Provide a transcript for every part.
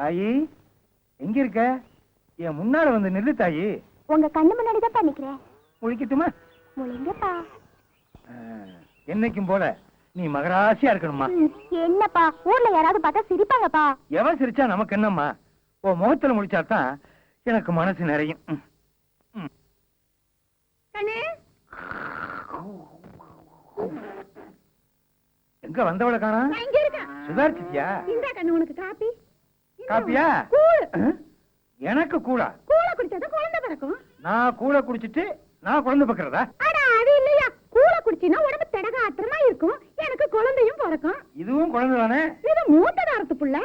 தாயி எங்க இருக்க? என் முன்னால வந்து நில்லு தாயி. உங்க கண்ணு முன்னாடி தான் பண்ணிக்கிறேன். முழிக்கட்டுமா? முழிங்கப்பா. என்னைக்கும் போல நீ மகராசியா இருக்கணுமா? என்னப்பா ஊர்ல யாராவது பார்த்தா சிரிப்பாங்கப்பா. எவன் சிரிச்சா நமக்கு என்னம்மா? ஓ முகத்துல முடிச்சாதான் எனக்கு மனசு நிறையும். எங்க வந்தவளை காணா? சுதாரிச்சியா? உனக்கு காப்பி. காப்பியா? எனக்கு கூடா? கூழ குடிச்சாதான் குழந்தை பிறக்கும். நான் கூழ குடிச்சிட்டு நான் குழந்தை பிறக்கிறதா? அது இல்லையா, கூழ குடிச்சினா உடம்பு திடகாத்திரமா இருக்கும், எனக்கு குழந்தையும் பிறக்கும். இதுவும் குழந்தை தானே? இது மூத்த தாரத்து புள்ள.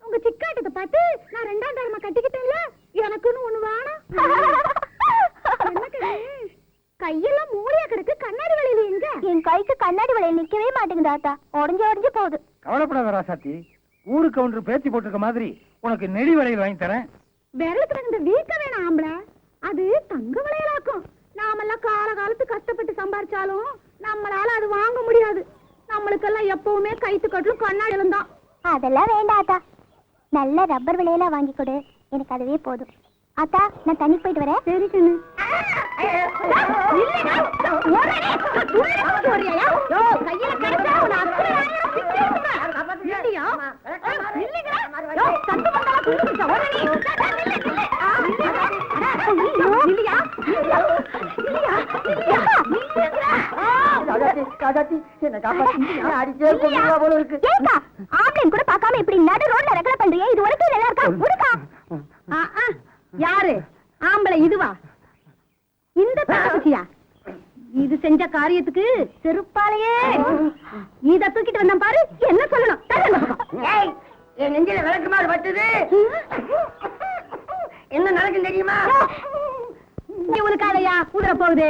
உங்க சிக்காட்டத்தை பார்த்து நான் 2ஆம் தாரமா கட்டிக்கிட்டேன்ல, எனக்குன்னு ஒண்ணு வேணும். கையெல்லாம் மூளையா கிடக்கு, கண்ணாடி வளையல் எங்க? என் கைக்கு கண்ணாடி வளையல் நிக்கவே மாட்டேங்குது தாத்தா, உடஞ்சு போகுது. கவலைப்படாத ராசாத்தி, ஊரு கவுண்டர் பேச்சு போட்டிருக்க மாதிரி உனக்கு நெடி வளையல் வாங்கி தரேன். விரலுக்கு இந்த வீக்க வேணாம் ஆம்பள, அது தங்க வளையலாக்கும். நாமெல்லாம் காலத்து கஷ்டப்பட்டு சம்பாரிச்சாலும் நம்மளால அது வாங்க முடியாது. நம்மளுக்கெல்லாம் எப்பவுமே கைத்து கட்டலும் கண்ணாடிலும் தான். அதெல்லாம் வேண்டாத்தா, நல்ல ரப்பர் வளையலா வாங்கி கொடு, எனக்கு அதுவே போதும். அத்தா நான் தண்ணி போயிட்டு வரேன். சரி கண்ணு. கூட பாக்காம இப்படி நடு ரோட்ல ரெக்கல பண்றியே, இது வரைக்கும் நல்லா இருக்கா? யாரு ஆம்பளை? இதுவா இந்த தங்கச்சியா? இது செஞ்ச காரியத்துக்கு செருப்பாலையே இத தூக்கிட்டு வந்தான் பாரு. என்ன சொல்லணும்? என் நெஞ்சில விளக்குமாறு பட்டுது. என்ன நடக்கும் தெரியுமா? உனக்காலையா குதிரை போகுது,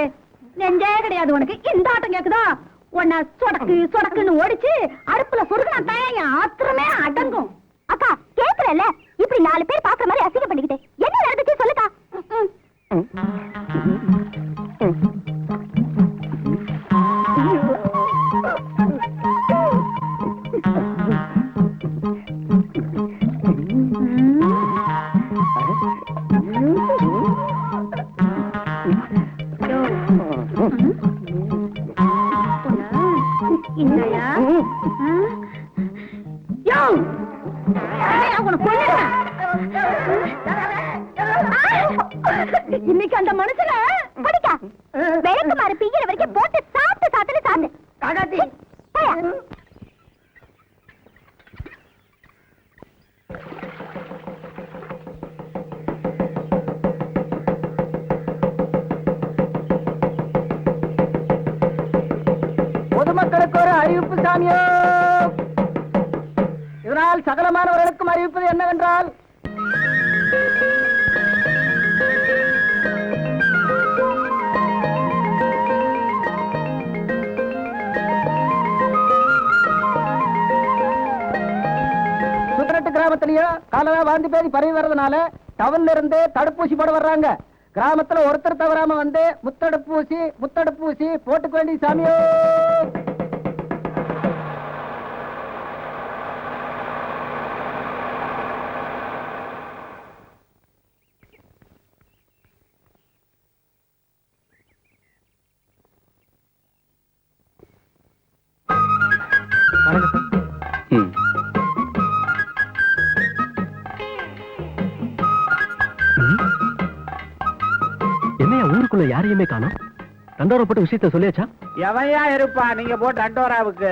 நெஞ்சே கிடையாது உனக்கு. இந்த ஆட்டம் கேக்குதா? உன்னை சொடக்கு சொடக்குன்னு ஓடிச்சு அடுப்புல சொருக்குனா தான் ஆத்திரமே அடங்கும். அக்கா கேக்குறல, இப்படி 4 பேர் பாக்குற மாதிரி அசிங்க பண்ணிக்கிட்டு என்ன நடந்துச்சு சொல்லுக்கா. இன்னைக்கு அந்த மனுஷன படிக்கா விளக்கு மாறு பிங்கிற வரைக்கும் போட்டு சாப்பிட்டு சாப்பிட்டு காடாத்தி. பொதுமக்களுக்கு ஒரு அறிவிப்பு சாமியோ. இதனால் சகலமானவர்களுக்கும் அறிவிப்பது என்னவென்றால், கிராமத்திலயோ காலரா வாந்தி பேதி பரவி வர்றதுனால டவுன்ல இருந்து தடுப்பூசி போட வர்றாங்க. கிராமத்துல ஒருத்தர் தவறாம வந்து முத்தடுப்பூசி போட்டுக்க வேண்டிய சாமியோ. என்னையா ஊருக்குள்ள யாரையுமே காணோம்? தண்டோரா போட்டு விஷயத்த சொல்லியாச்சா? எவையா இருப்பா நீங்க போட்டு தண்டோராவுக்கு?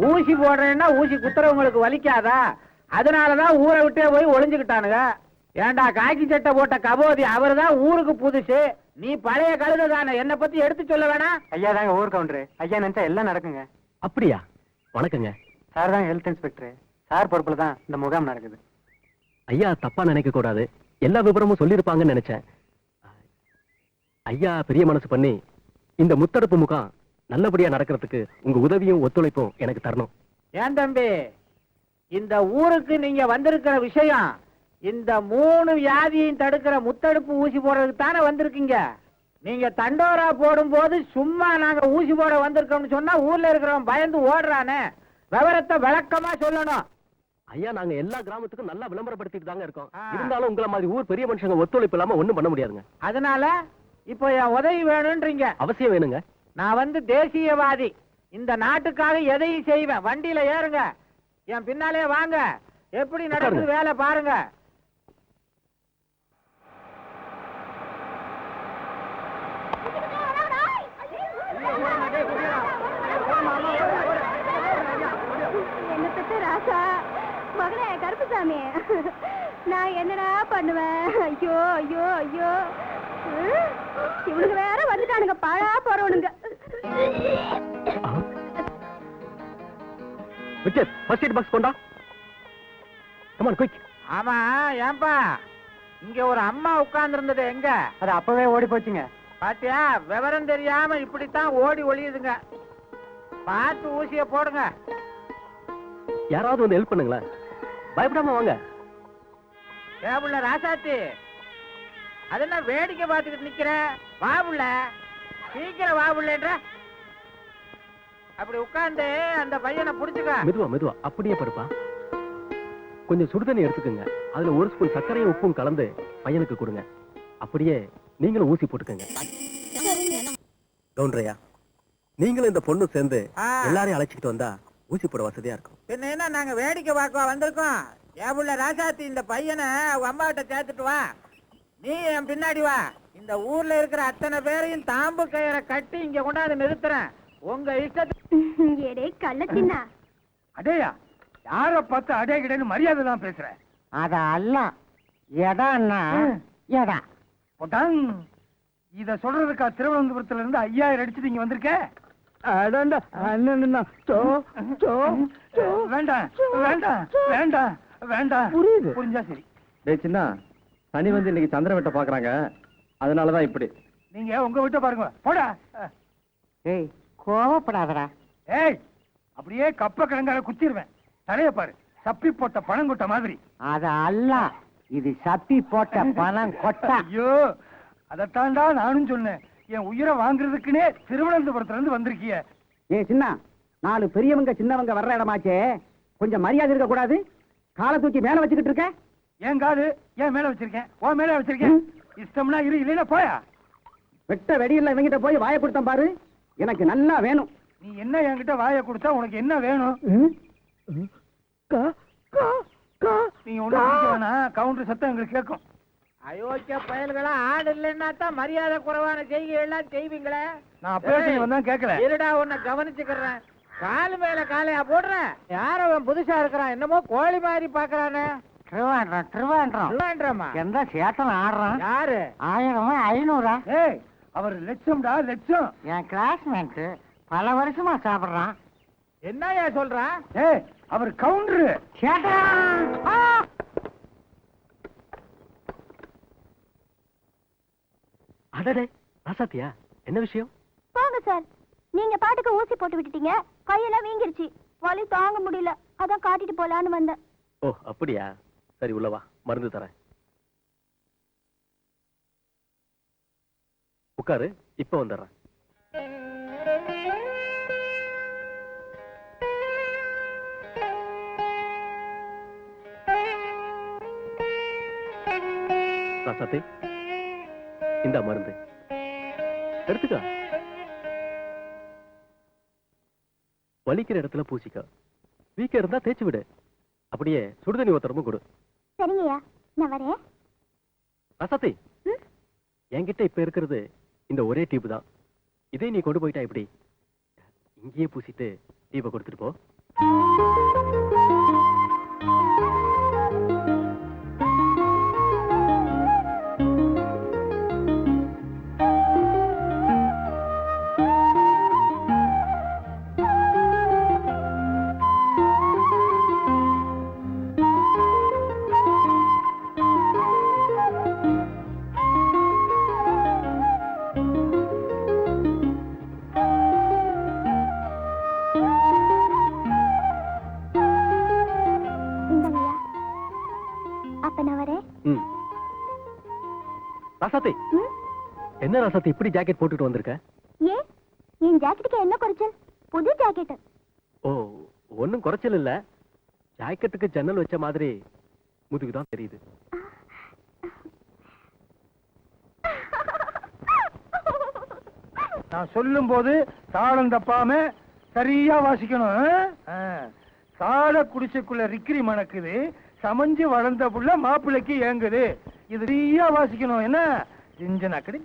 ஊசி போடுறேன்னா ஊசி குத்துறவங்களுக்கு வலிக்காதா? அதனாலதான் ஊரை விட்டே போய் ஒளிஞ்சுக்கிட்டானுங்க. ஏண்டா காக்கி சட்டை போட்ட கபோதி அவர்தான் ஊருக்கு புதுசு, நீ பழைய கழுத தானே, என்ன பத்தி எடுத்து சொல்ல வேணாம். ஐயா தாங்க ஊர் கவுண்டரு. ஐயா நினைச்சா எல்லாம் நடக்குங்க. அப்படியா? வணக்கங்க. சார் தான் ஹெல்த் இன்ஸ்பெக்டர். சார் பொறுப்புல தான் இந்த முகாம் நடக்குது. ஐயா தப்பா நினைக்க கூடாது, எல்லா விவரமும் சொல்லிருப்பாங்கன்னு நினைச்சேன். ஐயா பெரிய மனசு பண்ணி இந்த முத்தடுப்பு முகாம் நல்லபடியா நடக்கிறதுக்கு உங்க உதவியும் ஒத்துழைப்பும் எனக்கு தரணும். ஏன் தம்பி, இந்த ஊருக்கு நீங்க வந்திருக்கிற விஷயம் இந்த 3 வியாதியையும் தடுக்கிற முத்தடுப்பு ஊசி போடுறதுக்கு தானே வந்திருக்கீங்க. நீங்க தண்டோரா போடும் போது சும்மா நாங்க ஊசி போட வந்திருக்கோம்னு சொன்னா ஊர்ல இருக்கிறவன் பயந்து ஓடுறானே. விவரத்தை விளக்கமா சொல்லணும். ஐயா நாங்க எல்லா கிராமத்துக்கும் நல்லா விளம்பரப்படுத்திட்டு தாங்க இருக்கோம். ஆ. இருந்தாலும் உங்களை மாதிரி ஊர் பெரிய மனுஷங்க ஒத்துழைப்பு இல்லாம ஒண்ணும் பண்ண முடியாதுங்க. அதனால இப்போ என் உதவி வேணும்ன்றீங்க. அவசியம் வேணுங்க. நான் வந்து தேசியவாதி, இந்த நாட்டுக்காக எதையும் செய்வேன். வண்டியில ஏறுங்க, என் பின்னாலே வாங்க, எப்படி நடக்குது வேலை பாருங்க. என்ன பெத்த ராசா மகனே கருப்புசாமி, நான் என்னடா பண்ணுவேன்? ஐயோ ஐயோ ஐயோ, இவனுக்கு வேற வந்துட்டானுங்க, பாழா போறவனுங்க. விக்கெட் ஃபர்ஸ்ட் எய்ட் பாக்ஸ் கொண்டா. Come on quick. ஆமா ஏன்பா, இங்க ஒரு அம்மா உட்கார்ந்து இருந்தது எங்க? அது அப்பவே ஓடி போச்சுங்க. பாத்தியா, விவரம் தெரியாம இப்படித்தான் ஓடி ஒளியுதுங்க. பார்த்து ஊசிய போடுங்க. யாராவது வந்து ஹெல்ப் பண்ணுங்களேன். பயப்படாம வாங்க. ஏபுள்ள ராசாத்தி, அது என்ன வேடிக்கை பார்த்துக்கிட்டு நிக்கிற? வாபுள்ள, சீக்கிரம் வாபுள்ளன்ற. அப்படி உட்கார்ந்து அந்த பையனை புடிச்சுக்க. மெதுவா மெதுவா அப்படியே படுப்பா. கொஞ்சம் சுடுதண்ணி எடுத்துக்கங்க. அதுல ஒரு ஸ்பூன் சர்க்கரையும் உப்பும் கலந்து பையனுக்கு கொடுங்க. அப்படியே நீங்களும் ஊசி போட்டுக்கங்க. கவுண்டரையா, நீங்களும் இந்த பொண்ணு சேர்ந்து எல்லாரையும் அழைச்சிட்டு வந்தா ஊசி போட வசதியா இருக்கும். பின்ன என்ன, நாங்க வேடிக்கை பார்க்க வந்திருக்கோம். ஏபுள்ள ராசாத்தி, இந்த பையனை அவங்க அம்மா கிட்ட சேர்த்துட்டு வா. நீ என் பின்னாடி வா. இந்த ஊர்ல இருக்கிற அத்தனை பேரையும் தாம்பு கயிறை கட்டி இங்க கொண்டாந்து நிறுத்துறேன். உங்க இஷ்டத்துக்கு. ஏடே கள்ளச்சின்னா, அடேயா, யார பார்த்து அடே கிடன்னு மரியாதை தான் பேசுறேன். அத அல்ல எடான்னா எடா போட்டாங். இத சொல்றதுக்கா திருவனந்தபுரத்துல இருந்து 5000 அடிச்சுட்டு இங்க வந்திருக்க? வேண்டாம் வேண்டாம் வேண்டாம் வேண்டாம். புரியுது. புரிஞ்சா சரி. டேய் சின்ன, சனி வந்து இன்னைக்கு சந்திரன் வெட்ட பாக்குறாங்க. அதனாலதான் இப்படி. நீங்க உங்க வீட்டை பாருங்க. போடா. ஏய், கோவப்படாதடா. ஏய், அப்படியே கப்ப கிழங்கால குத்திடுவேன். தலைய பாரு, சப்பி போட்ட பணம் கொட்ட மாதிரி. அத அல்ல, இது சப்பி போட்ட பணம் கொட்டா. ஐயோ, அதத்தாண்டா நானும் சொன்னேன். என் உயிரை வாங்குறதுக்குன்னே திருவனந்தபுரத்துல இருந்து வந்திருக்கிய. ஏ சின்ன, 4 பெரியவங்க சின்னவங்க வர்ற இடமாச்சே, கொஞ்சம் மரியாதை இருக்க கூடாது? காலை தூக்கி மேல வச்சுக்கிட்டு இருக்க. என் காது ஏன் மேல வச்சிருக்கேன்? ஓ மேல வச்சிருக்கேன். இஷ்டம்னா இரு, இல்லைன்னா போயா. வெட்ட வெடியில் இவங்கிட்ட போய் வாயை கொடுத்தேன் பாரு, எனக்கு நல்லா வேணும். நீ என்ன என்கிட்ட வாயை கொடுத்தா உனக்கு என்ன வேணும்? நீ ஒண்ணு வேணா, கவுண்டர் சத்தம் எங்களுக்கு கேட்கும். அயோக்கிய பயல்களா, ஆடு இல்லைன்னா தான் மரியாதை குறைவான செய்கை எல்லாம் செய்வீங்களே. நான் அப்பவே வந்தா கேட்கல. இருடா, உன்னை கவனிச்சுக்கிறேன். காலு மேல காலையா போடுறேன். யார அவன் புதுசா இருக்கிறான், என்னமோ கோழி மாதிரி பாக்குறானே. திருவாண்டமா எந்த சேட்டன் ஆடுறான்? யாரு? 1000 500? ஏய், அவர் லட்சம்டா லட்சம். என் கிளாஸ்மேட் பல வருஷமா சாப்பிடுறான். என்னையா சொல்றான்? ஏய், அவர் கவுண்டரு. அடடே ராசாத்தியா, என்ன விஷயம்? போங்க சார், நீங்க பாட்டுக்கு ஊசி போட்டு விட்டுட்டீங்க. கையெல்லாம் வீங்கிருச்சு, வலி தாங்க முடியல, அதான் காட்டிட்டு போலான்னு வந்தேன். ஓ அப்படியா, சரி உள்ளவா, மருந்து தரேன். உட்காரு, இப்ப வந்துடுறேன். ராசாத்தி, இந்த மருந்து எடுத்துக்க. வலிக்கிற இடத்துல பூசிக்க, வீக்க இருந்தா தேய்ச்சி விடு. அப்படியே சுடுதண்ணி ஒத்தரமும் கொடு. சரிங்கய்யா, நான் வரேன். ராசாத்தி, என்கிட்ட இப்ப இருக்கிறது இந்த ஒரே டியூப் தான். இதே நீ கொண்டு போயிட்டா எப்படி? இங்கேயே பூசிட்டு டியூபை கொடுத்துட்டு போ. ராசாத்தி, என்ன ராசாத்தி இப்படி ஜாக்கெட் போட்டுட்டு வந்திருக்க? ஏன், என் ஜாக்கெட்டுக்கு என்ன குறைச்சல்? புது ஜாக்கெட். ஓ, ஒண்ணும் குறைச்சல் இல்ல. ஜாக்கெட்டுக்கு ஜன்னல் வச்ச மாதிரி முதுகுதான் தெரியுது. நான் சொல்லும் போது தாளம் தப்பாம சரியா வாசிக்கணும். சாட குடிசைக்குள்ள ரிக்கிரி மணக்குது, சமைஞ்சு வளர்ந்த புள்ள மாப்பிள்ளைக்கு ஏங்குது. இது சரியா வாசிக்கணும். என்ன ஜிஞ்சனக்கடி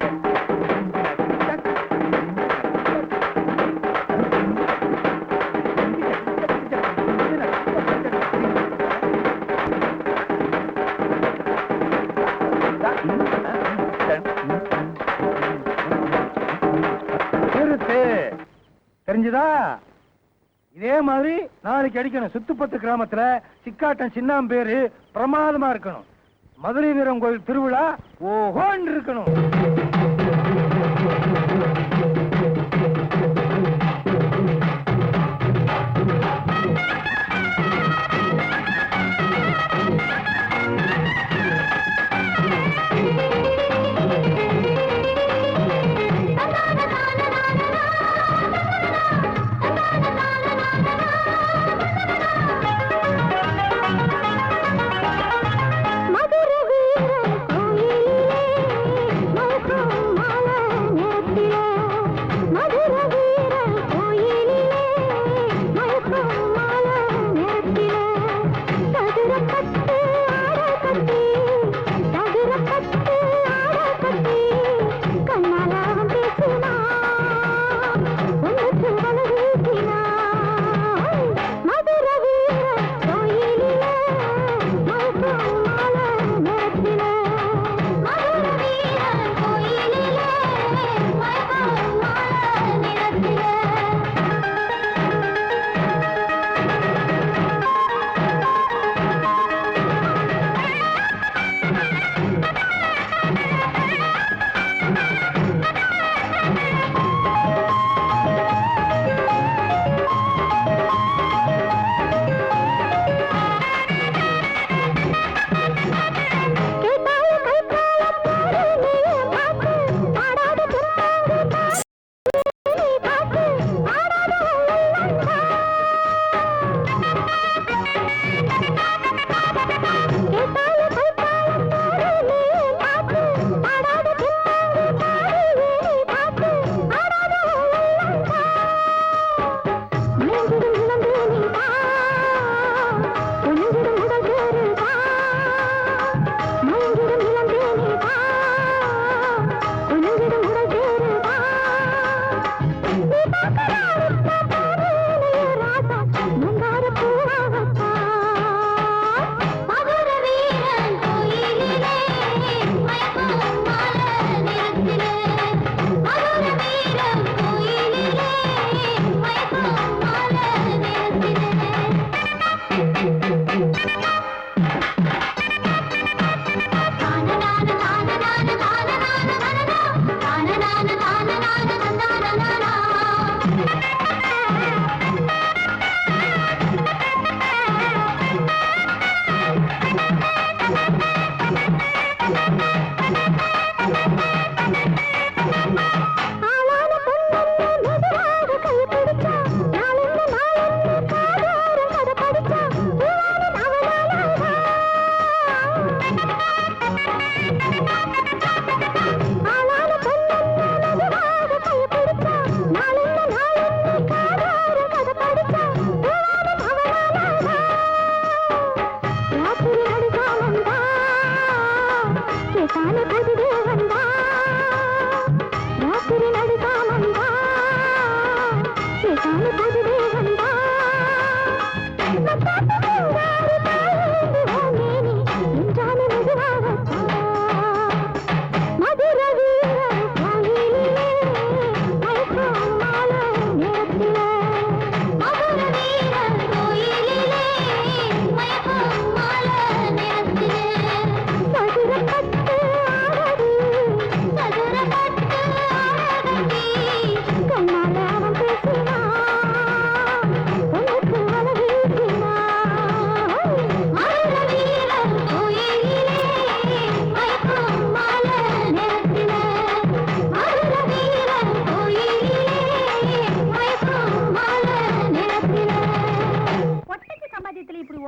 தெரிஞ்சுதா? இதே மாதிரி நாளைக்கு அடிக்கணும். சுத்துப்பத்து கிராமத்துல சிக்காட்டம் சின்னாம் பேரு பிரமாதமா இருக்கணும். மதுரை வீரம் கோயில் திருவிழா ஓஹோன்னு இருக்கணும்.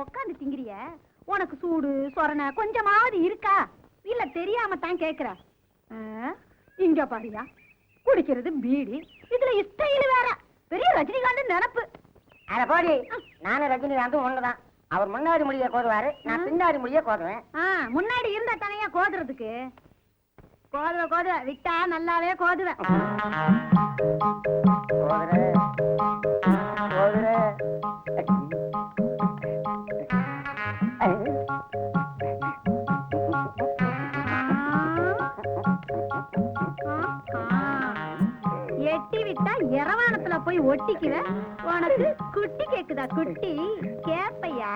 உட்காந்து திங்கிறிய, உனக்கு சூடு சொரணை கொஞ்சமாவது இருக்கா? இல்ல தெரியாம தான் கேக்குற. இங்க பாரியா, குடிக்கிறது பீடி, இதுல ஸ்டைல் வேற, பெரிய ரஜினிகாந்த் நினப்பு. அட போடி, நானும் ரஜினிகாந்தும் ஒண்ணுதான். அவர் முன்னாடி முடிய கோதுவாரு, நான் பின்னாடி முடிய கோதுவேன். முன்னாடி இருந்தா தானையா கோதுறதுக்கு. கோதுவ விட்டா நல்லாவே கோதுவேன். எட்டி விட்டா இரவானத்துல போய் ஒட்டிக்கிற. உனக்கு குட்டி கேக்குதா? குட்டி கேப்பையா?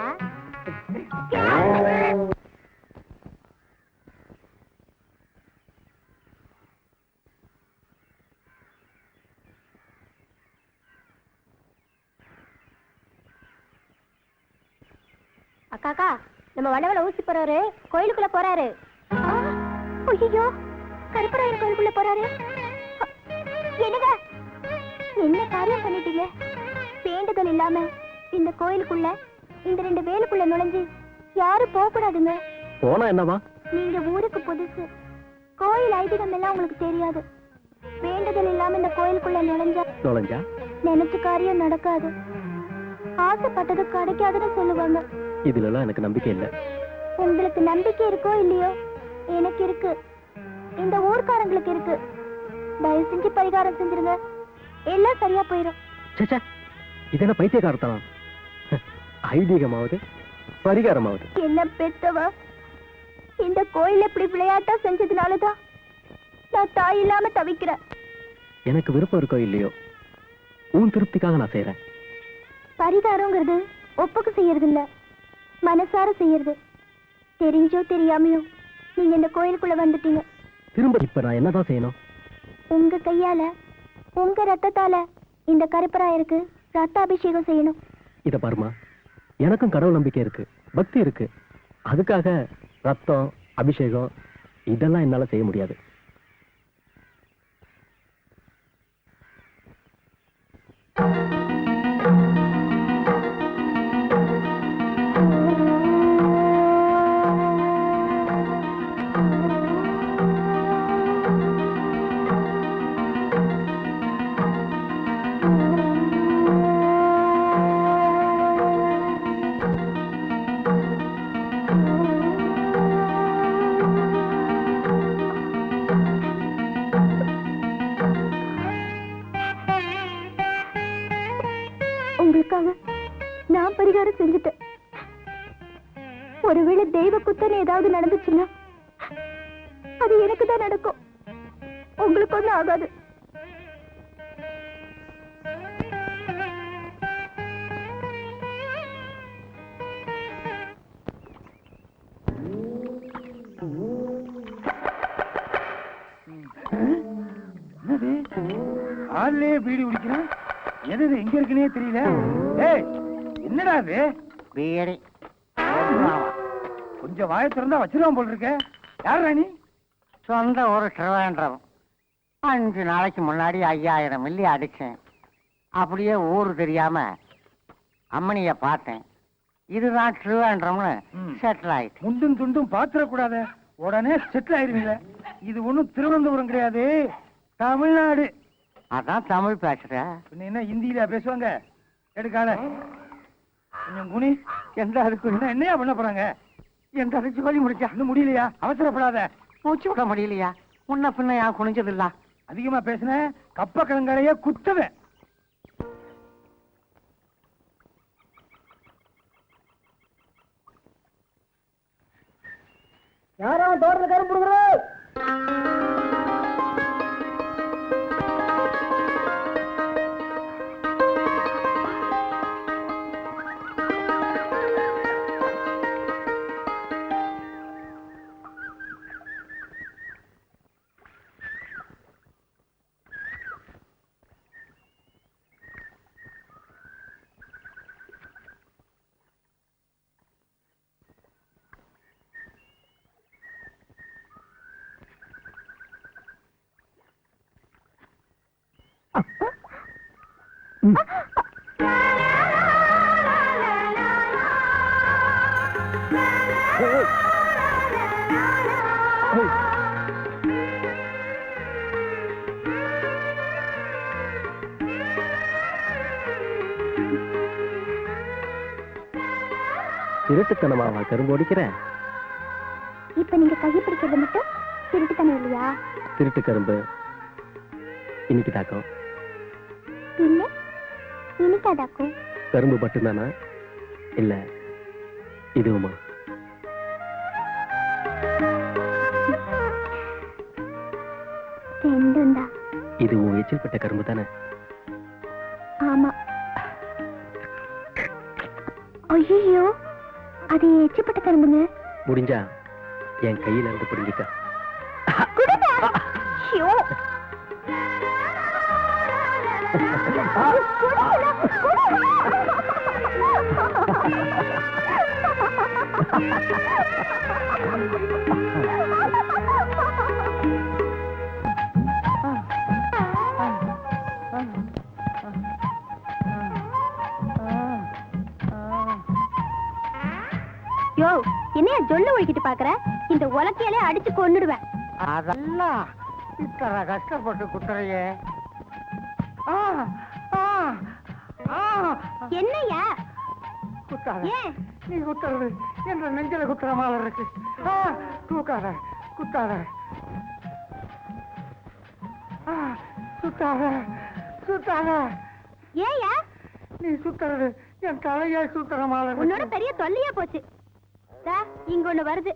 அக்காக்கா, நம்ம வளவள ஊசி போறாரு, கோயிலுக்குள்ள போறாரு. ஐயோ, கருப்பராயர் கோயிலுக்குள்ள போறாரு. என்னங்க, என்ன காரியம் பண்ணிட்டீங்க? வேண்டுதல் இல்லாம இந்த கோயிலுக்குள்ள, இந்த 2 வேலுக்குள்ள நுழைஞ்சு யாரும் போக கூடாதுங்க. போனா என்னவா? நீங்க ஊருக்கு புதுசு, கோயில் ஐதீகம் எல்லாம் உங்களுக்கு தெரியாது. வேண்டுதல் இல்லாம இந்த கோயிலுக்குள்ள நுழைஞ்சா நினைச்ச காரியம் நடக்காது, ஆசைப்பட்டது கிடைக்காதுன்னு சொல்லுவாங்க. இதுல எல்லாம் எனக்கு நம்பிக்கை இல்ல. உங்களுக்கு நம்பிக்கை இருக்கோ இல்லையோ, எனக்கு இருக்கு, இந்த ஊர்க்காரங்களுக்கு இருக்கு. தயவு செஞ்சு பரிகாரம் செஞ்சிருங்க, எல்லாம் சரியா போயிடும். இது என்ன பைத்தியக்காரத்தனம்? ஐதீகமாவது பரிகாரமாவது. என்ன பெத்தவா, இந்த கோயில் இப்படி விளையாட்டா செஞ்சதுனாலதான் நான் தாய் இல்லாம தவிக்கிறேன். எனக்கு விருப்பம் இருக்கோ இல்லையோ, உன் திருப்திக்காக நான் செய்யறேன். பரிகாரங்கிறது ஒப்புக்கு செய்யறது இல்ல, மனசார செய்யறது. தெரிஞ்சோ தெரியாமையோ நீங்க இந்த கோயிலுக்குள்ள வந்துட்டீங்க. திரும்ப இப்ப நான் என்னதான் செய்யணும்? உங்க கையால, உங்க ரத்தத்தால இந்த கருப்பராயருக்கு ரத்த அபிஷேகம் செய்யணும். இத பாருமா, எனக்கும் கடவுள் நம்பிக்கை இருக்கு, பக்தி இருக்கு. அதுக்காக ரத்தம் அபிஷேகம் இதெல்லாம் என்னால செய்ய முடியாது. உங்களுக்காக நான் பரிகாரம் செஞ்சுட்டேன். ஒருவேளை தெய்வ குத்தனை ஏதாவது நடந்துச்சுன்னா அது எனக்கு தான் நடக்கும், உங்களுக்கு ஒண்ணும் ஆகாது. ஆள்லயே பீடி குடிக்கிறேன். எது எங்க இருக்குன்னே தெரியல. ஏய், என்னடா இது? பீடி கொஞ்சம் வாயை திறந்தா வச்சிருவான் போல் இருக்க. யார் ராணி? சொந்த ஒரு திருவேண்டரம். 5 நாளைக்கு முன்னாடி 5000 மில்லி அடிச்சேன். அப்படியே ஊரு தெரியாம அம்மனிய பார்த்தேன். இதுதான் திருவேண்டரம்னு செட்டில் ஆயிட்டு. முண்டும் துண்டும் பாத்திரக்கூடாத, உடனே செட்டில் ஆயிருவீங்க. இது ஒண்ணும் திருவனந்தபுரம் கிடையாது, தமிழ்நாடு. அதான் தமிழ் பேசுற. என்ன ஹிந்தியில பேசுவாங்க? எடுக்கால கொஞ்சம் குனி. எந்த அதுக்கு என்னையா பண்ண போறாங்க? எந்த அதுக்கு சொல்லி முடிச்சா? இன்னும் முடியலையா? அவசரப்படாத. மூச்சு விட முடியலையா? முன்ன பின்ன ஏன் குனிஞ்சது இல்ல? அதிகமா பேசின கப்ப கிழங்காலையே குத்துவேன். யாரும் தோட்டத்தில் கரும்பு கொடுக்குறது? திருட்டுத்தனமாவா கரும்பு ஒடிக்கிறேன்? இப்ப நீங்க கையை பிடிக்கிறது மட்டும் திருட்டுத்தனம் இல்லையா? திருட்டு கரும்பு இன்னைக்கு தாக்கம். இல்ல இனிக்காதாக்கும். கரும்பு மட்டும்தானா இல்ல இதுவுமா? ரெண்டும் தான். இதுவும் எச்சில் பட்ட கரும்பு தானே? ஆமா. ஐயோ, அது எச்சப்பட்ட கரும்புங்க. முடிஞ்சா என் கையில இருந்து பிடிங்கிக்க. ஐயோ. யோ, என்னைய ஜொல்ல ஒழிக்கிட்டு பாக்குற? இந்த உலக்கையாலே அடிச்சு கொன்னுடுவேன். அதெல்லாம் இத்தனை கஷ்டப்பட்டு குத்துறையே. என்னையா குத்தாத. ஏன்? நீ குத்துறது என்ற நெஞ்சில குத்துற மாதிரி இருக்கு. தூக்காத, குத்தாத. சுத்தாத, சுத்தாத. ஏயா நீ சுத்துறது என் தலையை சுத்துற மாதிரி உன்னோட இருக்கு. பெரிய தொல்லையா போச்சு. தா, இங்க ஒண்ணு வருது.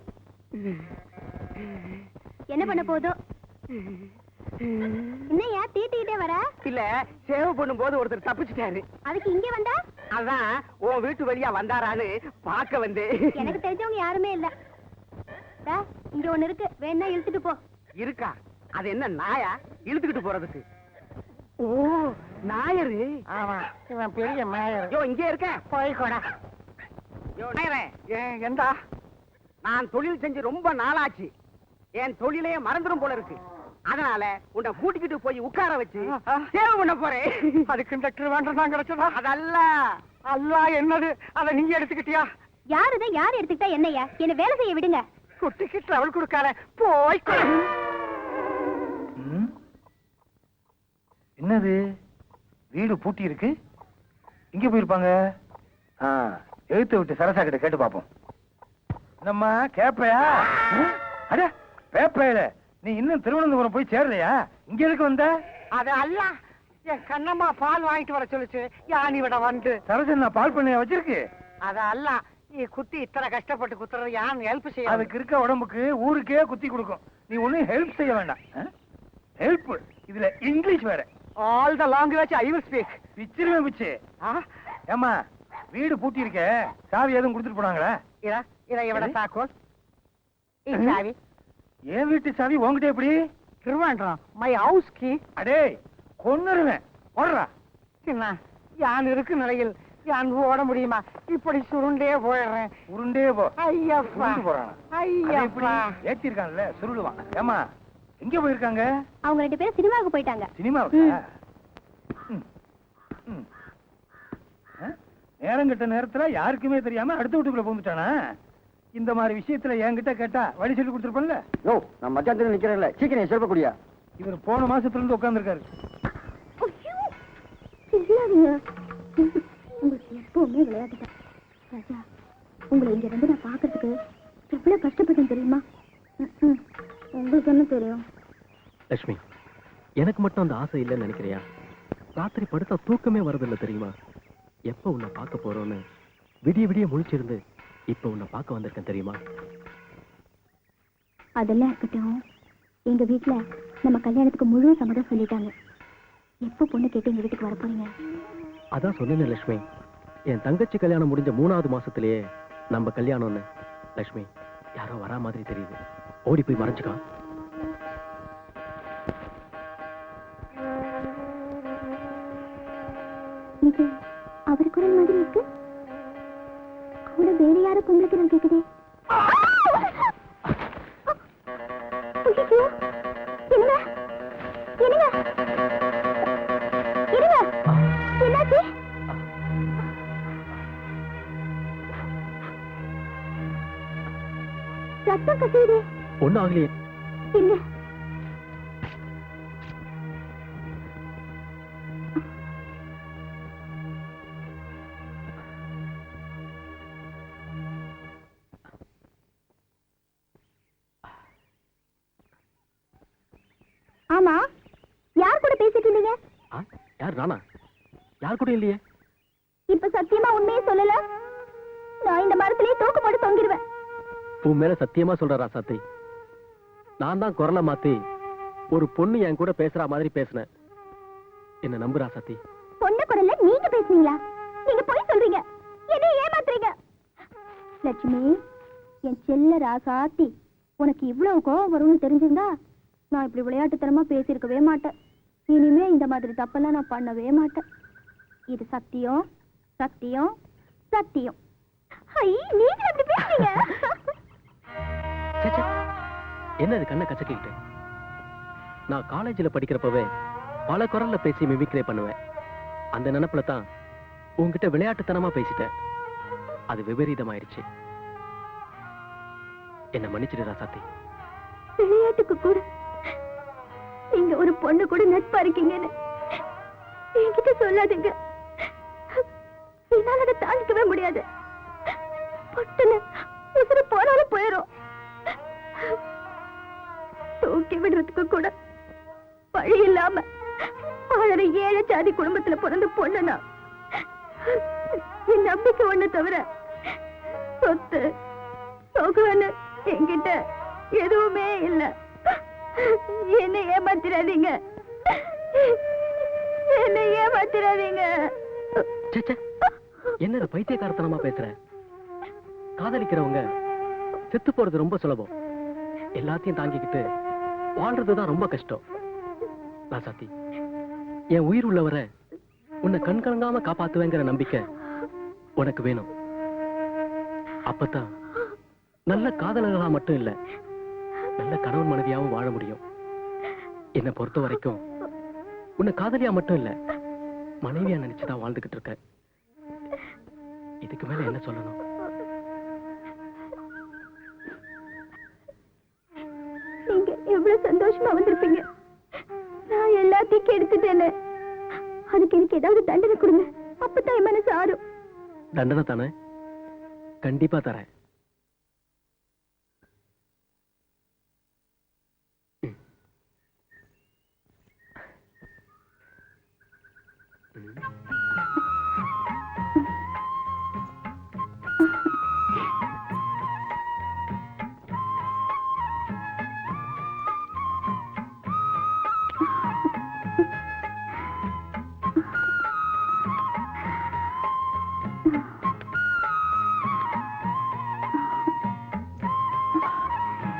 என்ன பண்ண போதோ? என்னையா தீட்டிக்கிட்டே வர? இல்ல, சேவ் பண்ணும் போது ஒருத்தர் தப்பிச்சுட்டாரு. அதுக்கு இங்க வந்தா? அதான் உன் வீட்டு வழியா வந்தாரான்னு பாக்க வந்து. எனக்கு தெரிஞ்சவங்க யாருமே இல்ல. தா, இங்க ஒண்ணு இருக்கு, வேணா இழுத்துட்டு போ. இருக்கா? அது என்ன நாயா இழுத்துக்கிட்டு போறதுக்கு? ஓ, நாயரு. ஆமா, இவன் பெரிய மேயர். யோ, இங்கே இருக்க. போய்க்கோடா. யோ நாயரே, எந்தா? நான் தொழில் செஞ்சு ரொம்ப நாளாச்சு. என் தொழிலே மறந்துடும் போல இருக்கு. அதனால உன்னை கூட்டிக்கிட்டு போய் உட்கார வச்சு சேவ் பண்ண போறேன். அது கண்டக்டர் வேண்டாம் கிடைச்சதா? அதல்ல. அல்லா என்னது? அதை நீங்க எடுத்துக்கிட்டியா? யாருதான் யார் எடுத்துக்கிட்டா என்னையா? என்ன வேலை செய்ய விடுங்க. குட்டிக்கு டிராவல் கொடுக்காத. போய்க்கோ. என்னது? வீடு பூட்டி இருக்கு. இங்க போயிருப்பாங்க. எழுத்து விட்டு சரசா கிட்ட கேட்டு பாப்போம். நம்ம கேப்பையா? அட பேப்பையில நீ இன்னும் திருவனந்தபுரம் போய் சேரலையா? இங்க எதுக்கு வந்த? அது அல்ல, என் கண்ணம்மா பால் வாங்கிட்டு வர சொல்லுச்சு. யானி விட வந்து சரசன் நான் பால் பண்ணைய வச்சிருக்கு. அது அல்ல, நீ குத்தி இத்தனை கஷ்டப்பட்டு குத்துறது யான் ஹெல்ப் செய்ய. அதுக்கு இருக்க உடம்புக்கு ஊருக்கே குத்தி கொடுக்கும். நீ ஒன்னும் ஹெல்ப் செய்ய வேண்டாம். ஹெல்ப் இதுல இங்கிலீஷ் வேற. All the language I will speak. பிச்சிருவேன் பிச்சு. ஏமா, வீடு பூட்டி இருக்க, சாவி எதுவும் கொடுத்துட்டு போனாங்களா? இதை எவட சாக்கோல் சாவி? என் வீட்டு சாவி உங்ககிட்ட எப்படி? திருவாண்டம் மை ஹவுஸ் கீ. அடே கொன்னுருவேன். ஓடுறா. என்ன யான் இருக்கு நிலையில் யான் ஓட முடியுமா? இப்படி சுருண்டே போயிடுறேன். உருண்டே போ. ஐயப்பா போறான். ஐயப்பா ஏத்தி இருக்கான்ல, சுருளுவான். ஏமா, எங்க போயிருக்காங்க? அவங்க 2 பேரும் சினிமாவுக்கு போயிட்டாங்க. சினிமாவுக்கு? நேரம் கட்ட நேரத்துல யாருக்குமே தெரியாம அடுத்த வீட்டுக்குள்ள போந்துட்டானா? இந்த மாதிரி விஷயத்துல என்கிட்ட கேட்டா வழி சொல்லி கொடுத்துருப்பேன்ல. யோ, நான் மச்சான் நிக்கிறேன்ல, சீக்கிரம் சொல்லக்கூடியா? இவர் போன மாசத்துல இருந்து உட்கார்ந்துருக்காரு. உங்களுக்கு எப்பவுமே விளையாட்டு. ராஜா, உங்களை இங்க இருந்து நான் பாக்குறதுக்கு எவ்வளவு கஷ்டப்பட்டேன் தெரியுமா? உங்களுக்கு என்ன தெரியும்? லட்சுமி, எனக்கு மட்டும் அந்த ஆசை இல்லைன்னு நினைக்கிறியா? ராத்திரி படுத்தா தூக்கமே வரதில்லை தெரியுமா? எப்ப உன்னை பார்க்க போறோன்னு விடிய விடிய முழிச்சிருந்து இப்ப உன்னை பார்க்க வந்திருக்கேன் தெரியுமா? அதெல்லாம் இருக்கட்டும். எங்க வீட்டுல நம்ம கல்யாணத்துக்கு முழு சம்மதம் சொல்லிட்டாங்க. எப்போ பொண்ணு கேட்டு எங்க வீட்டுக்கு வர போறீங்க? அதான் சொன்னேன் லட்சுமி, என் தங்கச்சி கல்யாணம் முடிஞ்ச 3வது மாசத்திலேயே நம்ம கல்யாணம்னு. லட்சுமி, யாரோ வரா மாதிரி தெரியுது. ஓடி போய் மறைஞ்சுக்கா. இது அவர் குரல் மாதிரி இருக்கு. கூட வேற யாரும் பொம்பளை குரல் கேக்குதே. ரத்தம் கசியுதே. ஒன்னும் ஆகலையே. இல்ல, ஆமா, யார் கூட பேசிட்டு இருந்தீங்க? யார்? நானா? யார் கூட இல்லையே. இப்ப சத்தியமா உண்மையே சொல்லல, நான் இந்த மரத்திலேயே தூக்கு போட்டு தொங்கிடுவேன். உன் மேல சத்தியமா சொல்ற ராசாத்தி, நான் தான் குரலை மாத்தி ஒரு பொண்ணு என் கூட பேசுற மாதிரி பேசினேன். என்ன நம்பு ராசாத்தி. பொண்ணு குரல்ல நீங்க பேசுனீங்களா? நீங்க போய் சொல்றீங்க, என்ன ஏமாத்துறீங்க. லட்சுமி, என் செல்ல ராசாத்தி, உனக்கு இவ்வளவு கோவம் வரும்னு தெரிஞ்சிருந்தா நான் இப்படி விளையாட்டுத்தனமா பேசியிருக்கவே மாட்டேன். இனிமே இந்த மாதிரி தப்பெல்லாம் நான் பண்ணவே மாட்டேன். இது சத்தியம், சத்தியம், சத்தியம். நீங்க அப்படி பேசுறீங்க. என்னது கண்ணை கசக்கிட்டு? நான் காலேஜ்ல படிக்கிறப்பவே பல குரல்ல பேசி மிமிக்ரே பண்ணுவேன். அந்த நினைப்புல தான் உன்கிட்ட விளையாட்டுத்தனமா பேசிட்டேன். அது விபரீதமாயிருச்சு. என்ன மன்னிச்சிடு ராசாத்தி. விளையாட்டுக்கு கூட நீங்க ஒரு பொண்ணு கூட நட்பா இருக்கீங்கன்னு என்கிட்ட சொல்லாதீங்க. என்னால அதை தாண்டிக்கவே முடியாது. பட்டுன்னு உசுறு போனாலும் போயிடும். தூக்கி விடுறதுக்கு கூட வழி இல்லாம வாழற ஏழை ஜாதி குடும்பத்துல பிறந்த பொண்ணுனா என் நம்பிக்கை ஒண்ணு தவிர சொத்து சொகுன்னு என்கிட்ட எதுவுமே இல்ல. என்ன ஏமாத்திராதீங்க, என்ன ஏமாத்திராதீங்க. என்ன பைத்தியக்காரத்தனமா பேசுற? காதலிக்கிறவங்க செத்து போறது ரொம்ப சுலபம். எல்லாத்தையும் தாங்கிக்கிட்டு வாழ்றதுதான் ரொம்ப கஷ்டம். ராசாத்தி, என் உயிர் உள்ளவரை உன்னை கண்கலங்காம காப்பாத்துவேங்கிற நம்பிக்கை உனக்கு வேணும். அப்பதான் நல்ல காதலர்களா மட்டும் இல்ல, நல்ல கணவன் மனைவியாவும் வாழ முடியும். என்னை பொறுத்த வரைக்கும் உன்னை காதலியா மட்டும் இல்ல, மனைவியா நினைச்சுதான் வாழ்ந்துகிட்டு இருக்க. இதுக்கு மேல என்ன சொல்லணும்? நீங்க எவ்வளவு சந்தோஷமா வந்திருப்பீங்க. நான் எல்லாத்தையும் கெடுத்துட்டேன்னு அதுக்கு எனக்கு ஏதாவது தண்டனை கொடுங்க. அப்பதான் என் மனசு ஆறும். தண்டனை தானே? கண்டிப்பா தரேன்.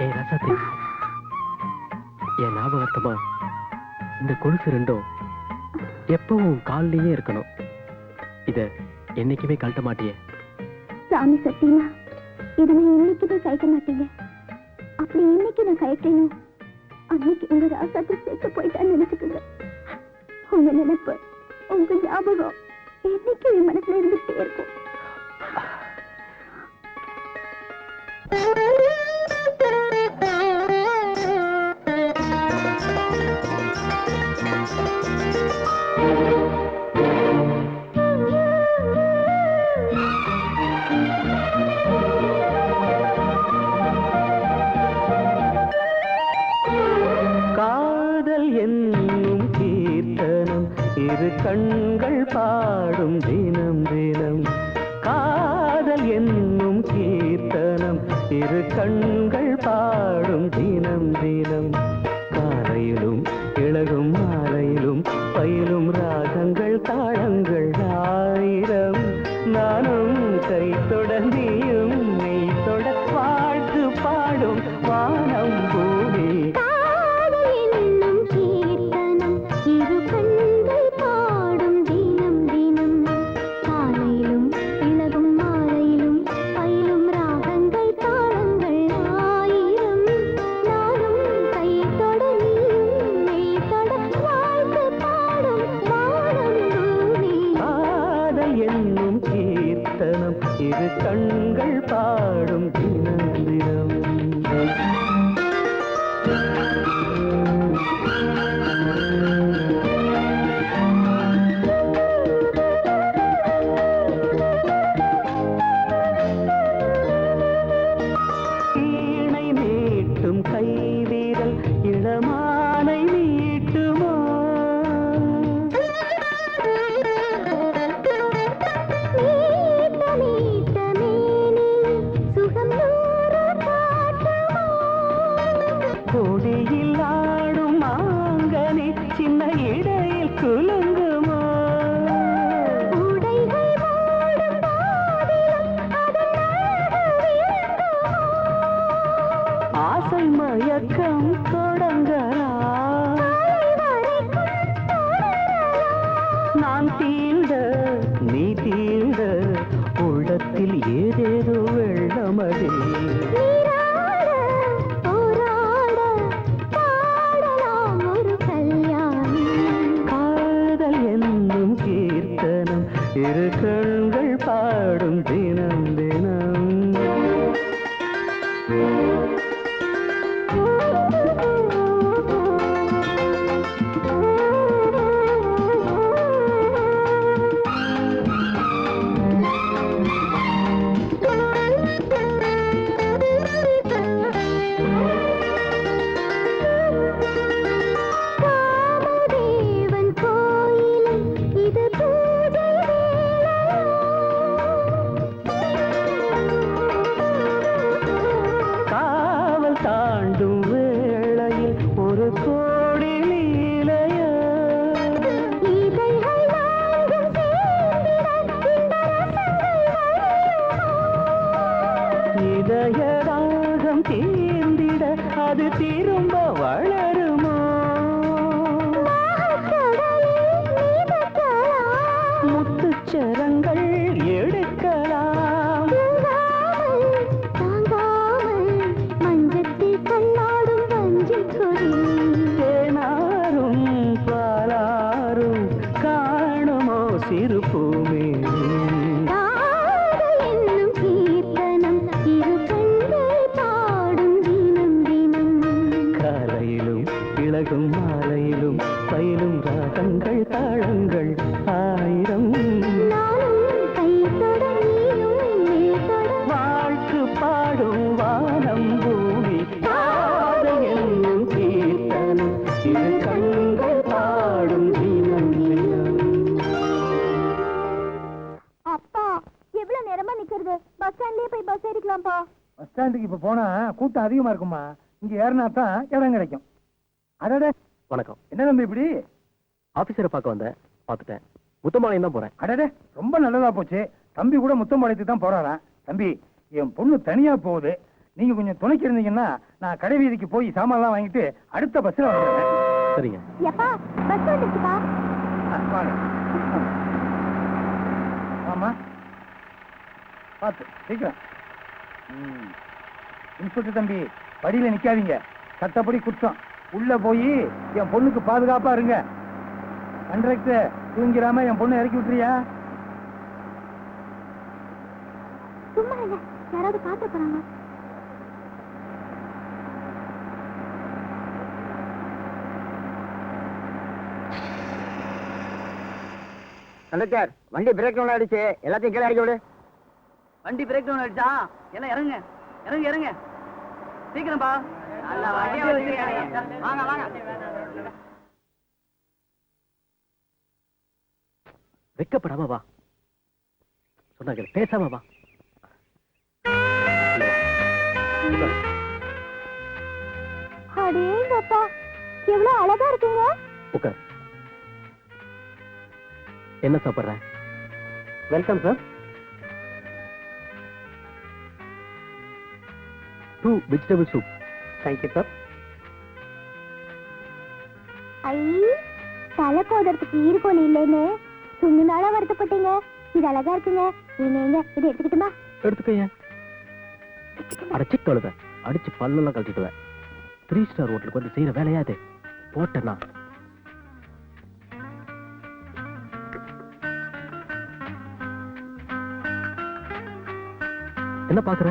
ஏய் ராசாத்தி, என் ஞாபகத்தமா இந்த கொலுசு ரெண்டும் எப்பவும் காலிலேயே இருக்கணும். இத என்னைக்குமே கழட்ட மாட்டியே? சாமி சத்தியமா இதை நான் இன்னைக்குமே கழிக்க மாட்டீங்க. அப்படி இன்னைக்கு நான் கழிக்கணும், அன்னைக்கு உங்க ராசாத்தி சேர்த்து போயிட்டான்னு நினைச்சுக்குங்க. உங்க நினைப்பு, உங்க ஞாபகம் என்னைக்கு என் மனசுல இருந்துட்டே இருக்கும். காதல் என்னும் கீர்த்தனம் இரு கண்கள் பாடும் தினம் தினம். காதல் என்னும் கீர்த்தனம் இரு கண்கள் பாடும் தினம் தினம். காலையிலும் இளகும் மாலையிலும் பயிலும் ராகங்கள் தாளங்கள் ஆயிரம். நானும் கை தொடர்ந்தியும் மெய் தொட வாழ்த்து பாடும் வானம் பூமி. இரு கண்கள் பாடும் தினம் தினம். ஈணை மீட்டும் கைவிரல் இளமானை மீட்டும் இரு கண்கள் பாடும் தினம் தினம் அது திரும்ப வளருமோ முத்துச்சரங்கள் எடுக்கலாம் மஞ்சத்தில் கண்ணாடும் வஞ்சி கொடி தேனாரும் பாலாரும் காணுமோ சிறு பூமே மாலையிலும் பயிலும் ராகங்கள் தாளங்கள் ஆயிரம் வாழ்த்து பாடும் வானம் பூமி என்னும் கீர்த்தனம் இரு கண்கள் பாடும் தினம் தினம். அப்பா எவ்வளவு நேரமா நிக்கிறது? பஸ் ஸ்டாண்ட்லயே போய் பஸ் ஏறிக்கலாம்ப்பா. பஸ் ஸ்டாண்டுக்கு இப்ப போனா கூட்டம் அதிகமா இருக்குமா, இங்க ஏறினா தான் இடம் கிடைக்கும். அடடே வணக்கம். என்ன தம்பி இப்படி? ஆபீசரை பார்க்க வந்தேன், பார்த்துட்டேன். முத்தம்பாளையம் தான் போறேன். அடடே ரொம்ப நல்லதா போச்சு. தம்பி கூட முத்தம்பாளையத்துக்கு தான் போறாராம். தம்பி என் பொண்ணு தனியா போகுது, நீங்க கொஞ்சம் துணைக்கு இருந்தீங்கன்னா நான் கடை வீதிக்கு போய் சாமான்லாம் வாங்கிட்டு அடுத்த பஸ்ல வந்துடுறேன். சரிங்க. எப்பா பஸ் வந்துச்சுப்பா. வாங்க. ஆமா பார்த்து சீக்கிரம். இன்ஸ்பெக்டர் தம்பி படியில நிக்காதீங்க, சட்டப்படி குற்றம். உள்ள போய் என் பொண்ணுக்கு பாதுகாப்பா இருங்க. கண்டக்டர் தூங்கிராம என் பொண்ணு இறக்கி விட்டுறியா? சும்மா இல்ல, யாராவது பார்த்து போறாங்க. கண்டக்டர் வண்டி பிரேக் டவுன் ஆயிடுச்சு, எல்லாத்தையும் கீழே இறக்கி விடு. வண்டி பிரேக் டவுன் ஆயிடுச்சா? எல்லாம் இறங்க இறங்க இறங்க சீக்கிரம்பா. வாங்க வாங்க. வெக்கப்படாம வா, சொன்னாங்க பேசாம வா. அடேங்கப்பா எவ்வளவு அழகா இருக்கீங்க. உட்கார். என்ன சாப்பிடுற? Welcome sir. 2 vegetable soup. Thank you sir. ஐ தலை கோதறதுக்கு ஈர்க்கோல் இல்லைன்னு சுங்கு நாளா வருத்தப்பட்டீங்க. இது அழகா இருக்குங்க. நீங்க இது எடுத்துக்கிட்டுமா? எடுத்துக்கங்க. அடிச்சு தொழுத அடிச்சு பல்லெல்லாம் கழட்டிடுவேன். 3 ஸ்டார் ஹோட்டலுக்கு வந்து செய்யற வேலையா அது? போட்டேன்னா என்ன பாக்குற?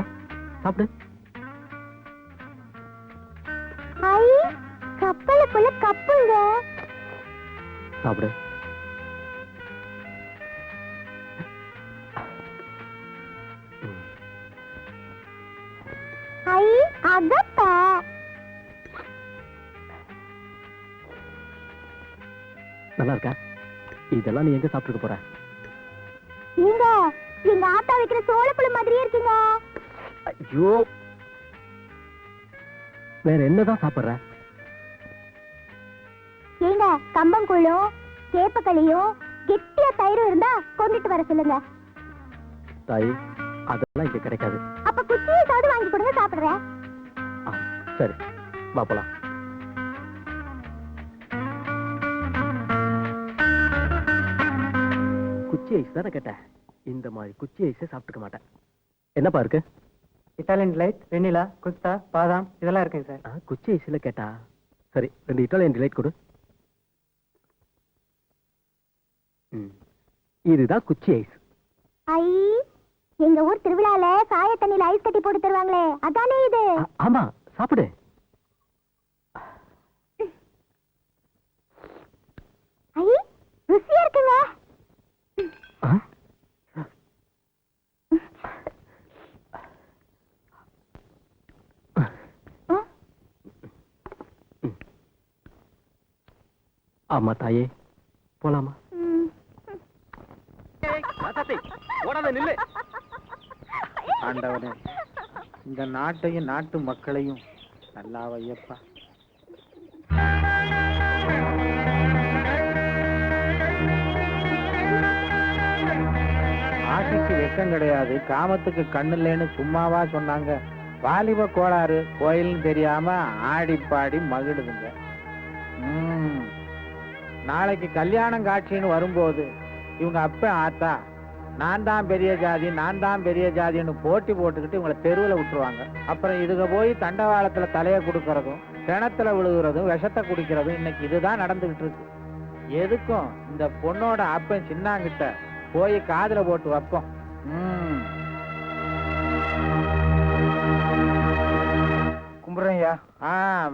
சாப்பிடு. ஐ கப்பலுக்குள்ள கப்புங்க. சாப்பிடு. ஐ அதப்பா நல்லா இருக்கா? இதெல்லாம் நீ எங்க சாப்பிட்டு போற? நீங்க எங்க ஆத்தா வைக்கிற சோளப்புழு மாதிரியே இருக்கீங்க. ஐயோ, வேற என்னதான் சாப்பிடுற? ஏங்க கம்பங்கூழும் கேப்பக்களியும் கெட்டியா தயிரும் இருந்தா கொண்டுட்டு வர சொல்லுங்க. தாய், அதெல்லாம் இங்க கிடைக்காது. அப்ப குச்சியாவது வாங்கி கொடுங்க, சாப்பிடுறேன். சரி வா போலாம். குச்சி ஐஸ் தானே கேட்டேன். இந்த மாதிரி குச்சி ஐஸே சாப்பிட்டுக்க மாட்டேன். என்னப்பா இருக்கு? இட்டாலியன் லைட், வெண்ணிலா, குஸ்தா, பாதாம் இதெல்லாம் இருக்குங்க சார். குச்சி ஐஸ்ல கேட்டா சரி, 2 இட்டாலியன் டிலைட் கொடு. இதுதான் குச்சி ஐஸ். ஐ, எங்க ஊர் திருவிழால சாய தண்ணியில ஐஸ் கட்டி போட்டு தருவாங்களே, அதானே இது? ஆமா, சாப்பிடு. ஐ, ருசியா இருக்குங்க. ஆமா தாயே, போலாமா? நில்லு. ஆண்டவனே, இந்த நாட்டையும் நாட்டு மக்களையும் நல்லா வையப்பா. ஆசைக்கு வெக்கம் கிடையாது, காமத்துக்கு கண்ணு இல்லைன்னு சும்மாவா சொன்னாங்க? வாலிப கோளாறு, கோயில்னு தெரியாம ஆடி பாடி மகிழுதுங்க. நாளைக்கு கல்யாணம் காட்சின்னு வரும்போது இவங்க அப்ப ஆத்தா நான் தான் பெரிய ஜாதி, நான் தான் பெரிய ஜாதின்னு போட்டி போட்டுக்கிட்டு இவங்களை தெருவில் விட்டுருவாங்க. அப்புறம் இதுக போய் தண்டவாளத்துல தலையை கொடுக்கறதும், கிணத்துல விழுகிறதும், விஷத்தை குடிக்கிறதும் இன்னைக்கு இதுதான் நடந்துகிட்டு இருக்கு. எதுக்கும் இந்த பொண்ணோட அப்பன் சின்னாங்கிட்ட போய் காதுல போட்டு வைப்போம். கும்பிடுறேன்யா.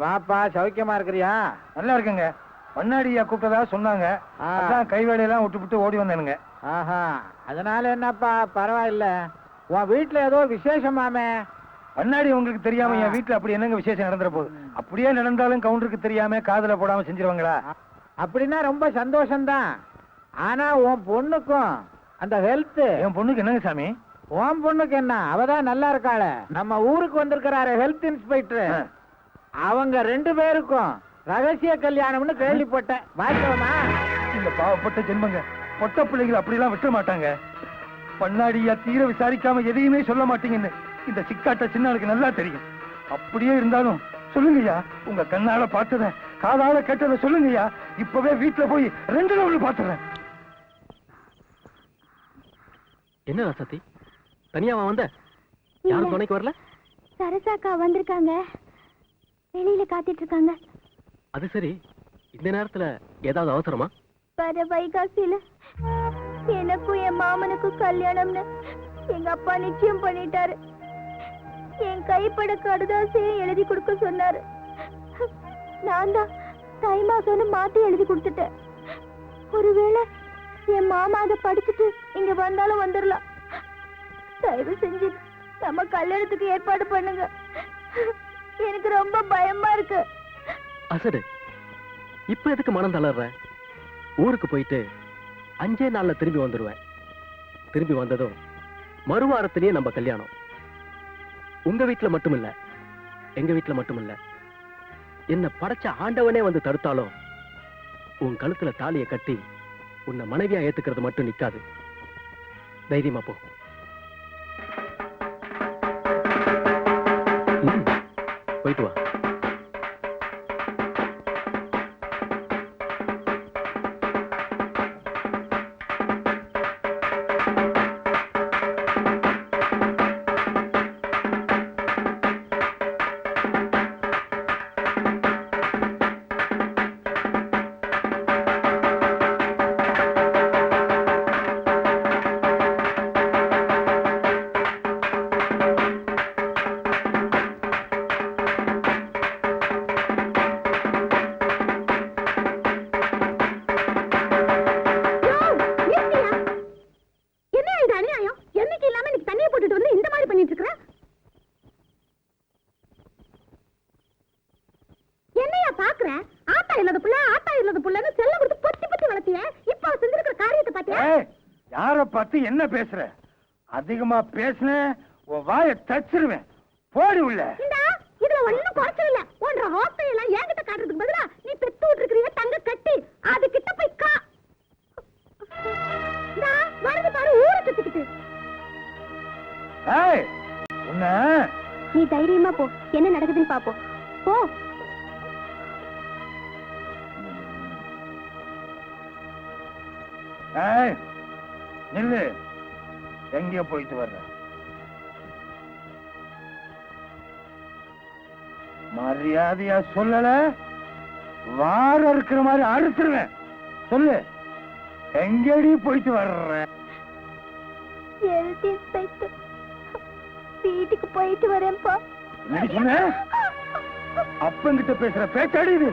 வாப்பா, சௌக்கியமா இருக்கிறியா? நல்லா இருக்குங்க. மண்ணாடியா கூப்பிட்டதா சொன்னாங்க, அதான் கைவேலையெல்லாம் விட்டு ஓடி வந்தேனுங்க. ஆஹா, அதனால என்னப்பா, பரவாயில்ல. உன் வீட்டுல ஏதோ விசேஷமாமே? மண்ணாடி உங்களுக்கு தெரியாம என் வீட்டுல அப்படி என்னங்க விசேஷம் நடந்துற போகுது? அப்படியே நடந்தாலும் கவுண்டருக்கு தெரியாம காதுல போடாம செஞ்சிருவாங்களா? அப்படின்னா ரொம்ப சந்தோஷம்தான். ஆனா உன் பொண்ணுக்கும் அந்த ஹெல்த். என் பொண்ணுக்கு என்னங்க சாமி? உன் பொண்ணுக்கு என்ன, அவதான் நல்லா இருக்காள. நம்ம ஊருக்கு வந்திருக்கிறாரு ஹெல்த் இன்ஸ்பெக்டர், அவங்க 2 பேருக்கும் ரகசிய கல்யாணம்னு கேள்விப்பட்டேன். வாய்க்கவமா? இந்த பாவப்பட்ட ஜென்மங்க பொட்ட பிள்ளைகள் அப்படிலாம் விட்ட மாட்டாங்க. பண்ணாடியா தீர விசாரிக்காம எதையுமே சொல்ல மாட்டீங்கன்னு இந்த சிக்காட்ட சின்னாளுக்கு நல்லா தெரியும். அப்படியே இருந்தாலும் சொல்லுங்கய்யா, உங்க கண்ணால பார்த்தத காதால கேட்டத சொல்லுங்கய்யா. இப்பவே வீட்டுல போய் 2 நாள் பாத்துறேன். என்ன ராசாத்தி, தனியாவா வந்த? யாரும் துணைக்கு வரல? சரசாக்கா வந்திருக்காங்க, வெளியில காத்திட்டு இருக்காங்க. அது சரி, இந்த நேரத்துல ஏதாவது அவசரமா? வர வைகாசியில எனக்கும் என் மாமனுக்கும் கல்யாணம்னு எங்க அப்பா நிச்சயம் பண்ணிட்டாரு. என் கைப்பட கடுதாசையும் எழுதி கொடுக்க சொன்னாரு. நான் தான் தை மாசம்னு மாத்தி எழுதி கொடுத்துட்டேன். ஒருவேளை என் மாமா அதை படிச்சுட்டு இங்க வந்தாலும் வந்துடலாம். தயவு செஞ்சு நம்ம கல்யாணத்துக்கு ஏற்பாடு பண்ணுங்க. எனக்கு ரொம்ப பயமா இருக்கு. அசடு, இப்ப எதுக்கு மனம் தளர்ற? ஊருக்கு போயிட்டு 5 நாள்ல திரும்பி வந்துருவேன். திரும்பி வந்ததும் மறுவாரத்திலேயே நம்ம கல்யாணம். உங்க வீட்டுல மட்டும் இல்ல, எங்க வீட்டுல மட்டும் இல்ல, என்ன படைச்ச ஆண்டவனே வந்து தடுத்தாலும் உன் கழுத்துல தாலியை கட்டி உன்னை மனைவியா ஏத்துக்கிறது மட்டும் நிக்காது. தைரியமா போ. போயிட்டு வா. யார பார்த்து என்ன பேசுற? அதிகமா பேசுன உன் வாயை தச்சிருவேன். போடி உள்ள. இதுல ஒண்ணும் குறைச்சல் இல்ல. உன்ற ஹோஸ்டை எல்லாம் என்கிட்ட காட்டுறதுக்கு பதிலா நீ பெத்து விட்டுருக்கிறிய தங்க கட்டி அது கிட்ட போய் வருது பாரு ஊரை சுத்திக்கிட்டு. நீ தைரியமா போ, என்ன நடக்குதுன்னு பாப்போம். போ. நில்லு, எங்க போயிட்டு வர்ற? மரியாதையா சொல்லல, வார இருக்கிற மாதிரி அறுத்துருவேன். சொல்லு. எங்கடி போயிட்டு வர்ற? எழுதி இன்ஸ்பெக்டர், வீட்டுக்கு போயிட்டு வரேன்ப்பா. என்னடி சொன்ன? அப்பங்கிட்ட பேசுற பேச்சாடி இது?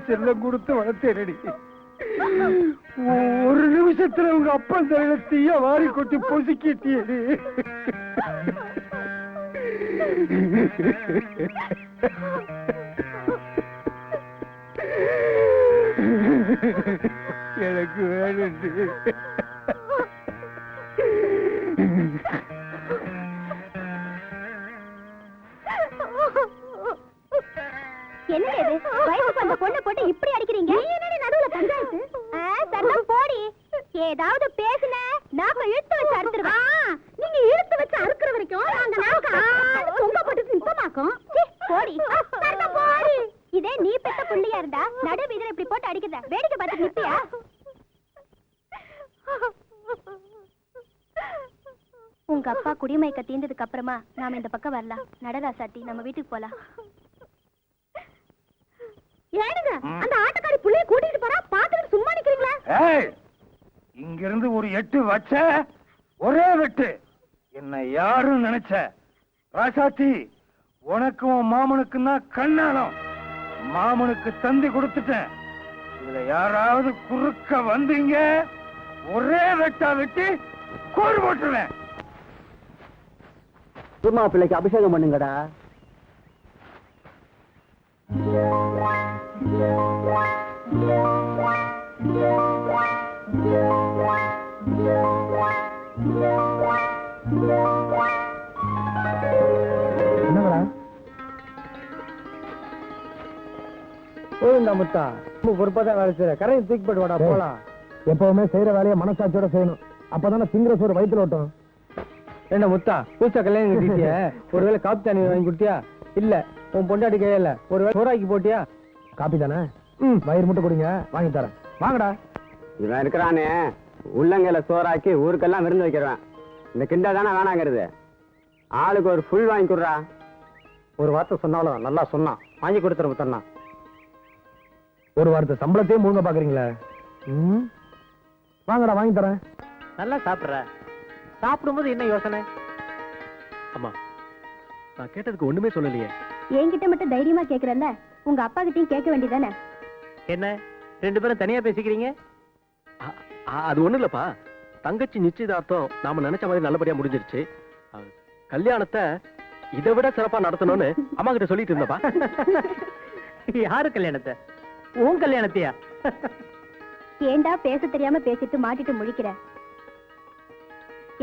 செல்லம் கொடுத்து வளர்த்தேனடி. ஒரு நிமிஷத்துல உங்க அப்பன் தலையில தீய வாரி கொட்டி பொசுக்கிட்டியடி. எனக்கு வேணும். என்ன இது? வயசுக்கு வந்த பொண்ணை போட்டு இப்படி அடிக்கிறீங்க? என்னடி நடுவுல பஞ்சாயத்து? சரணம் போடி. ஏதாவது பேசுன நாக்க இழுத்து வச்சு அறுத்துருவேன். நீங்க இழுத்து வச்சு அறுக்கிற வரைக்கும் நாங்க நாக்க தொங்க போட்டு சிப்பமாக்கும். போடி சரணம் போடி. இதே நீ பெத்த புள்ளியா இருந்தா நடு வீதியில இப்படி போட்டு அடிக்கிறத வேடிக்கை பார்த்து நிப்பியா? உங்க அப்பா குடிமயக்க தீர்ந்ததுக்கு அப்புறமா நாம இந்த பக்கம் வரலாம். நடராசாட்டி நம்ம வீட்டுக்கு போலாம். ஏனுங்க அந்த ஆட்டக்காரி புள்ளைய கூட்டிட்டு போறா, பாத்துட்டு சும்மா நிக்கிறீங்களா? ஏய், இங்க இருந்து ஒரு 8 வச்ச ஒரே வெட்டு. என்ன யாரும் நினைச்ச? ராசாத்தி, உனக்கும் மாமனுக்கும் தான் கண்ணாலம். மாமனுக்கு தந்தி கொடுத்துட்டேன். இதுல யாராவது குறுக்க வந்தீங்க ஒரே வெட்டா வெட்டி கோர் போட்டுருவேன். சும்மா பிள்ளைக்கு அபிஷேகம் பண்ணுங்கடா. என்னடா போதுண்டா முத்தா, பொறுப்பாதான் வேலை செய்யற. கரையை தூக்கி போட்டு வாடா போலாம். எப்பவுமே செய்யற வேலையை மனசாட்சியோட செய்யணும். அப்பதானே திங்கிற சோறு வயிற்றுல ஓட்டும். என்ன முத்தா, பூச்சா கல்யாணம் கட்டிட்டிய? ஒருவேளை காப்பி தண்ணி வாங்கி கொடுத்தியா? இல்ல உன் பொண்டாடி கையில ஒருவேளை சோறாக்கி போட்டியா? காப்பி தானே? வயிறு மட்டும் கொடுங்க, வாங்கி தரேன். வாங்கடா. இவன் இருக்கிறானே உள்ளங்கையில சோறாக்கி ஊருக்கெல்லாம் விருந்து வைக்கிறவன். இந்த கிண்டா தானே வேணாங்கிறது. ஆளுக்கு ஒரு ஃபுல் வாங்கி கொடுறா. ஒரு வார்த்தை சொன்னாலும் நல்லா சொன்னான், வாங்கி கொடுத்துற முத்தண்ணா. ஒரு வாரத்தை சம்பளத்தையும் முழுங்க பாக்குறீங்களே. வாங்கடா, வாங்கி தரேன். நல்லா சாப்பிடுற. சாப்பிடும்போது என்ன யோசனை? அம்மா, நான் கேட்டதுக்கு ஒண்ணுமே சொல்லலையே. என்கிட்ட மட்டும் தைரியமா கேக்குறல்ல, உங்க அப்பா கிட்டயும் கேட்க வேண்டியதானே? என்ன 2 பேரும் தனியா பேசிக்கிறீங்க? அது ஒண்ணு இல்லப்பா, தங்கச்சி நிச்சயதார்த்தம் நாம நினைச்ச மாதிரி நல்லபடியா முடிஞ்சிருச்சு. கல்யாணத்தை இதை விட சிறப்பா நடத்தணும்னு அம்மா கிட்ட சொல்லிட்டு இருந்தப்பா. யாரு கல்யாணத்தை? உன் கல்யாணத்தையா? ஏண்டா பேச தெரியாம பேசிட்டு மாட்டிட்டு முழிக்கிற?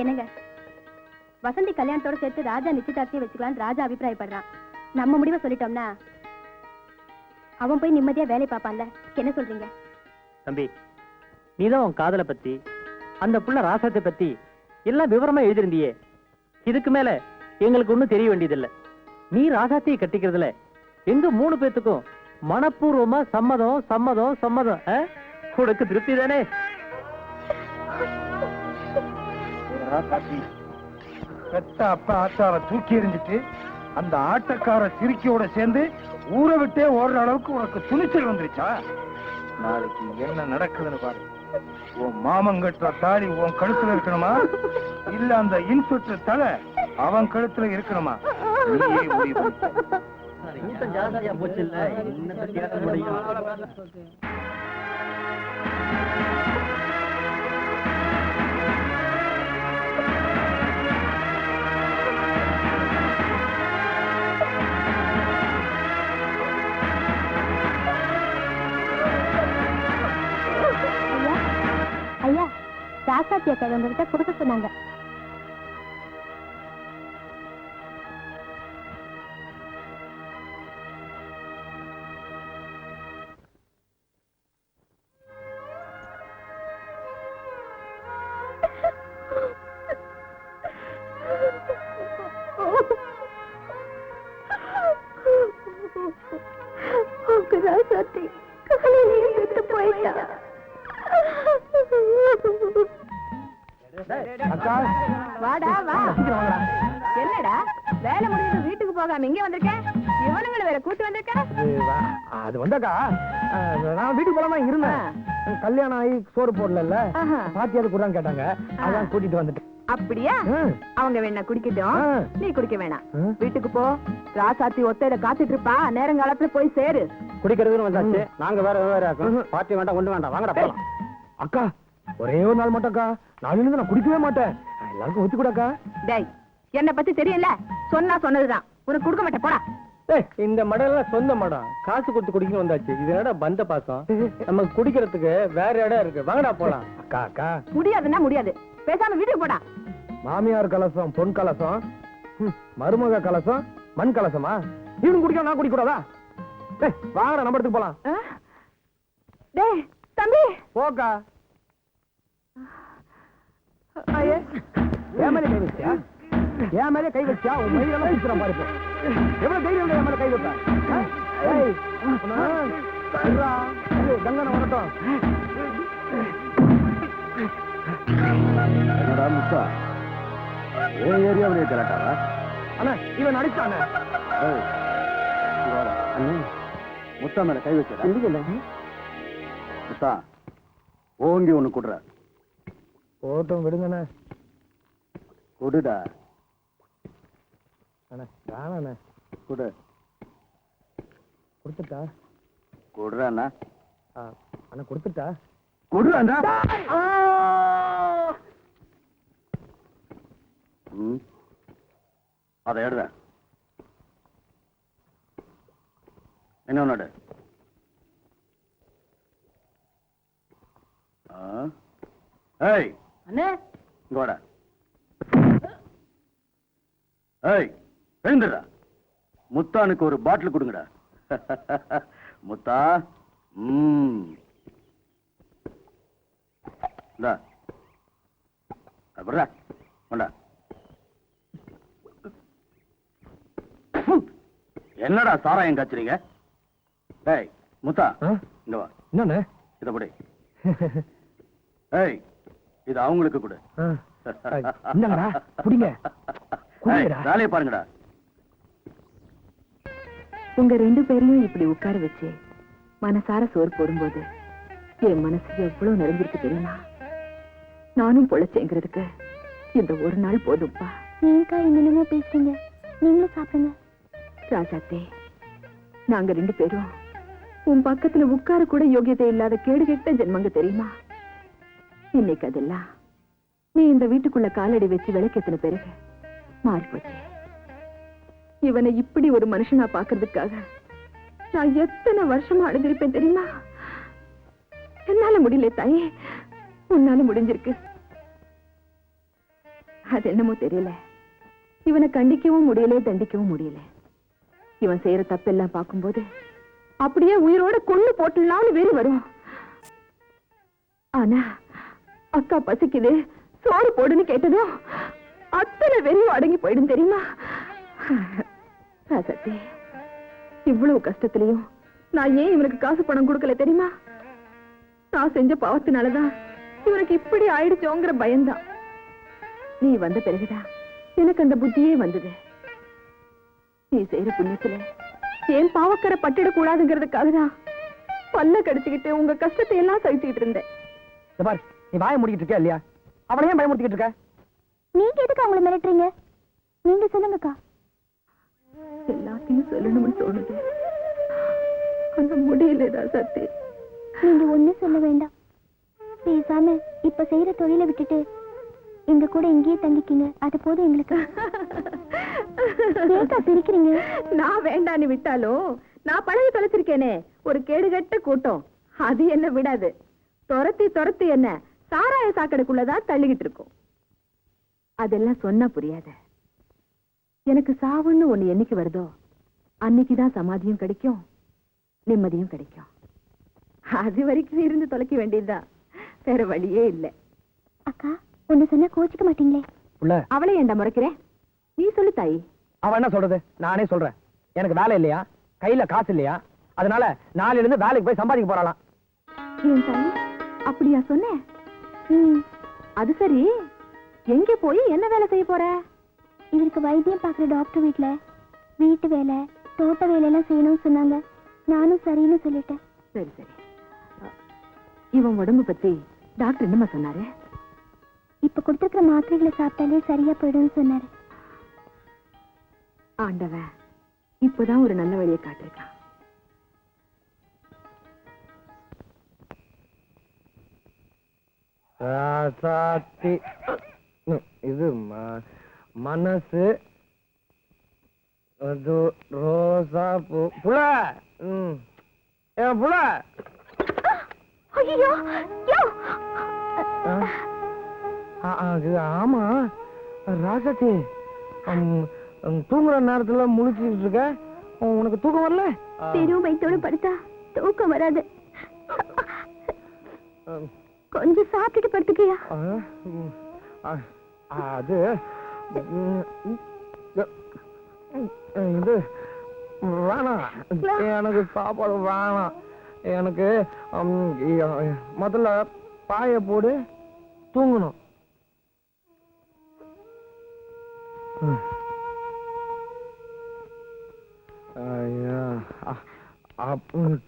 என்னங்க, வசந்தி கல்யாணத்தோட சேர்த்து ராஜா நிச்சயதார்த்தியை வச்சுக்கலான்னு ராஜா அபிப்பிராயப்படுறான். நம்ம முடிவை சொல்லிட்டோம்னா அவன் போய் நிம்மதியா வேலை பார்ப்பான்ல. என்ன சொல்றீங்க? தம்பி, நீதான் உன் காதலை பத்தி, அந்த புள்ள ராசத்தை பத்தி எல்லாம் விவரமா எழுதிருந்தியே. இதுக்கு மேல எங்களுக்கு ஒண்ணும் தெரிய வேண்டியதில்லை. நீ ராசாத்தியை கட்டிக்கிறதுல எங்க 3 பேத்துக்கும் மனப்பூர்வமா சம்மதம் சம்மதம் சம்மதம். உனக்கு திருப்தி தானே? பெத்த அப்பா ஆத்தாவை தூக்கி எறிஞ்சிட்டு அந்த ஆட்டக்கார சிரிக்கியோட சேர்ந்து ஊரை விட்டே ஓடுற அளவுக்கு உனக்கு துணிச்சல் வந்துருச்சா? நாளைக்கு என்ன நடக்குதுன்னு பாரு. உன் மாமன் கட்டுற தாடி உன் கழுத்துல இருக்கணுமா, இல்ல அந்த இன்ஸ்பெக்டர் தலை அவன் கழுத்துல இருக்கணுமா? நீயே முடிவு பண்ணு. ஜாஸ்தியா போச்சு இல்ல, என்ன கேட்க முடியும்? ஐயா, ராசாத்திய உங்ககிட்ட கொடுக்க சொன்னாங்க. ராசாத்தி காலையிலேயே செத்து போயிட்டா. அக்கா, வாடா வா. என்னடா வேலை முடிஞ்சது வீட்டுக்கு போகாம இங்க வந்திருக்கேன்? இவனுங்களை வேற கூட்டு வந்திருக்க. அது வந்தாக்கா நான் வீட்டுக்கு போலாமா இருந்தேன். கல்யாணம் ஆகி சோறு போடல பாத்தியாவது கூடான்னு கேட்டாங்க, அதான் கூட்டிட்டு வந்துட்டேன். அப்படியா? அவங்க வேணா குடிக்கட்டும், நீ குடிக்க வேணாம். வீட்டுக்கு போ, ராசாத்தி ஒத்தையில காத்துட்டு இருப்பா, நேரங்காலத்துல போய் சேரு. குடிக்கிறதுன்னு வந்தாச்சு, நாங்க வேற வேற பார்ட்டி வேண்டாம், ஒண்ணு வேண்டாம், வாங்கடா போலாம். அக்கா ஒரே ஒரு நாள் மட்டும்க்கா, நாளையில இருந்து நான் குடிக்கவே மாட்டேன். எல்லாருக்கும் ஒத்து கூடக்கா. டேய், என்ன பத்தி தெரியல, சொன்னா சொன்னதுதான், உனக்கு கொடுக்க மாட்டேன் போடா. இந்த மடம் சொந்த மடம், காசு கொடுத்து குடிக்கணும் வந்தாச்சு. இது என்னடா பந்த பாசம்? நமக்கு குடிக்கிறதுக்கு வேற இடம் இருக்கு, வாங்கடா போலாம். அக்கா அக்கா முடியாதுன்னா முடியாது, பேசாம வீட்டுக்கு போடா. மாமியார் கலசம் பொன் கலசம், மருமக கலசம் மண் கலசமா? இவனு குடிக்க நான் குடிக்க கூடாதா? வாங்கடா நம்ம இடத்துக்கு போலாம். டேய் தம்பி, போக்கா. என் மேலே கை வச்சியா? என் மேலே கை வச்சா உன் மயிலெல்லாம் பிடிச்சிடும் பாரு. எவ்வளவு தைரியம் என் மேல கை வைப்பா? கங்கன வரட்டும். என்னடா முத்தா, ஏன் ஏரியாவிலே கரெக்டாவா? அண்ணா இவன் அடிச்சானே. முத்தா மேல கை வச்சா? முத்தா ஓங்கி ஒண்ணு கொடுற. போட்டும் விடுங்கண்ணே. கொடுடா. அண்ணா வேணாண்ணே. கொடு. கொடுத்துட்டா? கொடுறாண்ணா. அண்ணா கொடுத்துட்டா? கொடுறாண்ணா. அதை எடுற. என்ன ஒண்ணு? ஏய் அண்ணே, இங்க வாடா. ஏய் எழுந்துடா. முத்தானுக்கு ஒரு பாட்டில் கொடுங்கடா. முத்தா. இந்தா அப்படிடா கொண்டா. என்னடா சாராயம் காய்ச்சறீங்க? ஏய் முத்தா இங்க வா. என்னண்ணே? இத படி. ஏய் இது அவங்களுக்கு கொடு. என்னங்கடா புடிங்க. வேலையை பாருங்கடா. உங்க ரெண்டு பேரையும் இப்படி உட்கார வச்சு மனசார சோறு போடும்போது என் மனசு எவ்வளவு நிறைஞ்சிருக்கு தெரியுமா? நானும் பொழைச்சேங்கிறதுக்கு இந்த ஒரு நாள் போதும்பா. ஏன்க்கா என்னென்னமோ பேசுறீங்க, நீங்களும் சாப்பிடுங்க. ராஜாத்தே, நாங்க ரெண்டு பேரும் உன் பக்கத்துல உட்கார கூட யோகியதை இல்லாத கேடு கெட்ட ஜென்மங்க தெரியுமா? இன்னைக்கு அதெல்லாம் நீ இந்த வீட்டுக்குள்ள காலடி வச்சு விளக்கெத்தின பிறகு மாறி போச்சு. இவனை இப்படி ஒரு மனுஷனா பாக்குறதுக்காக நான் எத்தனை வருஷமா அடைஞ்சிருப்பேன் தெரியுமா? என்னால முடியல தாயே, உன்னால முடிஞ்சிருக்கு. அது என்னமோ தெரியல, இவனை கண்டிக்கவும் முடியல, தண்டிக்கவும் முடியல. இவன் செய்யற தப்பெல்லாம் பார்க்கும்போது அப்படியே உயிரோட கொண்டு போட்டுலாம்னு வெறி வரும். ஆனா அக்கா பசிக்குது சோறு போடுன்னு கேட்டதும் அத்தனை வெறியும் அடங்கி போயிடும் தெரியுமா? சத்தி, இவ்வளவு கஷ்டத்திலையும் நான் ஏன் இவனுக்கு காசு பணம் கொடுக்கல தெரியுமா? நான் செஞ்ச பாவத்தினாலதான் இவனுக்கு இப்படி ஆயிடுச்சோங்கிற பயம்தான். நீ வந்த பிறகுதான் எனக்கு அந்த புத்தியே வந்தது. நீ செய்யற புண்ணியத்துல ஏன் பாவக்கரை பட்டிடக் கூடாதுங்கிறதுக்காக தான் பல்ல கடிச்சுக்கிட்டு உங்க கஷ்டத்தை எல்லாம் சகிச்சுக்கிட்டு இருந்தேன். நீ வாய முடிக்கிட்டு இருக்க இல்லையா? அவளை ஏன் பயமுறுத்திக்கிட்டு இருக்க? நீங்க எதுக்கு அவங்களை மிரட்டுறீங்க? நீங்க சொல்லுங்கக்கா. எல்லாத்தையும் சொல்லணும்னு தோணுது, ஆனா முடியலடா சத்தி. நீங்க ஒண்ணு சொல்ல வேண்டாம். பேசாம இப்ப செய்யற தொழிலை விட்டுட்டு எங்க கூட இங்கேயே தங்கிக்கிங்க, அது போதும் எங்களுக்கு. ஏன்க்கா சிரிக்கிறீங்க? நான் வேண்டான்னு விட்டாலும் நான் பழகி தொலைச்சிருக்கேனே ஒரு கேடுகட்ட கூட்டம், அது என்ன விடாது. துரத்தி துரத்தி என்ன சாராய சாக்கடைக்குள்ளதான் தள்ளிக்கிட்டு இருக்கும். அதெல்லாம் சொன்னா புரியாத. எனக்கு சாவுன்னு ஒண்ணு என்னைக்கு வருதோ அன்னைக்குதான் சமாதியும் கிடைக்கும், நிம்மதியும் கிடைக்கும். அது வரைக்கும் இருந்து தொலைக்க வேண்டியதுதான், வேற வழியே இல்ல. அக்கா ஒண்ணு சொன்னா கோச்சிக்க மாட்டீங்களே? அவளை ஏண்டா முறைக்கிறேன்? நீ சொல்லு தாயி. அவன் என்ன சொல்றது? நானே சொல்றேன். எனக்கு வேலை இல்லையா, கையில காசு இல்லையா, அதனால நாளையில இருந்து வேலைக்கு போய் சம்பாதிக்க போறாளாம். ஏன் தாயி அப்படியா சொன்ன? அது சரி, எங்க போய் என்ன வேலை செய்ய போற? இவருக்கு வைத்தியம் பாக்குற டாக்டர் வீட்டுல வீட்டு வேலை, தோட்ட வேலையெல்லாம் செய்யணும்னு சொன்னாங்க. நானும் சரின்னு சொல்லிட்டேன். சரி சரி. இவன் உடம்பு பத்தி டாக்டர் என்னமா சொன்னாரு? இப்ப கொடுத்துருக்கிற மாத்திரைகளை சாப்பிட்டாலே சரியா போயிடும்னு சொன்னாரு. ஆண்டவன் இப்பதான் ஒரு நல்ல வழியை காட்டிருக்கான். இது மனசு அது ரோசா பூ புல புல ஐயோ அது ஆமா ராசாத்தி தூங்குற நேரத்துல முழிச்சிட்டு இருக்க, உனக்கு தூக்கம் வரல? பெரும் வயிற்றோடு படுத்தா தூக்கம் வராது. கொஞ்சம் சாப்பிட்டுட்டு படுத்துக்கியா? அது இது வேணாம், எனக்கு சாப்பாடு வேணாம். எனக்கு முதல்ல பாய போடு, தூங்கணும்.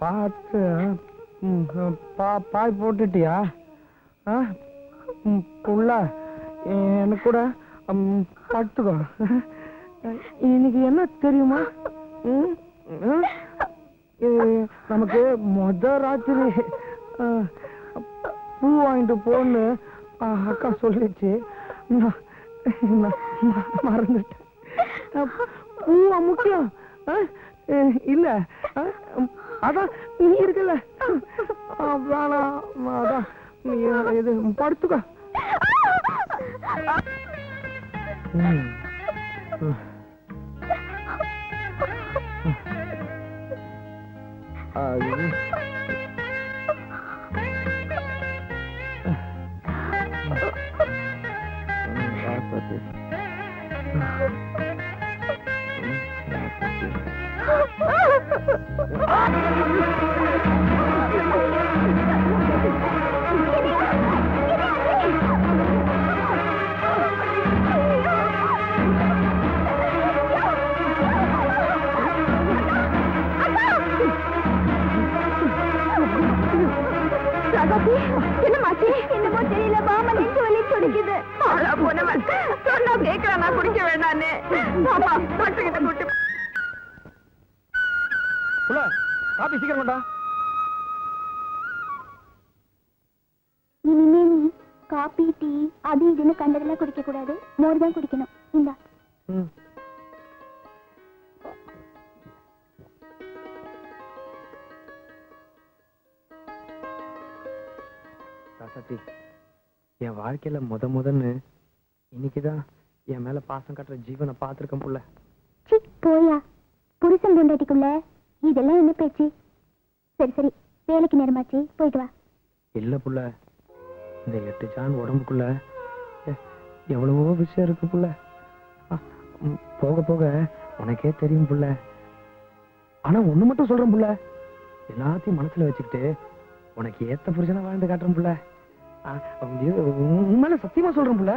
பார்த்து பாய் போட்டுட்டியா? புள்ள எனக்கு கூட படுத்துக்கோ. இன்னைக்கு என்ன தெரியுமா, நமக்கு ராத்திரி பூ வாங்கிட்டு போன்னு அக்கா சொல்லிச்சு. மறந்துட்டேன். பூவா முக்கியம் இல்ல, அதான் நீ இருக்குல்ல, வேணாம். அதான் இது படுத்துக்கோ. என்னமாச்சு? என்னமோ தெரியல, பாமா நெஞ்சு வலி துடிக்குது. சொன்னா கேட்கிறா, நான் குடிக்க வேண்டான்னு. டாக்டர் கிட்ட கூட்டு காபி சீக்கிரம் கொண்டா. இனிமே நீ காபி டீ அது இதுன்னு கண்டதெல்லாம் குடிக்க கூடாது. மோர் தான் குடிக்கணும். இந்தா. ராசாத்தி, என் வாழ்க்கையில முதன்னு இன்னைக்குதான் என் மேல பாசம் கட்டுற ஜீவனை பார்த்திருக்கேன் புள்ள. போயா, புருஷன் பொண்டாட்டிக்குள்ள இதெல்லாம் என்ன பேச்சு? சரி சரி, வேலைக்கு நேரமாச்சு, போயிட்டு வா. இல்ல புள்ள, இந்த 8 ஜான் உடம்புக்குள்ள எவ்வளவோ விஷயம் இருக்கு புள்ள. போக போக உனக்கே தெரியும் புள்ள. ஆனா ஒண்ணு மட்டும் சொல்றேன் புள்ள, எல்லாத்தையும் மனசுல வச்சுக்கிட்டு உனக்கு ஏத்த புருஷனா வாழ்ந்து காட்டுறேன் புள்ள. உண்மையில சத்தியமா சொல்றேன் புள்ள,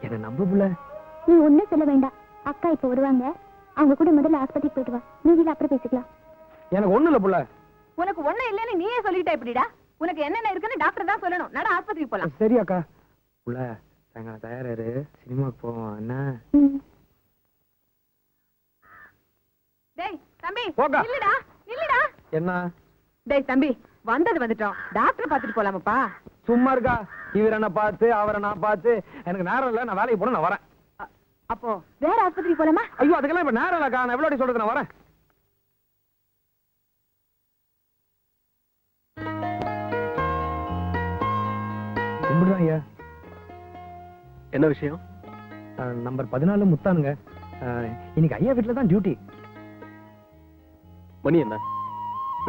என்ன நம்பு புள்ள. நீ ஒண்ணும் சொல்ல வேண்டாம். அக்கா இப்ப வருவாங்க, அவங்க கூட முதல்ல ஆஸ்பத்திரிக்கு போயிட்டு வா. நீதியில அப்புறம் பேசிக்கலாம். எனக்கு ஒண்ணு இல்ல புள்ள. உனக்கு ஒண்ணு இல்லன்னு நீயே சொல்லிட்ட எப்படிடா? உனக்கு என்னென்ன இருக்குன்னு டாக்டர் தான் சொல்லணும். நட ஆஸ்பத்திரிக்கு போலாம். சரி அக்கா. புள்ள, சாயங்காலம் தயாராரு, சினிமாக்கு போவோம். என்ன? டேய் தம்பி, போங்க. நில்லுடா நில்லுடா. என்ன? டேய் தம்பி, வந்துட்டோம். டாக்டர் பாத்துட்டு போலாமாப்பா? சும்மா இருக்கா? இவர் என்ன பார்த்து அவரை நான் பார்த்து எனக்கு நேரம் இல்ல. நான் வேலைக்கு போன, நான் வரேன். அப்போ வேற ஆஸ்பத்திரிக்கு போலாமா? ஐயோ, அதுக்கெல்லாம் இப்ப நேரம் இல்லக்கா. நான் எவ்வளவு சொல்றது, நான் வரேன். கும்பிடுறேன் ஐயா. என்ன விஷயம்? நம்பர் 14 முத்தானுங்க. இன்னைக்கு ஐயா வீட்டுல தான் டியூட்டி. மணி என்ன?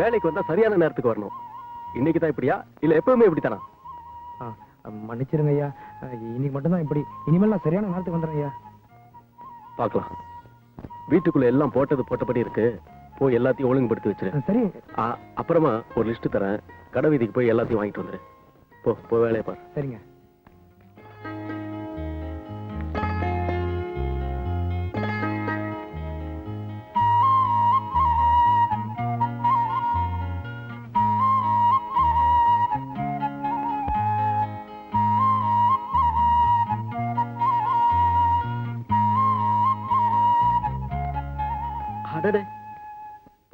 வேலைக்கு வந்தா சரியான நேரத்துக்கு வரணும். இன்னைக்கு தான் இப்படியா, இல்ல எப்பவுமே இப்படித்தானா? மன்னிச்சிருங்க ஐயா, இன்னைக்கு மட்டும்தான் இப்படி. இனிமேல் நான் சரியான நேரத்துக்கு வந்துடுறேன் ஐயா. பார்க்கலாம். வீட்டுக்குள்ள எல்லாம் போட்டபடி இருக்கு. போய் எல்லாத்தையும் ஒழுங்குபடுத்தி வச்சிரு. சரி. அப்புறமா ஒரு லிஸ்ட் தரேன். கடை வீதிக்கு போய் எல்லாத்தையும் வாங்கிட்டு வந்துரு. போ வேலையை பாரு. சரிங்க.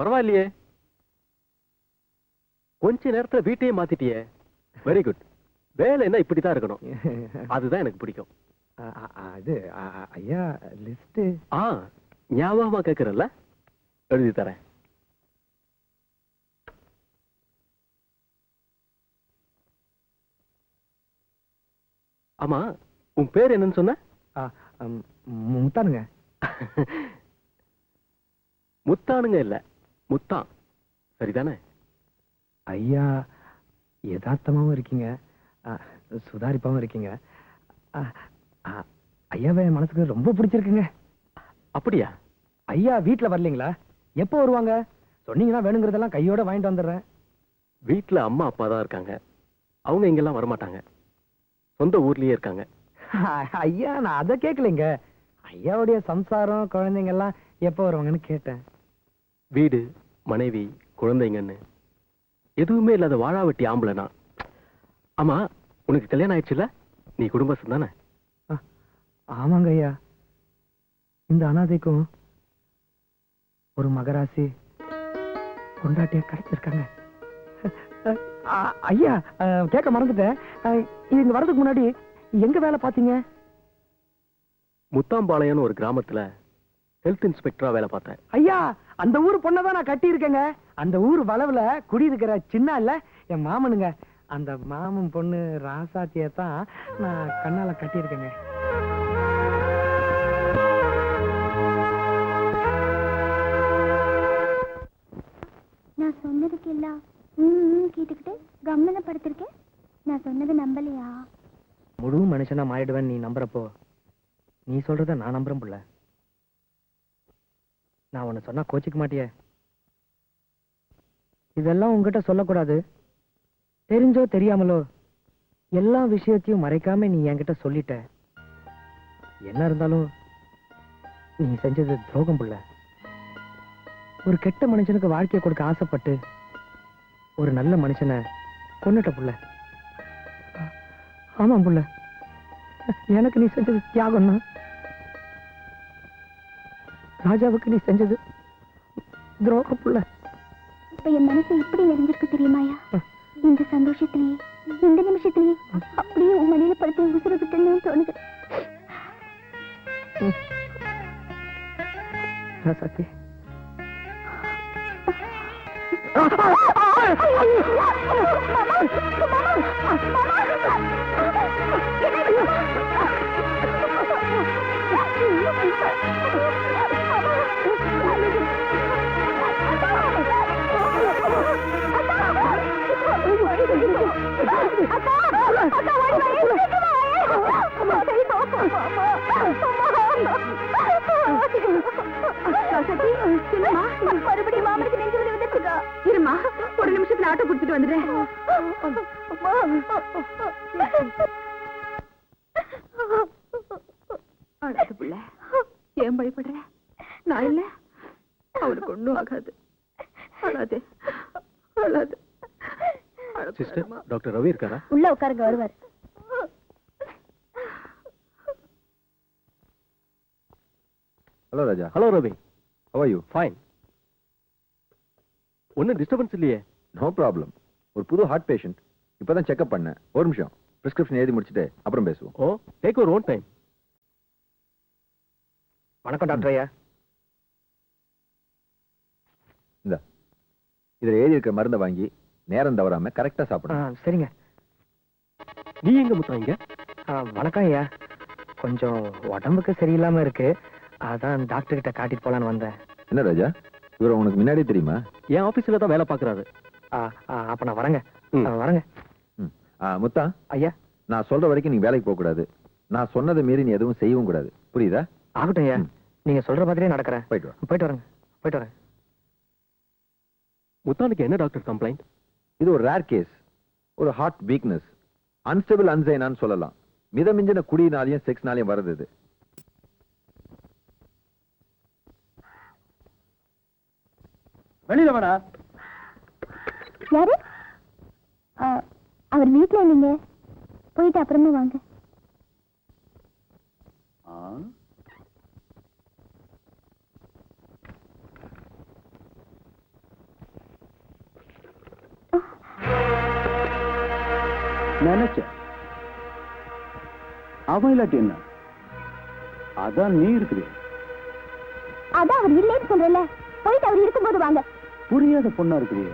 பரவாயில்லையே, கொஞ்ச நேரத்துல வீட்டையே மாத்திட்டியே. Very good. வேலை என்ன இப்படித்தான் இருக்கணும். அதுதான் எனக்கு பிடிக்கும். அது ஐயா லிஸ்ட். ஞாபகமா கேக்குறல்ல, எழுதி தரேன். ஆமா, உன் பேர் என்னன்னு சொன்ன? முத்தானுங்க. முத்தானுங்க இல்ல, முத்தான். சரிதானே? ஐயா யதார்த்தமாவும் இருக்கீங்க, சுதாரிப்பாவும் இருக்கீங்க. ஐயாவை என் மனசுக்கு ரொம்ப பிடிச்சிருக்குங்க. அப்படியா? ஐயா வீட்டுல வரலீங்களா? எப்போ வருவாங்க? சொன்னீங்கன்னா வேணுங்கிறதெல்லாம் கையோட வாங்கிட்டு வந்துடுறேன். வீட்டுல அம்மா அப்பா தான் இருக்காங்க. அவங்க இங்கெல்லாம் வரமாட்டாங்க. சொந்த ஊர்லயே இருக்காங்க. ஐயா நான் அதை கேட்கலைங்க. ஐயாவுடைய சம்சாரம் குழந்தைங்க எல்லாம் எப்போ வருவாங்கன்னு கேட்டேன். வீடு, மனைவி, குழந்தைங்கன்னு எதுவுமே இல்லாத வாழாவட்டி ஆம்பளைனா. ஆமா, உனக்கு கல்யாணம் ஆயிடுச்சுல? நீ குடும்பஸ்தன் தானே? ஆமாங்க ஐயா. இந்த அனாதைக்கும் ஒரு மகராசி கொண்டாட்டியா கிடைச்சிருக்காங்க. ஐயா கேட்க மறந்துட்டேன், இங்க வர்றதுக்கு முன்னாடி எங்க வேலை பாத்தீங்க? முத்தாம்பாளையம்னு ஒரு கிராமத்துல ஹெல்த் இன்ஸ்பெக்டரா வேலை பார்த்தேன். ஐயா அந்த ஊர் பொண்ணதான் நான் கட்டி இருக்கேங்க. அந்த ஊர் வளவுல குடியிருக்கிற சின்ன இல்ல என் மாமனுங்க. அந்த மாமன் பொண்ணு ராசாத்திய தான் நான் கண்ணால கட்டி இருக்கேங்க. நான் சொன்னதுக்கு எல்லாம் கேட்டுக்கிட்டு கம்மன படுத்திருக்கேன். நான் சொன்னது நம்பலையா? முழு மனுஷனா மாறிடுவேன் நீ நம்புறப்போ நீ சொல்றத நான் நம்புறேன் புள்ள. நான் உன்னை சொன்னா கோச்சிக்க மாட்டியே? இதெல்லாம் உங்ககிட்ட சொல்லக்கூடாது. தெரிஞ்சோ தெரியாமலோ எல்லா விஷயத்தையும் மறைக்காம நீ என்கிட்ட சொல்லிட்ட. என்ன இருந்தாலும் நீ செஞ்சது துரோகம் புள்ள. ஒரு கெட்ட மனுஷனுக்கு வாழ்க்கையை கொடுக்க ஆசைப்பட்டு ஒரு நல்ல மனுஷனை கொன்னுட்ட புள்ள. ஆமாம் புள்ள, எனக்கு நீ செஞ்சது தியாகம்னா ராஜாவுக்கு நீ செஞ்சது துரோகம் புள்ள. இப்ப என் மனசு எப்படி எரிஞ்சிருக்கு தெரியுமாயா? இந்த சந்தோஷத்திலேயே இந்த நிமிஷத்திலேயே அப்படியே உன் மடியில படுத்து உசுறு விட்டுன்னு தோணுது. சக்தி மறுபடியும் மாமனுக்கு நெஞ்சு வலி வந்துருக்கா? இருமா, ஒரு நிமிஷத்துல ஆட்டோ குடிச்சிட்டு வந்துடுறேன். அழாத புள்ள, ஏன் பயப்படுற? நான் இல்ல, அவனுக்கு ஒண்ணும் ஆகாது. அழாதே, அழாது. சிஸ்டர், டாக்டர் ரவி இருக்காரா? உள்ள உட்காருங்க, வருவார். Hello Raja. Hello Ravi. How are you? Fine. ஒன்னும் டிஸ்டர்பன்ஸ் இல்லையே? No problem. ஒரு புது ஹார்ட் பேஷண்ட். இப்பதான் செக்அப் பண்ணேன். ஒரு நிமிஷம், பிரிஸ்கிரிப்ஷன் எழுதி முடிச்சுட்டு அப்புறம் பேசுவோம். ஓ, டேக் யுவர் ஓன் டைம். வணக்கம் டாக்டர் ஐயா. இந்த இதுல எழுதி இருக்கிற மருந்தை வாங்கி நேரம் தவறாம கரெக்டா சாப்பிடணும். சரிங்க. நீ எங்க முத்தாங்க? வணக்கம் ஐயா. கொஞ்சம் உடம்புக்கு சரியில்லாம இருக்கு, அதான் டாக்டர் கிட்ட காட்டிட்டு போலான்னு வந்தேன். என்ன ராஜா, இவர் உனக்கு முன்னாடியே தெரியுமா? என் ஆபீஸ்ல தான் வேலை பாக்குறாரு. அப்ப நான் வரேங்க. வரேங்க. முத்தா ஐயா, நான் சொல்ற வரைக்கும் நீ வேலைக்கு போக கூடாது. நான் சொன்னதை மீறி நீ எதுவும் செய்யவும் கூடாது. புரியுதா? ஆகட்டும் ஐயா, நீங்க சொல்ற மாதிரியே நடக்கிறேன். போயிட்டு வா. போயிட்டு வரேங்க. போயிட்டு வரேன். முத்தானுக்கு என்ன டாக்டர் கம்ப்ளைண்ட்? இது ஒரு ரேர் கேஸ். ஒரு ஹார்ட் வீக்னஸ், அன்ஸ்டபிள் அன்சைனான்னு சொல்லலாம். மிதமிஞ்சின குடியினாலையும் செக்ஸ்னாலையும் வருது இது. வெளியில வாடா. யாரு? அவர் வீட்டுல இல்லைங்க, போயிட்டு அப்புறமா வாங்க. நினைச்ச அவன் இல்லாட்டி என்ன? அதான் நீ இருக்குது. அதான் அவர் இல்லைன்னு சொல்றல, போயிட்டு அவர் இருக்கும்போது வாங்க. புரியாத பொண்ணா இருக்குது.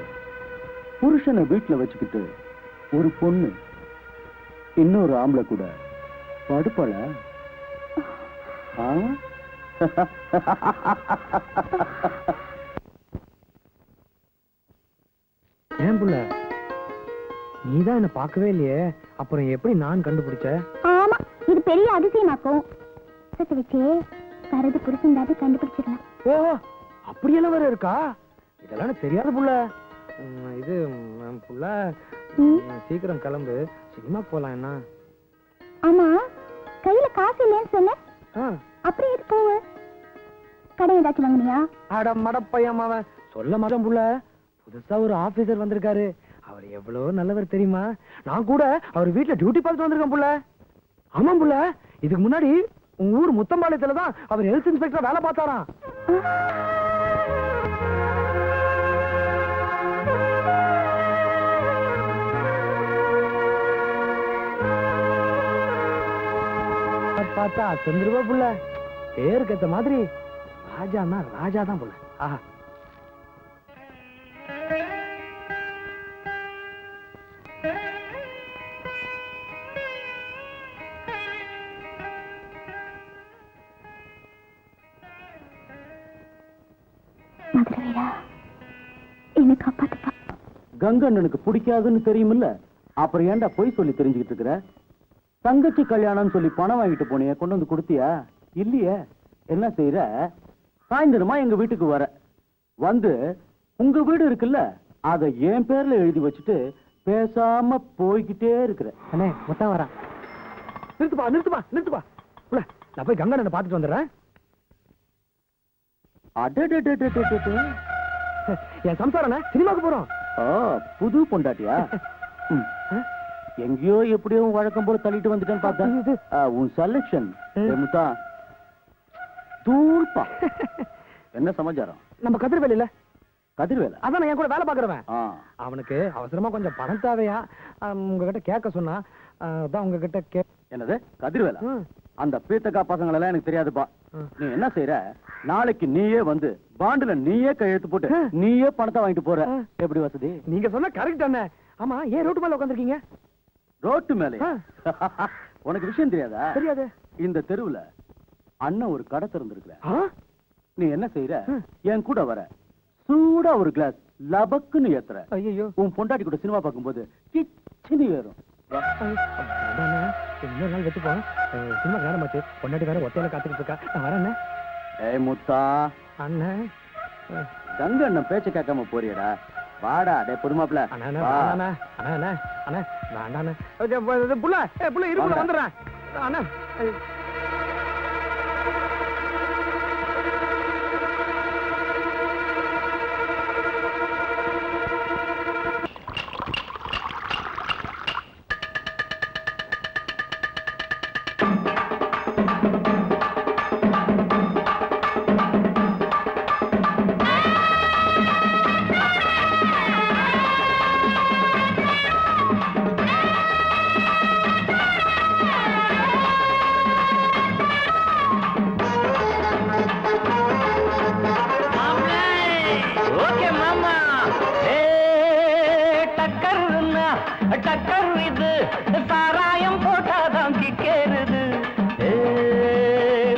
புருஷனை வீட்டுல வச்சுக்கிட்டு ஒரு பொண்ணு இன்னொரு ஆம்பளை கூட படுப்பல. ஏன் புள்ள, நீதான் என்ன பார்க்கவே இல்லையே, அப்புறம் எப்படி நான் கண்டுபிடிச்ச? ஆமா, இது பெரிய அதிசயமாக்கும். சத்து வச்சே கருது புருஷன் தான் கண்டுபிடிச்சிடலாம். ஓ, அப்படியெல்லாம் வேற இருக்கா? இதெல்லாம் எனக்கு தெரியாது புள்ள. இது புள்ள, சீக்கிரம் கிளம்பு, சினிமா போலாம். என்ன? ஆமா, கையில காசு இல்லைன்னு சொன்ன, அப்புறம் எது போவ? கடை ஏதாச்சும் வாங்கினியா? அட மடப்பையம்மாவன் சொல்ல மாட்டேன் புள்ள. புதுசா ஒரு ஆபீசர் வந்திருக்காரு, அவர் எவ்வளவு நல்லவர் தெரியுமா? நான் கூட அவர் வீட்டுல டியூட்டி பார்த்துட்டு வந்திருக்கேன் புள்ள. ஆமா புள்ள, இதுக்கு முன்னாடி உங்க ஊர் முத்தம்பாளையத்துல தான் அவர் ஹெல்த் இன்ஸ்பெக்டரா வேலை பார்த்தாராம். பார்த்தா செந்துருவா புள்ள, பேருக்கு ஏத்த மாதிரி ராஜான்னா ராஜா தான் புள்ள. ஆஹா, மதுரவேலா, என்ன காப்பாத்துப்பா. கங்கண்ணனுக்கு பிடிக்காதுன்னு தெரியுமில்ல, அப்புறம் ஏன்டா போய் சொல்லி தெரிஞ்சுக்கிட்டு இருக்கிற? தங்கச்சி கல்யாணம் சொல்லி பணம் வாங்கிட்டு போனிய, கொண்டு வந்து கொடுத்தியா? இல்லையே. என்ன செய்யற? சாயந்தரமா எங்க வீட்டுக்கு வர வந்து உங்க வீடு இருக்குல்ல, அதை என் பேர்ல எழுதி வச்சுட்டு பேசாம போய்கிட்டே இருக்கிற. அண்ணே மொத்தம் வரா. நிறுத்துப்பா நிறுத்துப்பா நிறுத்துப்பா புள்ள, நான் போய் கங்கண்ணனை பார்த்துட்டு வந்துடுறேன். என் சம்சாரம் சினிமாவுக்கு போறோம். புது பொண்டாட்டியா? எங்கேயோ எப்படியோ வழக்கம் போல தள்ளிட்டு வந்துட்டேன்னு பார்த்தேன். உன் செலக்ஷன் முத்தா தூள்பா. என்ன சமாச்சாரம்? நம்ம கதிர்வேல இல்ல, கதிர்வேல அதான் என் கூட வேலை பாக்குறவன். அவனுக்கு அவசரமா கொஞ்சம் பணம் தேவையா, உங்ககிட்ட கேட்க சொன்னா, அதான் உங்ககிட்ட என்னது கதிர்வேல? அந்த பீத்தக்கா பசங்களை எல்லாம் எனக்கு தெரியாதுப்பா. நீ என்ன செய்யற? நாளைக்கு நீயே வந்து பாண்டுல நீயே கையெழுத்து போட்டு நீயே பணத்தை வாங்கிட்டு போற. எப்படி வசதி? நீங்க சொன்ன கரெக்ட் அண்ணே. ஆமா, ஏன் ரோட்டு மேல உட்காந்துருக்கீங்க? ரோட்டு மேல? உனக்கு விஷயம் தெரியாதா? தெரியாது. இந்த தெருவுல அண்ணன் ஒரு கடை திறந்திருக்கல. நீ என்ன செய்யற? என் கூட வர, சூடா ஒரு கிளாஸ் லபக்குன்னு ஏத்துற. ஐயோ, உன் பொண்டாட்டி கூட சினிமா பார்க்கும்போது கிச்சினி ஏறும். இன்னொரு நாள் வெட்டு போனோம், சினிமா நேரமாச்சு, பொண்டாட்டி வேற ஒத்தையில காத்துக்கிட்டு இருக்கா. நான் வரேன். ஏய் முத்தா அண்ணன், கங்க அண்ணன் பேச்ச கேட்காம போறியடா. வாடா டே புதுமாப்ல. அண்ணா அண்ணா அண்ணா அண்ணா வேண்டாண்ணே. புள்ள புள்ள இருக்கு, வந்துடுறேன் அண்ணா. டக்கர் இது சாராயம் போட்டாதான் கிக்கேறுது,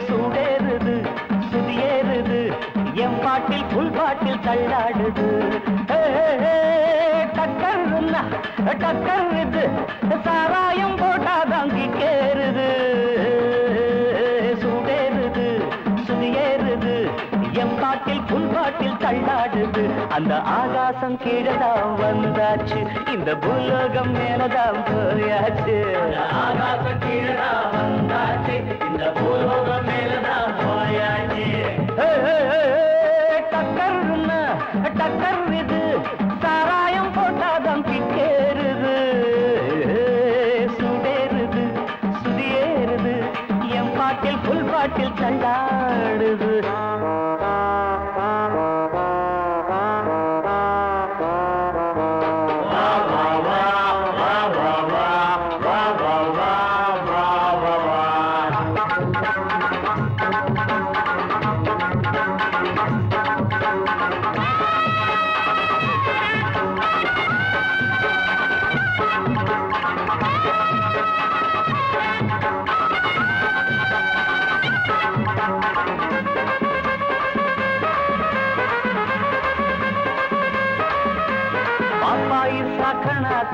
சூடேறுது, சுதியேறுது, என் பாட்டில் புல் பாட்டில் தள்ளாடுது. டக்கர் இது சாராயம் போட்டாதான் கிக்கேறுது, சூடேறுது, சுதியேறுது, என் பாட்டில் புல் பாட்டில் தள்ளாடுது. அந்த ஆகாசம் கீழதான் வந்தாச்சு, இந்த பூலோகம் மேலதான் போயாச்சு. ஆகாசம் கீழதான் வந்தாச்சு, இந்த பூலோகம் மேலதான் போயாச்சு. டக்கர் இது சாராயம் போட்டாதான் கிக்கேறுது, சூடேறுது, சுதியேறுது, என் பாட்டில் புல் பாட்டில் தள்ளாடுது.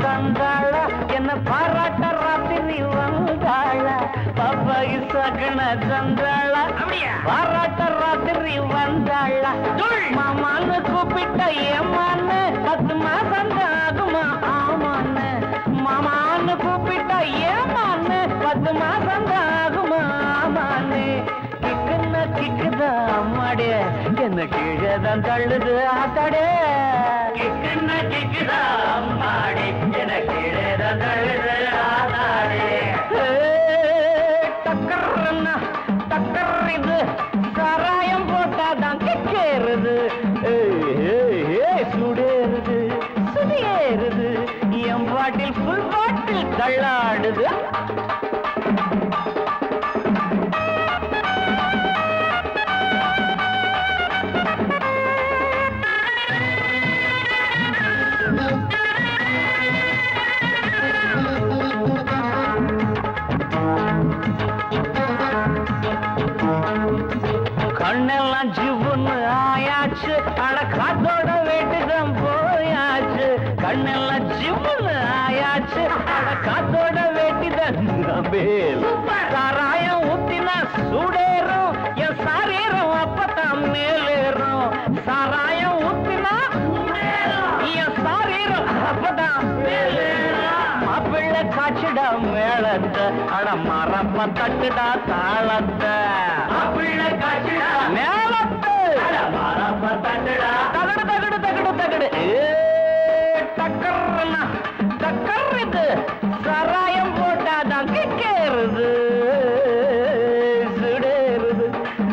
தந்தாள என்ன பாராட்ட ராத்திரி வந்தாள பப்பாய் சகன தந்தாள பாராட்ட ராத்திரி வந்தாள மாமான்னு கூப்பிட்ட ஏமான்னு 10 மாசம் ஆகுமா ஆமான்னு மாமான்னு கூப்பிட்ட ஏமான்னு 10 மாசம் ஆகுமா ஆமான்னு கிக்குன்னா கிக்குதா அம்மாடே என்ன கீழதான் தள்ளுது ஆத்தாடே கிக்குன்னா கிக்குதா அம்மாடே என்ன கீழதான் தள்ளுது ஆத்தாடே டக்கர்னா டக்கர் இது சாராயம் போட்டாதான் கிக்கேறுது சுடேறுது சுடியேறுது என் பாட்டில் ஃபுல் பாட்டில் தள்ளாடுது கண்ணெல்லாம் ஜிவுன்னு ஆயாச்சு அட காத்தோட வேட்டுதான் போயாச்சு கண்ணெல்லாம் ஜிவுன்னு ஆயாச்சு அட காத்தோட வேட்டிதான் மேல் சாராயம் ஊத்தினா சூடேறும் என் சாரீரம் அப்பதான் மேலேறும் சாராயம் ஊத்தினா என் சாரீரம் அப்பதான் மேலேறும் மாப்பிள்ளை காய்ச்சிடா மேளத்தை அட மரப்ப தட்டுடா தாளத்தை மாப்பிள்ளை காய்ச்சிடா மேளத்தை அட மரப்ப தட்டுடா தகடு தகடு தகடு தகடு டக்கர்னா டக்கர் இது சாராயம் போட்டாதான் கிக்கேறுது சுடேறுது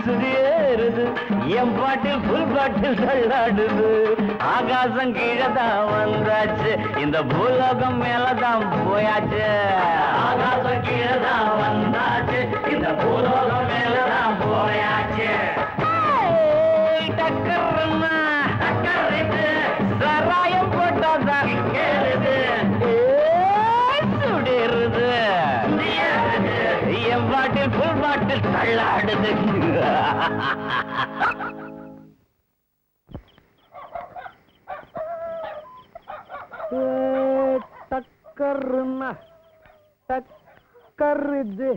சுடியேறுது என் பாட்டில் ஃபுல் பாட்டில் தள்ளாடுது ஆகாசம் கீழதான் வந்தாச்சு இந்த பூலோகம் மேலதான் போயாச்சு ஆகாசம் கீழதான் வந்தாச்சு இந்த பூலோகம் மேலதான் போயாச்சு டக்கர்னா டக்கர் இது சாராயம் போட்டாதான் கேளுது சுடேறுது என் பாட்டில் ஃபுல் பாட்டில் தள்ளாடுது டக்கர்னா டக்கர் இது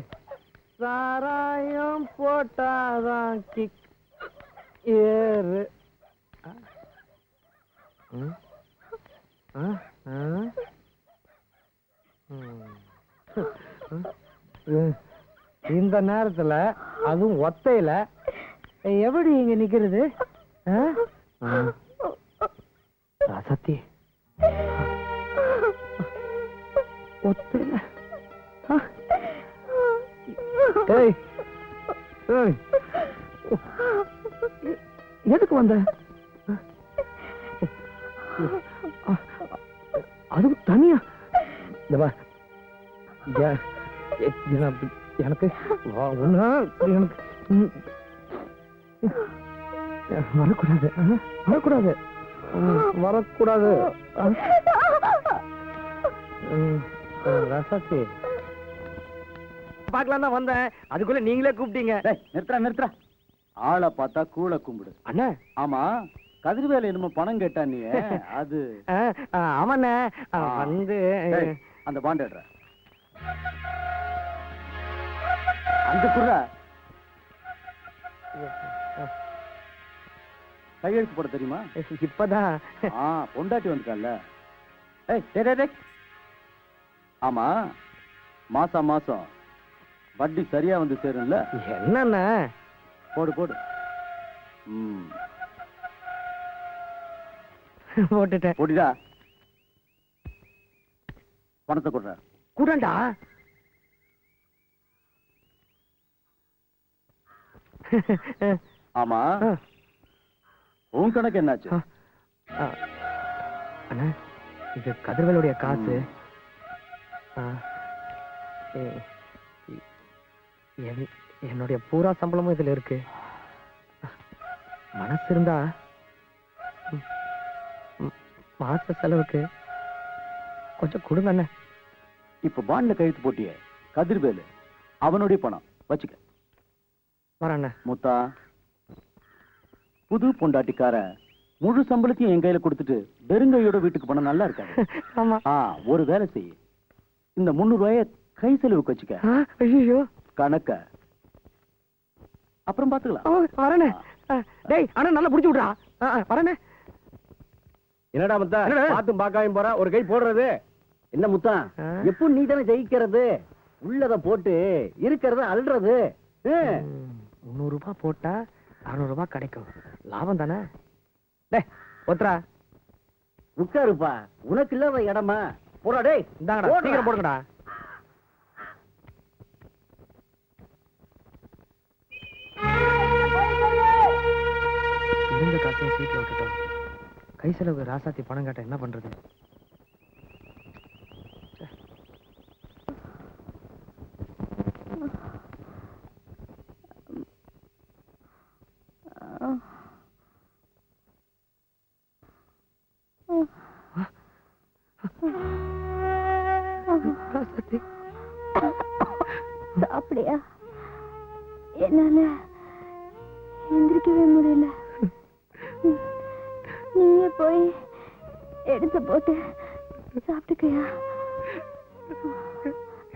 சாராயம் போட்டாதான் கிக் ஏறு இந்த நேரத்துல அதுவும் ஒத்தையில எப்படி இங்க நிக்கிறது சத்தி ஒத்தையில ஏய் ஏய் எதுக்கு வந்த அது தனியா எனக்கு வரக்கூடாது வரக்கூடாது வரக்கூடாது ரசத்தி பார்க்கலாம் தான் வந்தேன் அதுக்குள்ள நீங்களே கூப்பிட்டீங்க நிறுத்துறா ஆளை பார்த்தா கூழ கும்பிடு அண்ணா ஆமா கதிர்வேலை என்னமோ பணம் கேட்டா நீ அது ஆமாண்ணே வந்து அந்த பாண்ட் எடுற அந்த குர்ற கையெழுத்து போட தெரியுமா இப்பதான் பொண்டாட்டி வந்துட்டால ஏய் ஆமா மாசம் மாசம் வட்டி சரியா வந்து சேரும்ல என்னண்ணா போடு போடு போட்டுட்டேன் போட்டுடா பணத்தை கொடுற கூடண்டா ஆமா உன் கணக்கு என்னாச்சு அண்ணா இது கதிர்வேலுடைய காசு என்னுடைய பூரா சம்பளமும் இதுல இருக்கு மனசு இருந்தா மாச செலவுக்கு கொஞ்சம் கொடுங்க அண்ணா இப்ப பாண்ட்ல கையெழுத்து போட்டியே கதிர்வேலு அவனுடைய பணம் வச்சுக்க வரண்ண முத்தா புது பொண்டாட்டிக்கார முழு சம்பளத்தையும் என் கையில கொடுத்துட்டு வெறுங்கையோட வீட்டுக்கு போனா நல்லா இருக்காது. ஆமா. ஒரு வேலை செய், இந்த 300 ரூபாய கை செலவுக்கு வச்சுக்க. ஐயோ கணக்க அப்புறம் பாத்துக்கலாம். வரனே. டேய் அண்ணா நல்லா புடிச்சு விடுறா. வரனே. என்னடா முத்தா பாத்தும் பாக்காம போறா, ஒரு கை போடுறது என்ன முத்தா, எப்போ நீ தானே ஜெயிக்கிறது? உள்ளத போட்டு இருக்கிறத அல்றது. 300 ரூபாய் போட்டா 600 ரூபாய் கிடைக்கும். லாபம் தானே. டேய் ஒத்ரா உட்காருப்பா, உனக்கு இல்லாத இடமா? போடா டேய். இந்தாங்கடா, சீக்கிரம் போடுங்கடா. இருந்த காசையும் சீட்ல விட்டுட்டோம். கை செலவு ராசாத்தி பணம் கேட்ட என்ன பண்றது? ராசாத்தி அப்படியா? என்னால எந்திரிக்கவே முடியல. நீயே போய் எடுத்து போட்டு சாப்பிட்டுக்கையா?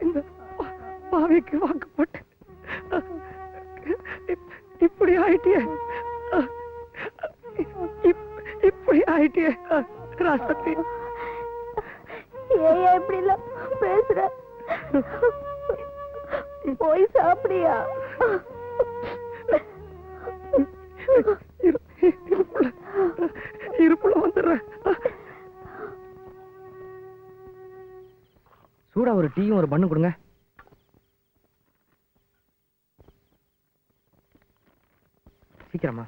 இந்த பாவிக்கு வாக்கு போட்டு இப்படி ஆயிட்டியே, இப்படி ஆயிட்டியே ராசாத்தி. ஏன் இப்படி எல்லாம் பேசுற? போய் சாப்பிடியா? இருப்புல வந்துடுறேன். சூடா ஒரு டீயும் ஒரு பண்ணு கொடுங்க. சீக்கிரமா.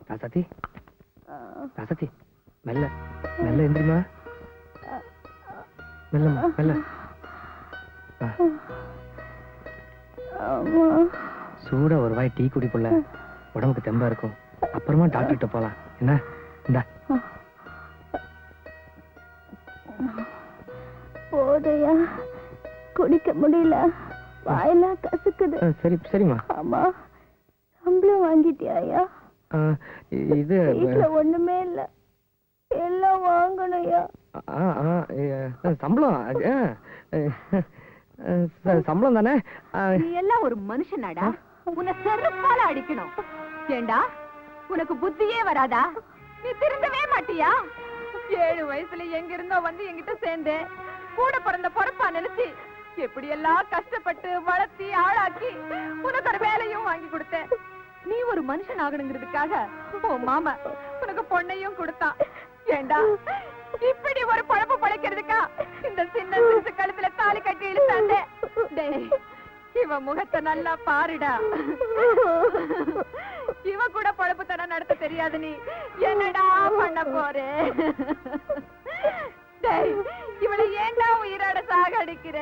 ராசாத்தி, ராசாத்தி மெல்ல மெல்ல எந்திரிமா. மெல்லமா மெல்ல. சூடா ஒரு வாய் டீ குடிப்புள்ள, உடம்புக்கு தெம்பா இருக்கும். அப்புறமா டாக்டர்கிட்ட போலாம். என்ன இந்தா. போதையா, குடிக்க முடியல, வாயெல்லாம் கசக்குது. சரி சரிம்மா. ஆமா, சம்பளம் வாங்கிட்டியாயா? இது வீட்டுல ஒண்ணுமே இல்ல, எல்லாம் வாங்கணும்யா. சம்பளம் சம்பளம் தானே. நீ எல்லாம் ஒரு மனுஷனாடா? உன்னை செருப்பால அடிக்கணும். ஏண்டா உனக்கு புத்தியே வராதா? நீ திருந்தவே மாட்டியா? 7 வயசுல எங்க இருந்தோ வந்து என்கிட்ட சேர்ந்து கூட பிறந்த பொறுப்பா நினைச்சு எப்படி எல்லாம் கஷ்டப்பட்டு வளர்த்தி ஆளாக்கி உனக்கு ஒரு வேலையும் வாங்கி கொடுத்தேன். நீ ஒரு மனுஷன் ஆகணுங்கிறதுக்காக உன் மாமா உனக்கு பொண்ணையும் கொடுத்தான். ஏண்டா இப்படி ஒரு பழப்பு பழைக்கிறதுக்கா இந்த சின்ன சிசு கழுத்துல தாலி கட்டி இழுத்தாண்டே? இவ முகத்தை நல்லா பாருடா. இவ கூட பழப்பு தர நடத்த தெரியாது. நீ என்னடா பண்ண போற? இவளை ஏண்டா உயிரோட சாகடிக்கிற?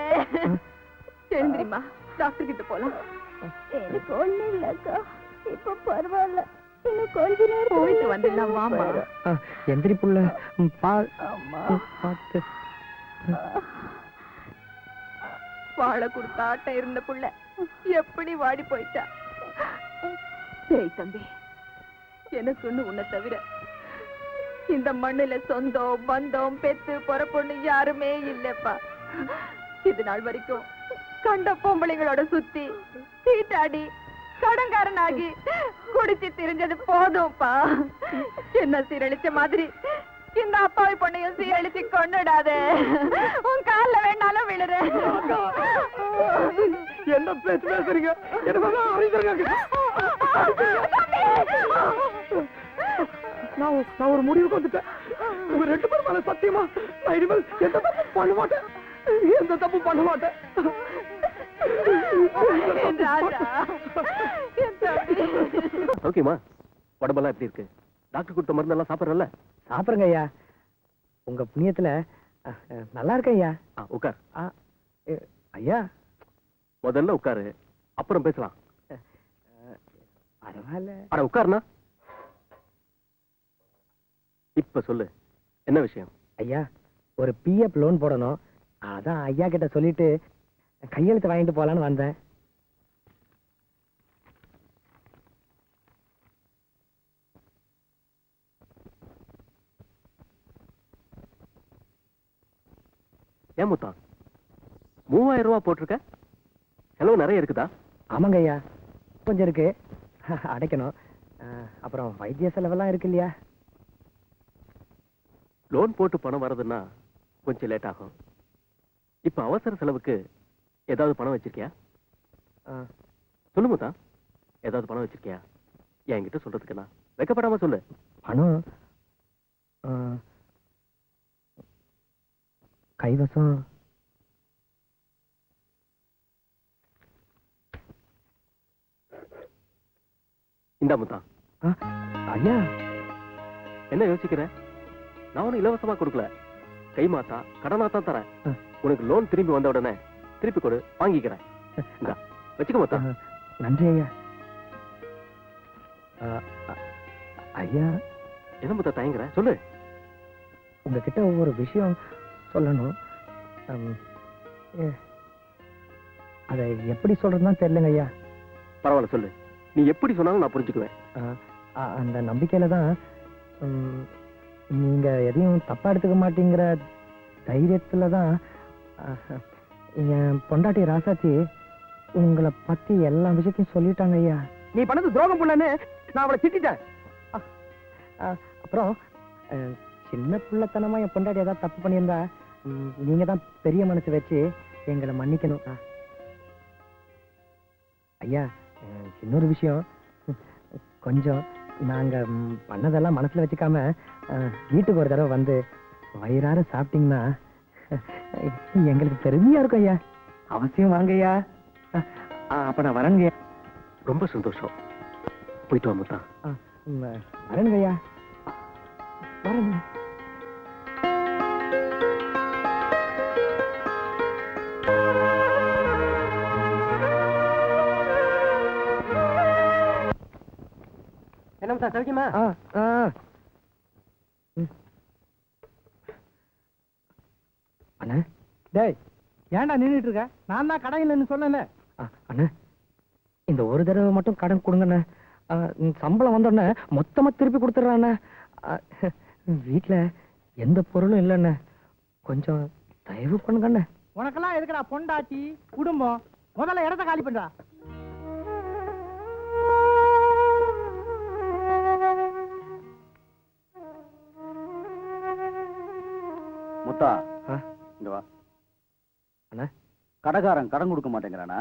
தெரியுமா, டாக்டர் கிட்ட போலாம். எனக்கு ஒண்ணு இல்லக்கா, இப்ப பரவாயில்ல. இன்னும் கொஞ்ச நேரம் போயிட்டு வந்துடலாம். வாமா. எந்திரி புள்ள. பார்த்து வாழை கொடுத்த ஆட்டம் இருந்த புள்ள எப்படி வாடி போயிட்டா? டேய் தம்பி, எனக்குன்னு உன்னை தவிர இந்த மண்ணுல சொந்தம் பந்தம் பெத்து பொறப்பொண்ணு யாருமே இல்லப்பா. இது நாள் வரைக்கும் கண்ட பொம்பளைங்களோட சுத்தி சீட்டாடி கடன்காரனாகி குடிச்சு திரிஞ்சது போதும்பா. என்ன சீரழிச்ச மாதிரி இந்த அப்பாவி பொண்ணையும் சீரழிச்சு கொண்டுடாத. உன் கால்ல வேணாலும் விழுறேன். என்ன பேச்சு பேசுறீங்க? நான் ஒரு முடிவுக்கு வந்துட்டேன். உங்க 2 பேரும் மேல சத்தியமா நான் இனிமேல் எந்த தப்பு பண்ண மாட்டேன். எந்த தப்பு பண்ண மாட்டேன். ஓகேமா, உடம்பெல்லாம் எப்படி இருக்கு? டாக்டர் கொடுத்த மருந்தெல்லாம் சாப்பிட்றல? சாப்பிடுங்க ஐயா. உங்க புண்ணியத்துல நல்லா இருக்கேன் ஐயா. உட்கார். ஐயா முதல்ல உட்காரு, அப்புறம் பேசலாம். பரவாயில்ல. அட உட்காருண்ணா. இப்ப சொல்லு, என்ன விஷயம்? ஐயா, ஒரு பிஎஃப் லோன் போடணும். அதான் ஐயா கிட்ட சொல்லிட்டு கையெழுத்து வாங்கிட்டு போலான்னு வந்தேன். ஏன் முத்தா 3000 ரூபாய் போட்டிருக்க? செலவு நிறைய இருக்குதா? ஆமாங்க ஐயா, கொஞ்சம் இருக்கு, அடைக்கணும். அப்புறம் வைத்திய செலவெல்லாம் இருக்கு இல்லையா? லோன் போட்டு பணம் வரதுன்னா கொஞ்சம் லேட் ஆகும். இப்ப அவசர செலவுக்கு ஏதாவது பணம் வச்சிருக்கியா? சொல்லு முத்தா, ஏதாவது பணம் வச்சிருக்கியா? என்கிட்ட சொல்றதுக்கு நான் வெக்கப்படாம சொல்லு. பணம் கைவசம் இந்தா முத்தா. ஐயா என்ன யோசிக்கிற? நான் ஒன்னும் இலவசமா கொடுக்கல, கை மாத்தா கடனா தான் தரேன். உனக்கு லோன் திரும்பி வந்த உடனே திருப்பி கொடு, வாங்கிக்கிறேன். இந்தா வச்சுக்க முத்தா. நன்றி ஐயா. ஐயா என்ன முத்தா தயங்குற? சொல்லு. உங்ககிட்ட ஒவ்வொரு விஷயம் சொல்லணும். அதை எப்படி சொல்றதுன்னு தெரியலங்க ஐயா. பரவாயில்ல சொல்லு, நீ எப்படி சொன்னாலும் நான் புரிஞ்சுக்குவேன். அந்த நம்பிக்கையில தான் நீங்க எதையும் தப்பா எடுத்துக்க மாட்டேங்கிற தைரியத்துல தான் என் பொண்டாட்டி ராசாச்சி உங்களை பத்தி எல்லா விஷயத்தையும் சொல்லிட்டாங்க ஐயா. நீ பண்ணது துரோகம் பண்ணு, நான் அவளை திட்டேன். அப்புறம் சின்ன பிள்ளைத்தனமா என் பொண்டாட்டி ஏதாவது தப்பு பண்ணியிருந்தா நீங்க தான் பெரிய மனசு வச்சு எங்களை மன்னிக்கணும் ஐயா. இன்னொரு விஷயம், கொஞ்சம் நாங்க பண்ணதெல்லாம் மனசுல வச்சுக்காம வீட்டுக்கு ஒரு தடவை வந்து வயிறார சாப்பிட்டீங்கன்னா எங்களுக்கு பெருமையா இருக்கும் ஐயா. அவசியம் வாங்க ஐயா. அப்ப நான் வரேங்க. ரொம்ப சந்தோஷம். போயிட்டு வா முத்தா. வரேங்க ஐயா, வரேங்க. என்ன முத்தா சௌக்கியமா? அண்ணா, டேய் ஏன்டா நின்னுட்டு இருக்க? நான் தான் கடையிலன்னு சொன்னேன்ல. அண்ணா இந்த ஒரு தடவை மட்டும் கடன் கொடுங்கண்ணே. சம்பளம் வந்தோடனே மொத்தமா திருப்பி கொடுத்துட்றாண்ணே. வீட்டுல எந்த பொருளும் இல்லைண்ணே, கொஞ்சம் தயவு பண்ணுங்கண்ணே. உனக்கெல்லாம் எதுக்குடா பொண்டாட்டி குடும்பம்? முதல்ல இடத்த காலி பண்றா. முத்தா இங்க வா. அண்ணா கடைக்காரன் கடன் கொடுக்க மாட்டேங்கிறானா?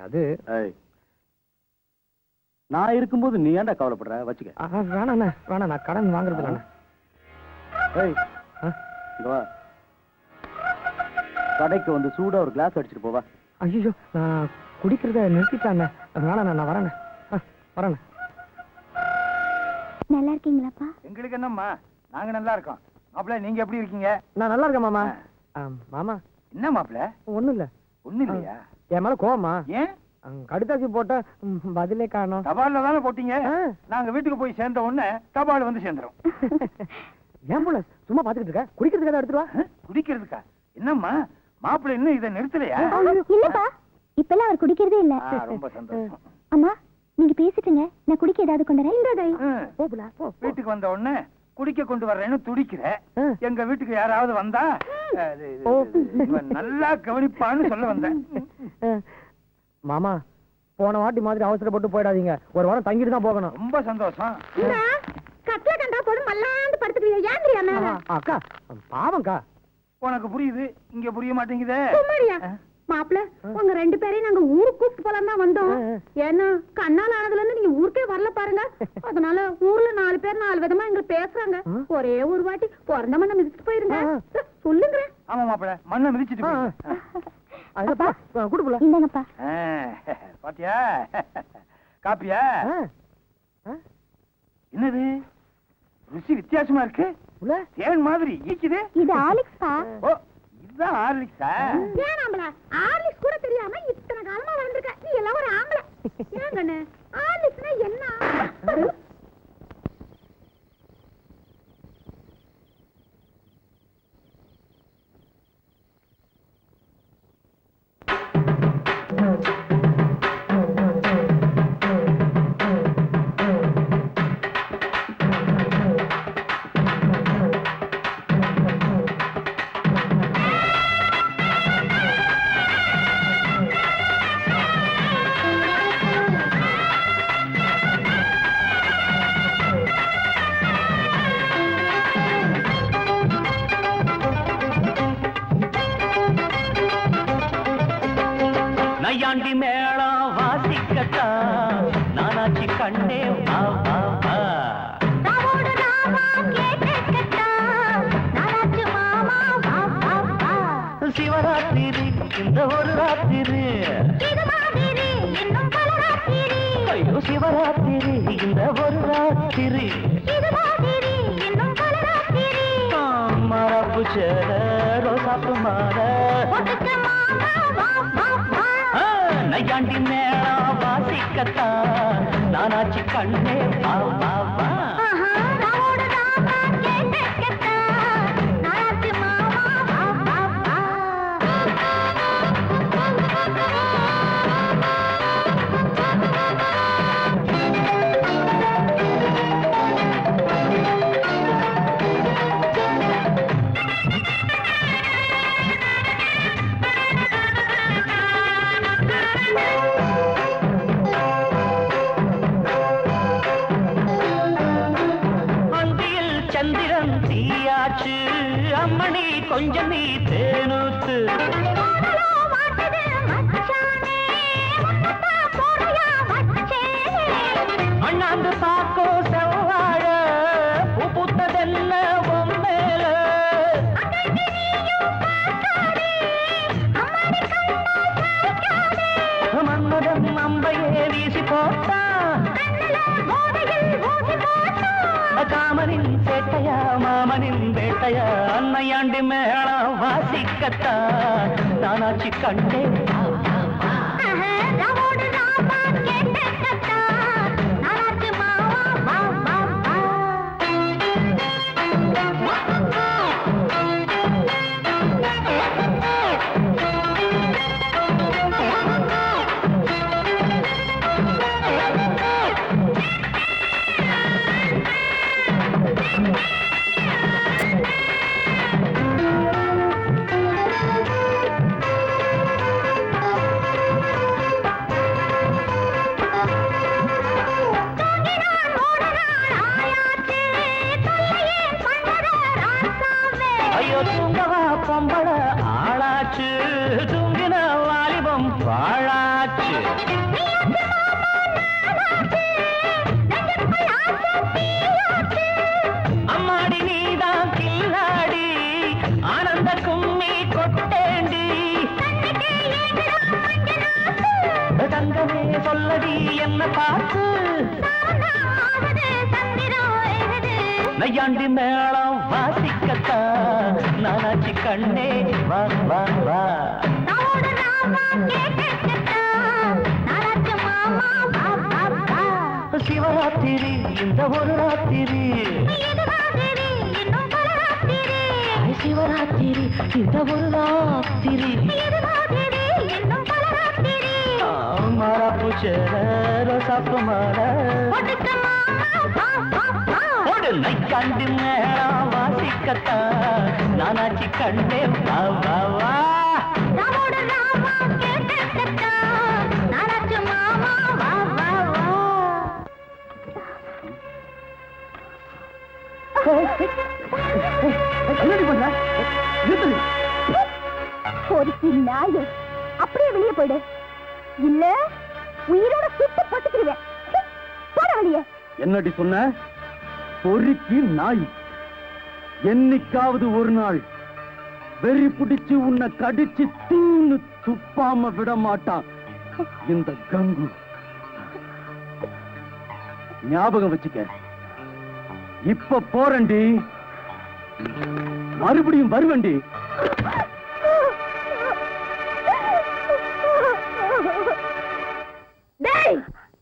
அது நான் இருக்கும்போது நீ ஏன்டா கவலைப்படுற? வச்சுக்க. வேணாண்ணே, வேணாம், நான் கடன் வாங்குறது இல்லைண்ணே. இங்க வா. கடைக்கு வந்து சூடா ஒரு கிளாஸ் அடிச்சிட்டு போவா. ஐயோ, நான் குடிக்கிறத நிறுத்திட்டாண்ணே. வேணாண்ணே, நான் வரேண்ணே. வரேண்ணே. நல்லா இருக்கீங்களாப்பா? எங்களுக்கு என்னம்மா, நாங்க நல்லா இருக்கோம். மாப்பிள்ள நீங்க எப்படி இருக்கீங்க? நான் நல்லா இருக்கேன் மாமா. மாமா என்ன மாப்பிள்ள? ஒண்ணும் இல்ல. ஒண்ணும் இல்லையா? என் மேல கோவமா? ஏன்? கடுதாசி போட்ட பதிலே காணோம். தபால்ல தானே போட்டீங்க. நாங்க வீட்டுக்கு போய் சேர்ந்த உடனே தபால் வந்து சேர்ந்துரும். ஏன் போல சும்மா பாத்துக்கிட்டு இருக்க? குடிக்கிறதுக்கு எடுத்துட்டு வா. குடிக்கிறதுக்கா? என்னம்மா மாப்பிள்ள இன்னும் இதை நிறுத்தலையா? இல்லப்பா, இப்பெல்லாம் அவர் குடிக்கிறதே இல்ல. ரொம்ப சந்தோஷம். அம்மா நீங்க பேசிட்டுங்க, நான் குடிக்க ஏதாவது கொண்டு வரேன். வீட்டுக்கு வந்த உடனே குடிக்க கொண்டு வர்றேன்னு துடிக்கிற. எங்க வீட்டுக்கு யாராவது வந்தா நல்லா கவனிப்பான்னு சொல்ல வந்தேன். மாமா போன வாட்டி மாதிரி அவசரப்பட்டு போயிடாதீங்க, ஒரு வாரம் தங்கிட்டு தான் போகணும். ரொம்ப சந்தோஷம். கட்டில கண்டா போதும் மல்லாந்து படுத்துக்கிறீங்க. ஏன் தெரியாம? அக்கா பாவம்க்கா. உனக்கு புரியுது, இங்க புரிய மாட்டேங்குதே. மாப்பிள்ள உங்க ரெண்டு பேரையும் நாங்க ஊருக்கு கூப்பிட்டு போலாம் தான் வந்தோம். ஏன்னா கண்ணால் ஆனதுல இருந்து நீங்க ஊருக்கே வரல பாருங்க. அதனால ஊர்ல 4 பேர் 4 விதமா எங்க பேசுறாங்க. ஒரே ஒரு வாட்டி பிறந்த மண்ணை மிதிச்சுட்டு போயிருங்க. சொல்லுங்க. ஆமா மாப்பிள்ள, மண்ணை மிதிச்சுட்டு குடுப்பல. இந்தாங்கப்பா. பாத்தியா காப்பியா? என்னது ருசி வித்தியாசமா இருக்கு. தேன் மாதிரி ஈக்குது. இது ஆலிக்ஸ்பா. ஓ இதுதான் ஆர்லிக்ஸா? ஏன் ஆம்பளை ஆர்லிக்ஸ் கூட தெரியாம இத்தனை காலமா வளர்ந்துருக்க நீ எல்லாம் ஒரு ஆம்பளை. ஏன் கண்ணு ஆர்லிக்ஸ்னா என்ன? வாசிக்கத்தான் நானாச்சி கண்ணே வா வா வா ராவோடு ராவா கேட்டுக்கத்தான் நானாச்சு மாமா வா வா வா சிவராத்திரி இந்த ஒரு ராத்திரி இது மாதிரி இன்னும் பல ராத்திரி ஐயோ சிவராத்திரி இந்த ஒரு ராத்திரி இது மாதிரி இன்னும் பல ராத்திரி மரப்பு சேர ரோசாப்பு மாற ஒட்டுக்க மாமா வா வா வா நையாண்டி மேளா வாசிக்கத்தான் நானாச்சி கண்ணே வா வா வா ஆஹா ராவோடு ராவா கேட்டுக்கத்தான் நானாச்சு மாமா வா வா வா அந்தியில் சந்திரன் தீயாச்சு அம்மணி கொஞ்சம் நீ தேனூத்து போடலோ வாட்டுது மச்சானே முன்னத்தா போறையா வச்சே அண்ணாந்து பாக்கோ செவ்வாழ பூ பூத்ததென்ன பொம்மேல மன்மதன் அம்பையே வீசி போட்டா காமனின் சேட்டையா மாமனின் வேட்டையா அன்னையாண்டி மேளம் வாசிக்கத்தான் நானாச்சி கண்டே ராவோடு ராவா கேட்டுக்கத்தான் நானாச்சு மாமா வா வா வா தூங்கினான் ஒரு நாள் ஆயாச்சு தொல்லையே பண்ணற ராசாவே ஐயோ தூங்கவா பொம்பள ஆளாச்சு தூங்கின வாலிபம் பாழாச்சு அம்மாடி நீதான் கில்லாடி ஆனந்த கும்மி கொட்டேண்டி தங்கமே சொல்லடி என்ன பார்த்து நையாண்டி மேளம் வாசிக்கத்தான் நானாச்சி கண்ணே வா வா வா சிவராத்திரி இந்த ஒரு ராத்திரி சிவராத்திரி இந்த ஒரு ராத்திரி மரப்பு சேர ரோசாப்பு மாற ஒரு நைக்காண்டி மேளம் வாசிக்கத்தான் நானாச்சி கண்ணே வா வா வா என்னடி பண்ற நிறுத்து. ஒரு நாய அப்படியே வெளியே போயிடு இல்ல உயிரோட சுட்டு பட்டுக்கிடுவேன் போட வெளியே என்னடி சொன்ன பொறுக்கி நாய் என்னைக்காவது ஒரு நாள் வெறி பிடிச்சு உன்னை கடிச்சு தீன்னு துப்பாம விட மாட்டான் இந்த கங்கு ஞாபகம் வச்சுக்க இப்ப போறண்டி மறுபடியும் வருவண்டி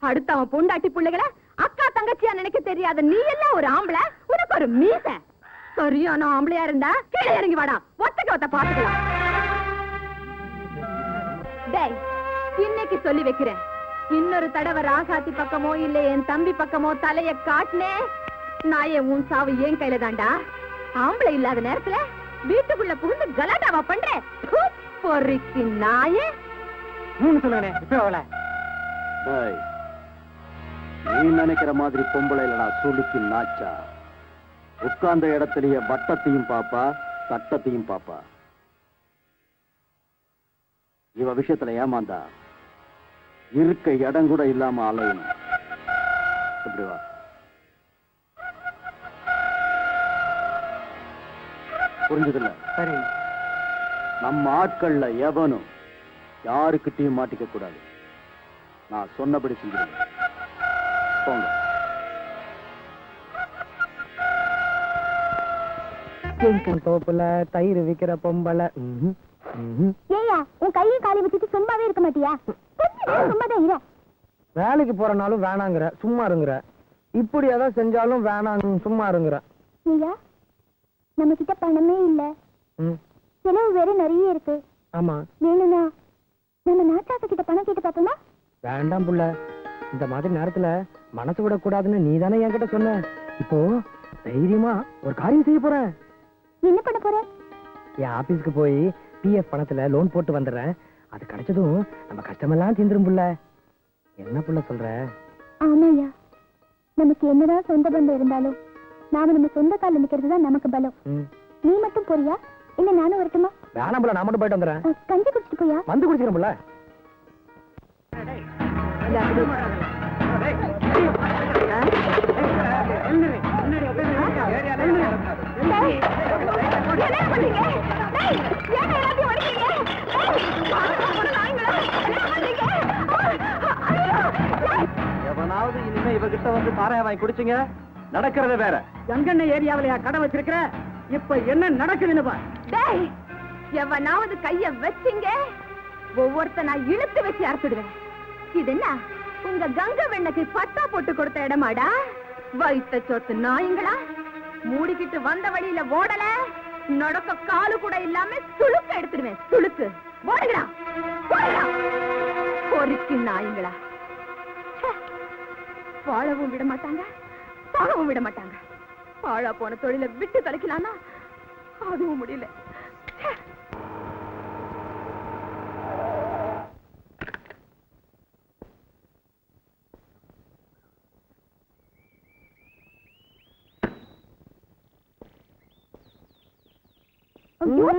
அடுத்த அவன் பொண்டாட்டி பிள்ளைகளை அக்கா தங்கச்சியா நினைக்க தெரியாத நீ எல்லாம் ஒரு ஆம்பளை உனக்கு ஒரு மீச சரியான ஆம்பளையா இருந்தா கீழே இறங்கி வாடா ஒத்தக்க ஒத்த பாத்துக்கலாம் டேய் இன்னைக்கு சொல்லி வைக்கிறேன் இன்னொரு தடவை ராசாத்தி பக்கமோ இல்ல என் தம்பி பக்கமோ தலைய காட்டினே நாயே உன் சாவு ஏன் கையில தாண்டா ஆம்பளை இல்லாத நேரத்துல வீட்டுக்குள்ள புகுந்து கலாட்டாவா பண்ற பொறிக்கு நாயே சொல்லுங்க இப்ப அவளை டேய், நீ நினைக்கிற மாதிரி பொம்பளை இல்லடா சுளுக்கி நாச்சா உட்கார்ந்த இடத்துலயே வட்டத்தையும் பாப்பா சட்டத்தையும் பாப்பா இவ விஷயத்துல ஏமாந்தா இருக்க இடம் கூட இல்லாம அலையணும். இப்படி வா. புரிஞ்சதில்ல? சரி. நம்ம ஆட்கள்ல எவனும் யாருக்கிட்டையும் மாட்டிக்க கூடாது. நான் சொன்னபடி செஞ்சிருங்க. போங்க. தோப்புல தயிர் விக்கிற பொம்பளை. ஏயா உன் கையும் காலையும் வச்சுட்டு சும்மாவே இருக்க மாட்டியா? சும்மாதான் இரு. வேலைக்கு போறனாலும் வேணாங்கிற, சும்மா இருங்குற. இப்படி எதாவது செஞ்சாலும் வேணாம், சும்மா இருங்குற. ஐயா நம்ம கிட்ட பணமே இல்ல, செலவு வேற நிறைய இருக்கு. ஆமா, வேணும்னா நம்ம நாட்டாத்த கிட்ட பணம் கேட்டு பார்த்தோம்னா? வேண்டாம் புள்ள. இந்த மாதிரி நேரத்துல மனசு விட கூடாதுன்னு நீ தானே என்கிட்ட சொன்ன. இப்போ தைரியமா ஒரு காரியம் செய்ய போறேன். என்ன பண்ண போற? என் ஆபீஸ்க்கு போய் பிஎஃப் பணத்துல லோன் போட்டு வந்துடுறேன். அது கிடைச்சதும் நம்ம கஷ்டமெல்லாம் தீந்துரும் புள்ள. என்ன புள்ள சொல்ற? ஆமாய்யா, நமக்கு என்னதான் சொந்த பந்தம் இருந்தாலும் நாம நம்ம சொந்த கால நிக்கிறது தான் நமக்கு பலம். நீ மட்டும் போறியா இல்ல நானும் வரட்டுமா? வேணாம் புள்ள, நான் மட்டும் போயிட்டு வந்துடுறேன். கஞ்சி குடிச்சிட்டு போயா? வந்து குடிச்சிக்கிறேன் புள்ள. எவனாவது இனிமே இவகிட்ட வந்து சாராய வாங்கி குடிச்சிங்க, நடக்கிறத வேற. கங்கண்ண ஏரியாவிலயா கடை வச்சிருக்கிற? இப்ப என்ன நடக்குதுன்னு பார். டேய், எவனாவது கைய வச்சிங்க ஒவ்வொருத்த நான் இழுத்து வச்சு அறுத்துடுவேன். இது என்ன உங்க கங்கை வெண்ணைக்கு பட்டா போட்டு கொடுத்த இடமாடா? வைத்த சொத்து நாய்ங்களா, மூடிக்கிட்டு வந்த வழியில ஓடல, நடக்க காலு கூட இல்லாம சுளுக்கு எடுத்துடுவேன். சுளுக்கு ஓடுகிறா, பொறுக்கி நாய்ங்களா. வாழவும் விட மாட்டாங்க, சாகவும் விட மாட்டாங்க. பாழா போன தொழில விட்டு தொலைக்கலாம்னா அதுவும் முடியல.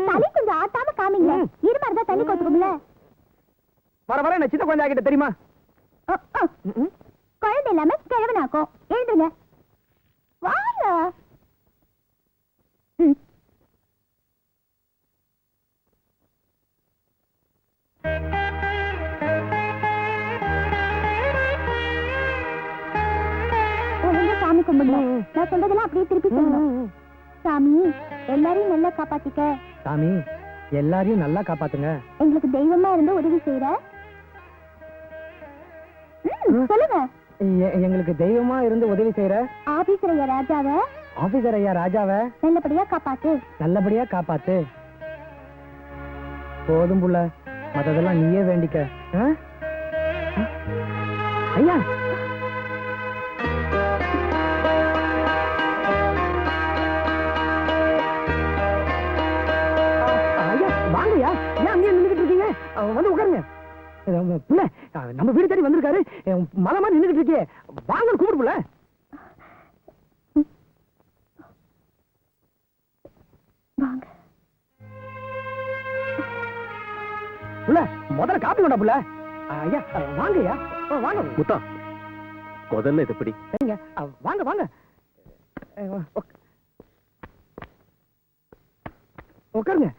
தண்ணி கொஞ்சம் ஆட்டாம காமிங்க. இருமா இருந்தா தண்ணி கொத்துக்கும்ல. வர வர என்ன சின்ன குழந்தை ஆகிட்ட தெரியுமா? குழந்தை இல்லாம கிழவனாக்கும். எழுதுங்க வாங்க. ஒழுங்கா சாமி கும்பிடணும். நான் சொல்றதெல்லாம் அப்படியே திருப்பி சொல்லணும். சாமி எல்லாரையும் நல்லா காப்பாத்திக்க. சாமி எல்லாரையும் நல்லா காப்பாத்துங்க. எங்களுக்கு தெய்வமா இருந்து உதவி செய்யற. சொல்லுங்க. எங்களுக்கு தெய்வமா இருந்து உதவி செய்யற ஆபீசர் ஐயா ராஜாவை. ஆபீசர் ஐயா ராஜாவை நல்லபடியா காப்பாத்து. நல்லபடியா காப்பாத்து. போதும் புள்ள, மத்ததெல்லாம் நீயே வேண்டிக்க. ஐயா வாங்கய்யா, ஏன் அங்கேயே நின்றுட்டு இருக்கீங்க? வந்து உட்காருங்க. புள்ள, நம்ம வீடு தேடி வந்திருக்காரு. மலை மாதிரி நின்றுட்டு இருக்கே, வாங்க கூப்பிடு புள்ள. வாங்க புள்ள, முதல்ல காப்பி வேண்டாம் புள்ள. ஐயா வாங்கய்யா, வாங்க. முத்தா, முதல்ல இது பிடி. வாங்க வாங்க, உட்காருங்க.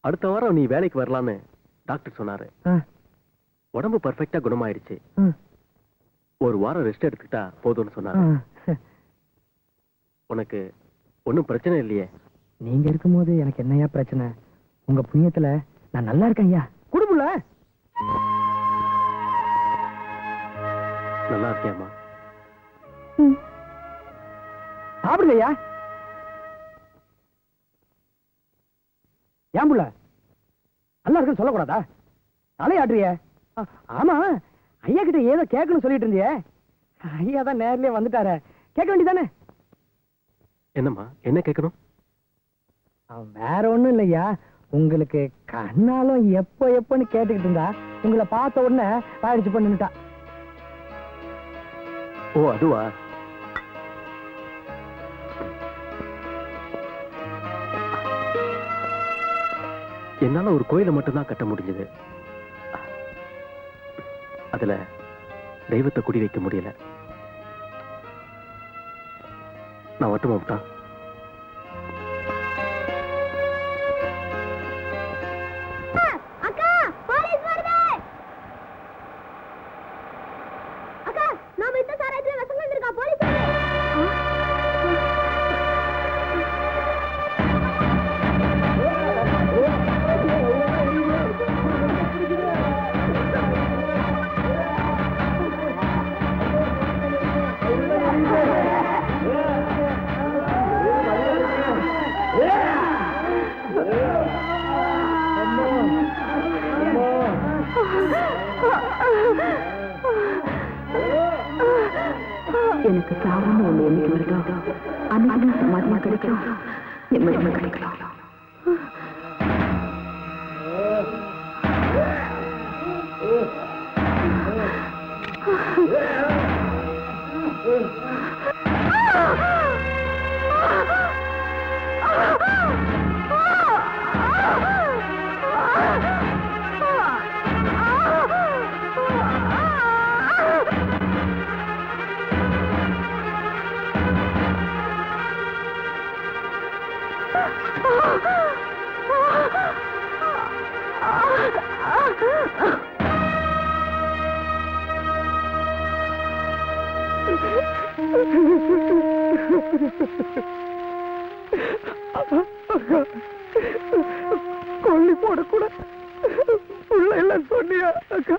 அடுத்த வாரம் நீ வேலைக்கு வரலான்னு டாக்டர் சொன்னாரு. உடம்பு பர்ஃபெக்டா குணமாயிடுச்சு. ஒரு வாரம் ரெஸ்ட் எடுத்துக்கிட்டா போதும்னு சொன்னாரு. உனக்கு ஒன்னும் பிரச்சனை இல்லையே? நீங்க இருக்கும்போது எனக்கு என்னையா பிரச்சனை? உங்க புண்ணியத்துல நான் நல்லா இருக்கேன் ஐயா. குடும்பல நல்லா இருக்கியாமா? சாப்பிடுங்க ஐயா. ஏன் புள்ள நல்லா இருக்குன்னு சொல்லக்கூடாதா? தலையாடுறிய? ஆமா, ஐயா கிட்ட ஏதோ கேட்கணும்னு சொல்லிட்டு இருந்தியே. ஐயா தான் நேர்லயே வந்துட்டார, கேட்க வேண்டியதானே? என்னம்மா, என்ன கேட்கணும்? வேற ஒண்ணும் இல்லையா, உங்களுக்கு கண்ணாலும் எப்ப எப்பன்னு கேட்டுக்கிட்டு இருந்தா உங்களை பார்த்த உடனே பாயிடுச்சு பண்ணிட்டா. ஓ அதுவா? என்னால ஒரு கோயிலை மட்டும்தான் கட்ட முடிஞ்சது. அதுல தெய்வத்தை குடி வைக்க முடியல. நான் மட்டுமா விட்டான்? அக்கா போலீஸ் வருது. அக்கா நாம இந்த சாராயத்துல வசம் வந்திருக்கா. போலீஸ் எனக்கு சாவுன்னு ஒண்ணு என்னைக்கு வருதோ அன்னைக்கு சமாதிமா கிடைக்கும், நிம்மதிமா கிடைக்கலாம். கொல்லி போடக்கூட பிள்ளை சொன்னியா அக்கா?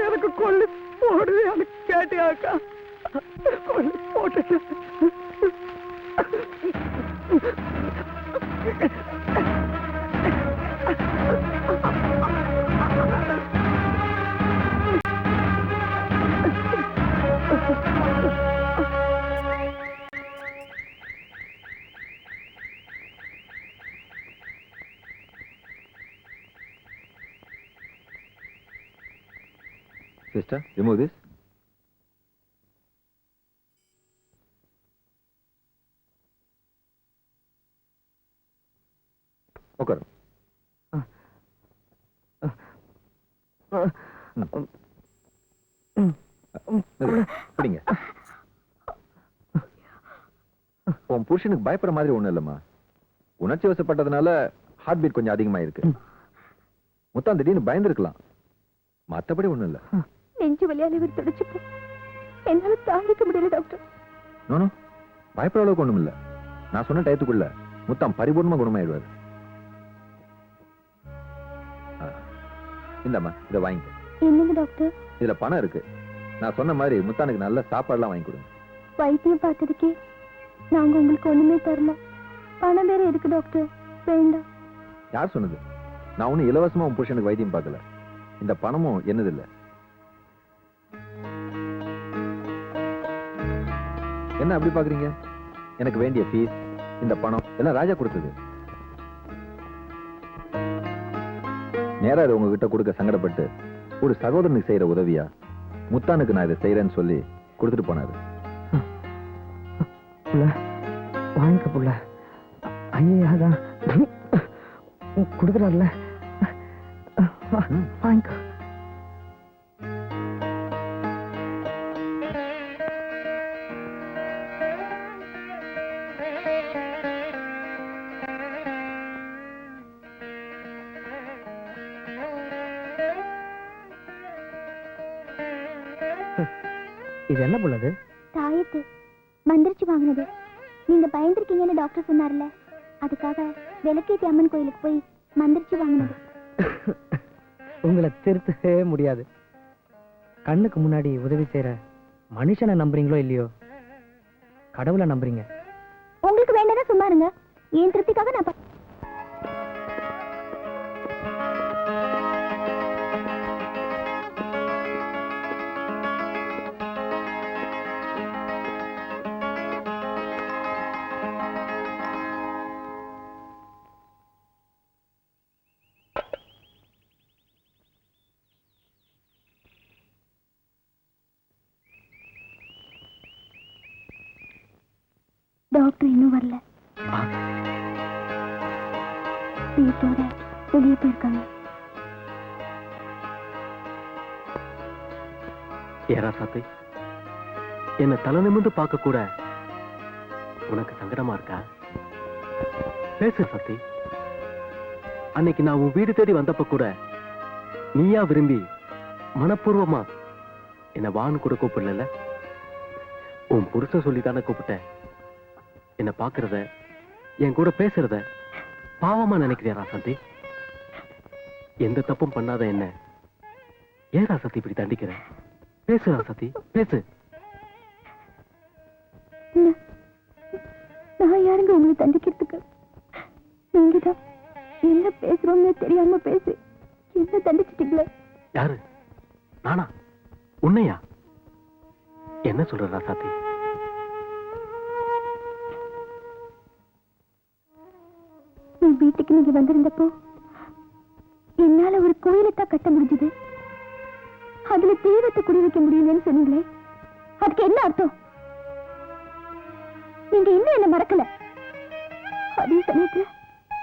எனக்கு கொல்லி போடுவியான்னு கேட்டியாக்கா? கொல்லி போட்டு Sister, remove this. உட்காரு. பிடிங்க. உன் புருஷனுக்கு பயப்படுற மாதிரி ஒண்ணும் இல்லம்மா. உணர்ச்சி வசப்பட்டதுனால ஹார்ட் பீட் கொஞ்சம் அதிகமா இருக்கு. முத்தான் திடீர்னு பயந்துருக்கலாம், மத்தபடி ஒண்ணும் இல்ல. நெஞ்சு வலியால இவர் துடிச்சுப்போம். என்னால தாங்கிக்க முடியல டாக்டர். நோ பயப்படுற அளவுக்கு ஒண்ணும் இல்ல. நான் சொன்ன டயத்துக்குள்ள முத்தாம் பரிபூர்ணமா குணமாயிடுவாரு. இந்தம்மா இதை வாங்கிக்க. என்னங்க டாக்டர்? இதுல பணம் இருக்கு. நான் சொன்ன மாதிரி முத்தானுக்கு நல்ல சாப்பாடுலாம் வாங்கி கொடுங்க. வைத்தியம் பார்த்ததுக்கே நாங்க உங்களுக்கு ஒண்ணுமே தரல. பணம் வேற இருக்கு டாக்டர். வேண்டாம். யார் சொன்னது? நான் ஒன்னும் இலவசமா உன் புருஷனுக்கு வைத்தியம் பார்க்கல. இந்த பணமும் என்னது இல்ல. என்ன அப்படி பாக்குறீங்க? எனக்கு வேண்டிய ஃபீஸ், இந்த பணம் எல்லாம் ராஜா கொடுத்தது. நேரா இதை உங்ககிட்ட கொடுக்க சங்கடப்பட்டு ஒரு சகோதரனுக்கு செய்யற உதவியா முத்தானுக்கு நான் இதை செய்யறேன்னு சொல்லி கொடுத்துட்டு போனாரு. வாங்கிக்க புள்ள. ஐயாதான் கொடுக்குறாருல, வாங்கிக்க. இது என்ன புள்ளது? தாயத்து மந்திரிச்சு வாங்கினது. நீங்க பயந்துருக்கீங்கன்னு டாக்டர் சொன்னார்ல, அதுக்காக விளக்கேத்தி அம்மன் கோயிலுக்கு போய் மந்திரிச்சு வாங்கினது. உங்களை திருத்தவே முடியாது. கண்ணுக்கு முன்னாடி உதவி செய்யற மனுஷனை நம்புறீங்களோ இல்லையோ, கடவுளை நம்புறீங்க. உங்களுக்கு வேண்டதா சும்மா இருங்க. என் திருப்திக்காக நான் டாக்டர் இன்னும் வரல. தைரியத்தோட வெளியே போயிருக்காங்க. ஏரா சாத்தி, என்ன தலை நிமிர்ந்து பார்க்க கூட உனக்கு சங்கடமா இருக்கா? பேசு சத்தி. அன்னைக்கு நான் உன் வீடு தேடி வந்தப்ப கூட நீயா விரும்பி மனப்பூர்வமா என்ன வான்னு கூட கூப்பிடல. உன் புருஷன் சொல்லித்தானே கூப்பிட்டேன். என்ன பாக்குறத, என் கூட பேசுறத பாவமா நினைக்கிறியா ராசாத்தி? எந்த தப்பும் பண்ணாத என்ன ஏன் ராசாத்தி இப்படி தண்டிக்கிற? பேசு ராசாத்தி, பேசு. நான் யாருங்க உங்களை தண்டிக்கிறதுக்கு? நீங்கதான் என்ன பேசுறோம்னு தெரியாம பேசி என்ன தண்டிச்சிட்டீங்களே. யாரு? நானா? உன்னையா? என்ன சொல்ற ராசாத்தி? நீ வீட்டுக்கு நீங்க வந்திருந்தப்போ என்னால ஒரு கோயிலைத்தான் கட்ட முடிஞ்சது, அதுல தீவிரத்தை குடி வைக்க முடியலன்னு சொன்னீங்களே, அதுக்கு என்ன அர்த்தம்? நீங்க இன்னும் என்ன மறக்கல, அதே சமயத்துல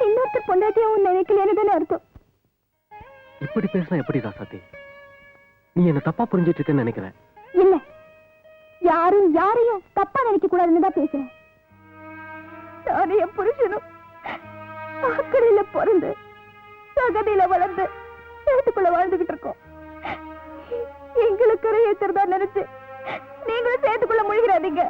இன்னொருத்தர் பொண்டாட்டியாவும் நினைக்கலன்னு தானே அர்த்தம். இப்படி பேசினா எப்படி ராசாத்தி? நீ என்ன தப்பா புரிஞ்சிட்டு இருக்கேன்னு நினைக்கிறேன். இல்ல, யாரும் யாரையும் தப்பா நினைக்க கூடாதுன்னு தான் பேசுறேன். நானே என் புருஷனும் அக்கறையில பிறந்து சகதியில வளர்ந்து சேர்த்துக்குள்ள வாழ்ந்துகிட்டு இருக்கோம். எங்களுக்கு ஏத்துறதா நினைச்சு நீங்களும் சேர்த்துக்குள்ள முழுகிறாதீங்க.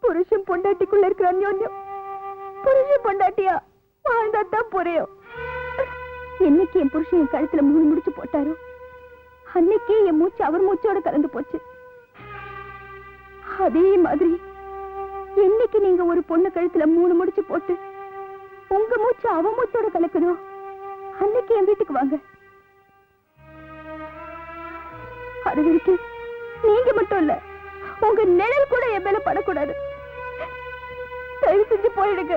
புருஷன் பொண்டாட்டிக்குள்ள இருக்கிற அந்யோன்யம் புருஷன் பொண்டாட்டியா வாழ்ந்தாதான் புரியும். என்னைக்கு என் புருஷன் என் கழுத்துல 3 முடிச்சு போட்டாரோ அன்னைக்கே என் மூச்சு அவர் மூச்சோட கலந்து போச்சு. அதே மாதிரி என்னைக்கு நீங்க ஒரு பொண்ணு கழுத்துல 3 முடிச்சு போட்டு உங்க மூச்சு அவ மூச்சோட கலக்குதோ அன்னைக்கு என் வீட்டுக்கு வாங்க. அது வரைக்கும் நீங்க மட்டும் இல்ல, உங்க நிழல் கூட என் மேல படக்கூடாது. தயவு செஞ்சு போயிடுங்க.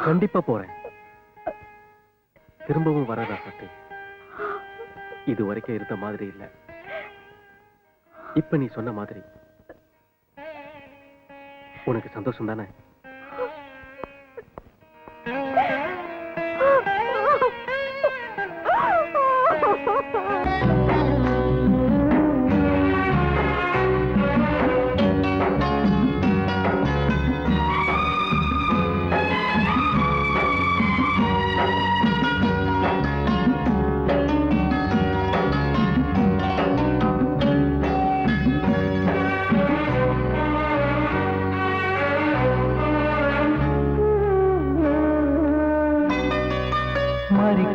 கண்டிப்பா போறேன். திரும்பவும் வர ராசாத்தி. இது வரைக்கும் இருந்த மாதிரி இல்ல. இப்ப நீ சொன்ன மாதிரி உனக்கு சந்தோஷம் தானே?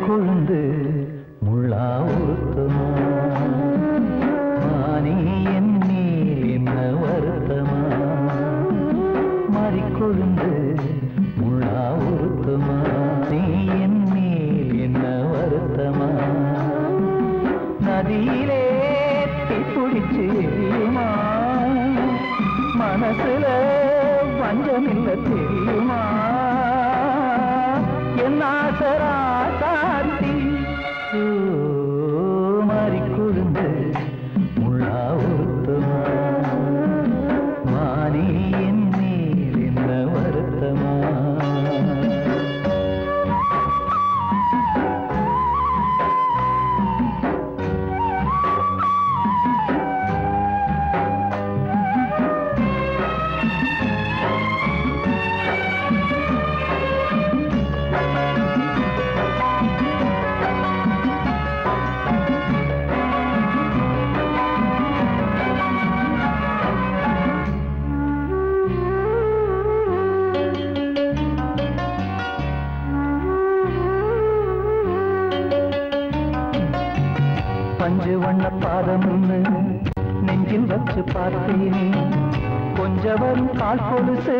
கொழுந்து முள்ளா உருத்தமா மானே என் மேல் என்ன வருத்தமா மாறிக்கொழுந்து முள்ளா உருத்தமா நீ என் மேல் என்ன வருத்தமா நதியிலே தீப்பிடிச்சு எரியுமா மனசுல வஞ்சமில்ல தெரியுமா என் ஆசரா சாத்தி மாறிக்கொழுந்து முள்ளா உருத்தமா மானே என் மேல் என்ன வருத்தமா பஞ்சு வண்ண பாதம்னு நெஞ்சில் வச்சு பார்த்தேனே கொஞ்சம் வரும் கால் கொலுசு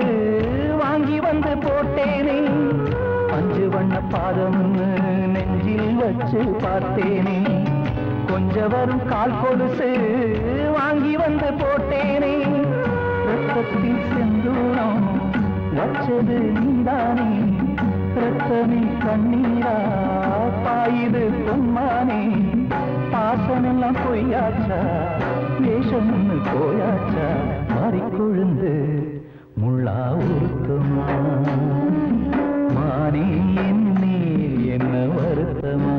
வாங்கி வந்து போட்டேனே பஞ்சு வண்ண பாதம்னு நெஞ்சில் வச்சு பார்த்தேனே கொஞ்சம் வரும் கால் கொலுசு வாங்கி வந்து போட்டேனே ரத்தத்தில் செந்தூரம் வச்சது நீதானே ரத்தமே கண்ணீரா பாயுது பொன்மானே பாசமெல்லாம் பொய்யாச்சா வேஷம்னு போயாச்சா மாறி கொழுந்து முள்ளா உருத்தமா மானே என்னே என்ன வருத்தமா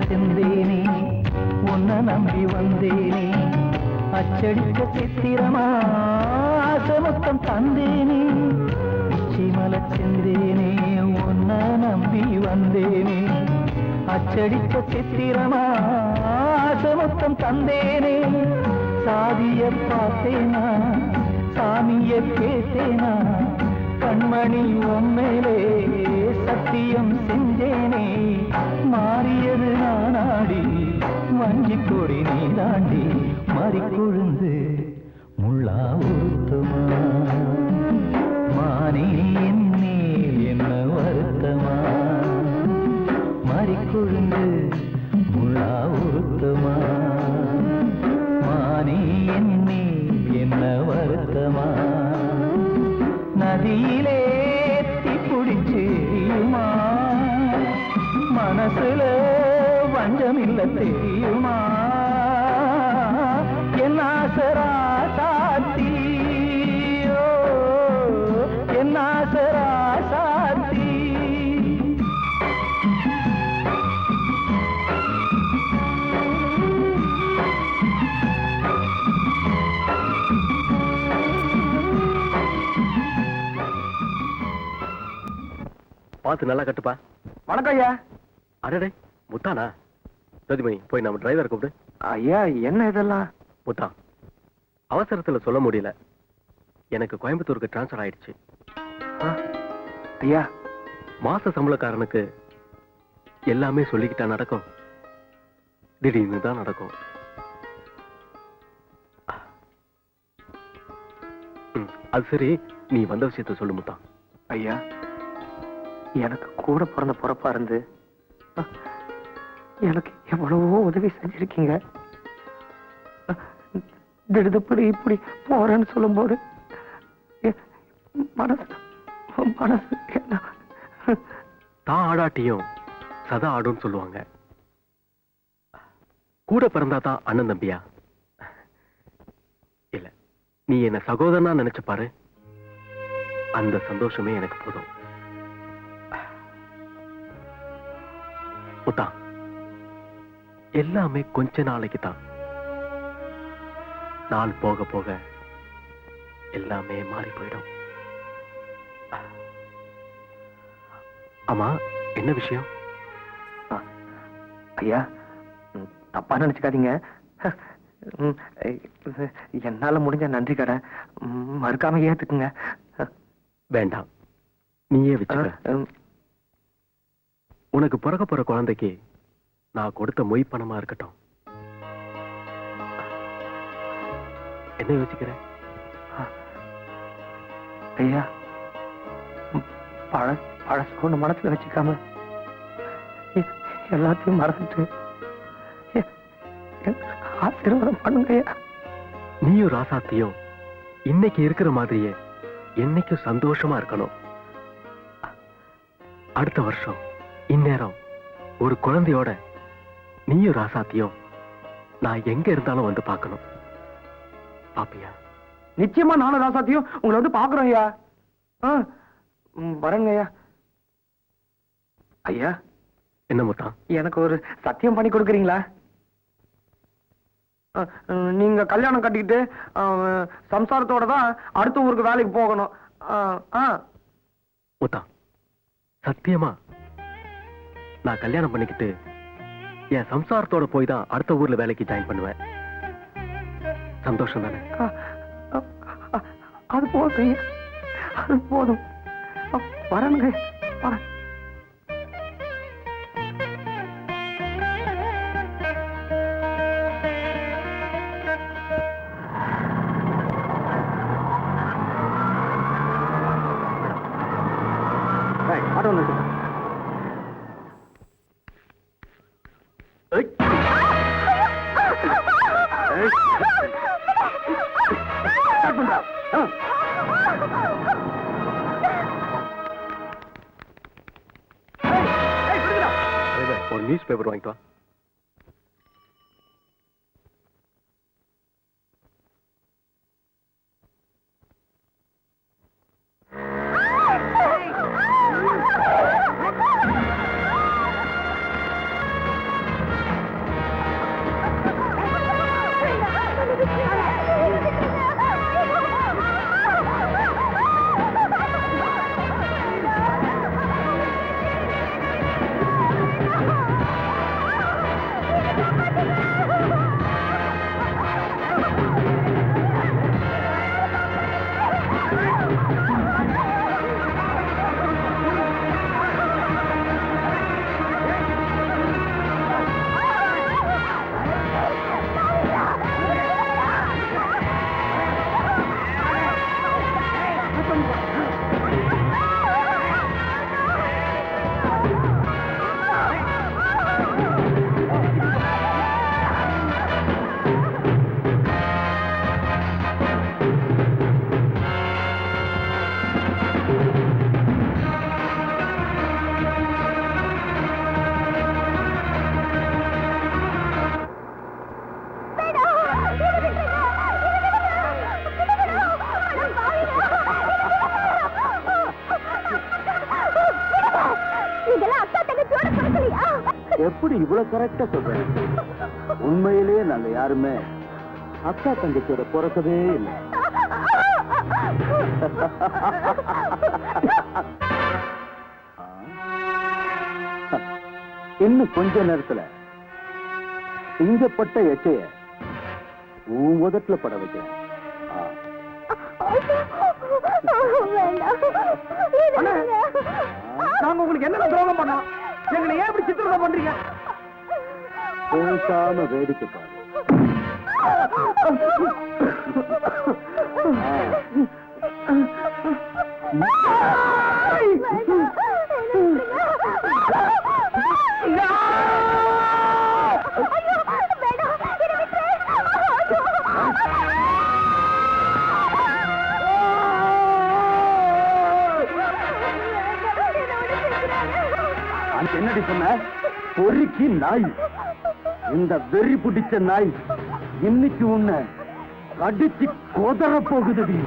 செந்தேனே உன்னை நம்பி வந்தேனே அச்சடிக்க சித்திரமா ஆசமொத்தம் தந்தேனே உச்சிமல செந்தேனே உன்னை நம்பி வந்தேனே அச்சடிக்க சித்திரமா ஆசமொத்தம் தந்தேனே சாதிய பார்த்தேனா சாமிய கேட்டேனா கண்மணி உம்மேலே சத்தியம் செஞ்சேனே மாறியது நானாடி வஞ்சி கொடி நீ தாண்டி மாறி கொழுந்து முள்ளா உருத்தமா மானே என்னே என்ன வருத்தமா மாறி கொழுந்து முள்ளா உருத்தமா மானே என்னே என்ன வருத்தமா நதியிலே பிடிச்சியுமா மனசுல வஞ்சமில்ல தெரியுமா என்ன ஆசரா சாத்தியோ என்ன ஆசரா சாத்தி பார்த்து நல்லா கட்டுப்பா. வணக்கம் ஐயா. அடடே முத்தானா? ஜோதிமணி போய் நம்ம டிரைவர் கூப்பிடு. ஐயா என்ன இதெல்லாம்? முத்தா, அவசரத்துல சொல்ல முடியல, எனக்கு கோயம்புத்தூருக்கு டிரான்ஸ்பர் ஆயிடுச்சு. ஐயா, மாச சம்பளக்காரனுக்கு எல்லாமே சொல்லிக்கிட்டா நடக்கும்? திடீர்னு தான் நடக்கும். அது சரி, நீ வந்த விஷயத்த சொல்லு முத்தா. ஐயா, எனக்கு கூட பிறந்த பொறப்பா இருந்து எனக்கு எவ்வளவோ உதவி செஞ்சிருக்கீங்க. திடுதப்படி இப்படி போறேன்னு சொல்லும் போது மனசு தான் ஆடாட்டியும் சதா ஆடும் சொல்லுவாங்க. கூட பிறந்தா தான் அண்ணன் தம்பியா? இல்ல, நீ என்ன சகோதரனா நினைச்சு பாரு, அந்த சந்தோஷமே எனக்கு போதும். முத்தா, எல்லாமே கொஞ்ச நாளைக்கு தான். நாள் போக போக எல்லாமே மாறி போயிடும். ஆமா, என்ன விஷயம்? ஐயா, தப்பா நினைச்சுக்காதீங்க. என்னால முடிஞ்ச நன்றி கடை மறுக்காம ஏத்துக்குங்க. வேண்டாம், நீயே வச்சுக்க. உனக்கு பிறக்க போற குழந்தைக்கு நான் கொடுத்த மொய் பணமா இருக்கட்டும். என்ன யோசிக்கிற? ஐயா, பழசு ஒண்ணு மனசுல வச்சுக்காம எல்லாத்தையும் மறந்துட்டு ஆசீர்வாதம் பண்ணுங்க. நீயும் ராசாத்தியும் இன்னைக்கு இருக்கிற மாதிரியே என்னைக்கும் சந்தோஷமா இருக்கணும். அடுத்த வருஷம் இந்நேரம் ஒரு குழந்தையோட நீயும் ராசாத்தியும் நான் எங்க இருந்தாலும் வந்து பார்க்கணும். பாப்பியா? நிச்சயமா நானும் ராசாத்தியும் உங்களை வந்து பாக்குறோம் ஐயா. வரேங்க ஐயா. ஐயா, என்ன முத்தா, எனக்கு ஒரு சத்தியம் பண்ணி கொடுக்குறீங்களா? நீங்க கல்யாணம் கட்டிக்கிட்டு சம்சாரத்தோட தான் அடுத்த ஊருக்கு வேலைக்கு போகணும். முத்தா, சத்தியமா நான் கல்யாணம் பண்ணிக்கிட்டு என் சம்சாரத்தோட போய் தான் அடுத்த ஊர்ல வேலைக்கு ஜாயின் பண்ணுவேன். சந்தோஷம் தானே? அது போதும், அது போதும். வரணுங்க, வரேன். ஸ்டார்ட் பண்றா. ஒரு நியூஸ் பேப்பர் வாங்கிட்டு வா. எப்படி இவ்வளவு கரெக்டா சொல்றேன்? உண்மையிலேயே நாங்க யாருமே அக்கா தங்கச்சியோட பிறக்கவே இல்லை. இன்னும் கொஞ்ச நேரத்துல இங்கப்பட்ட எச்சைய உன் முதட்ல பட வைக்கிறேன். நாங்க உங்களுக்கு என்ன துரோகம் பண்ணோம்? எங்களை ஏன் இப்படி சித்திரவதை பண்றீங்க? பேசாம வேடிக்கை பாரு. என்னடி சொன்ன? பொறுக்கி நாய். இந்த வெறி பிடிச்ச நாய் இன்னைக்கு உன்னை அடிச்சு கொதற போகுதுடி.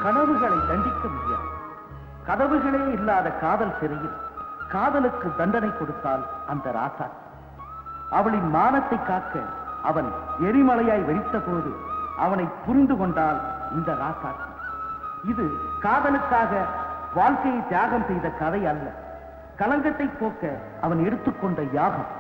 கனவுகளை தண்டிக்க முடியாது. கதவுகளே இல்லாத காதல் சிறையில் காதலுக்கு தண்டனை கொடுத்தால் அந்த ராசா. அவளின் மானத்தை காக்க அவன் எரிமலையாய் வெடித்த போது அவனை புரிந்து கொண்டால் இந்த ராசா. இது காதலுக்காக வாழ்க்கையை தியாகம் செய்த கதை அல்ல, களங்கத்தை போக்க அவன் எடுத்துக்கொண்ட யாகம்.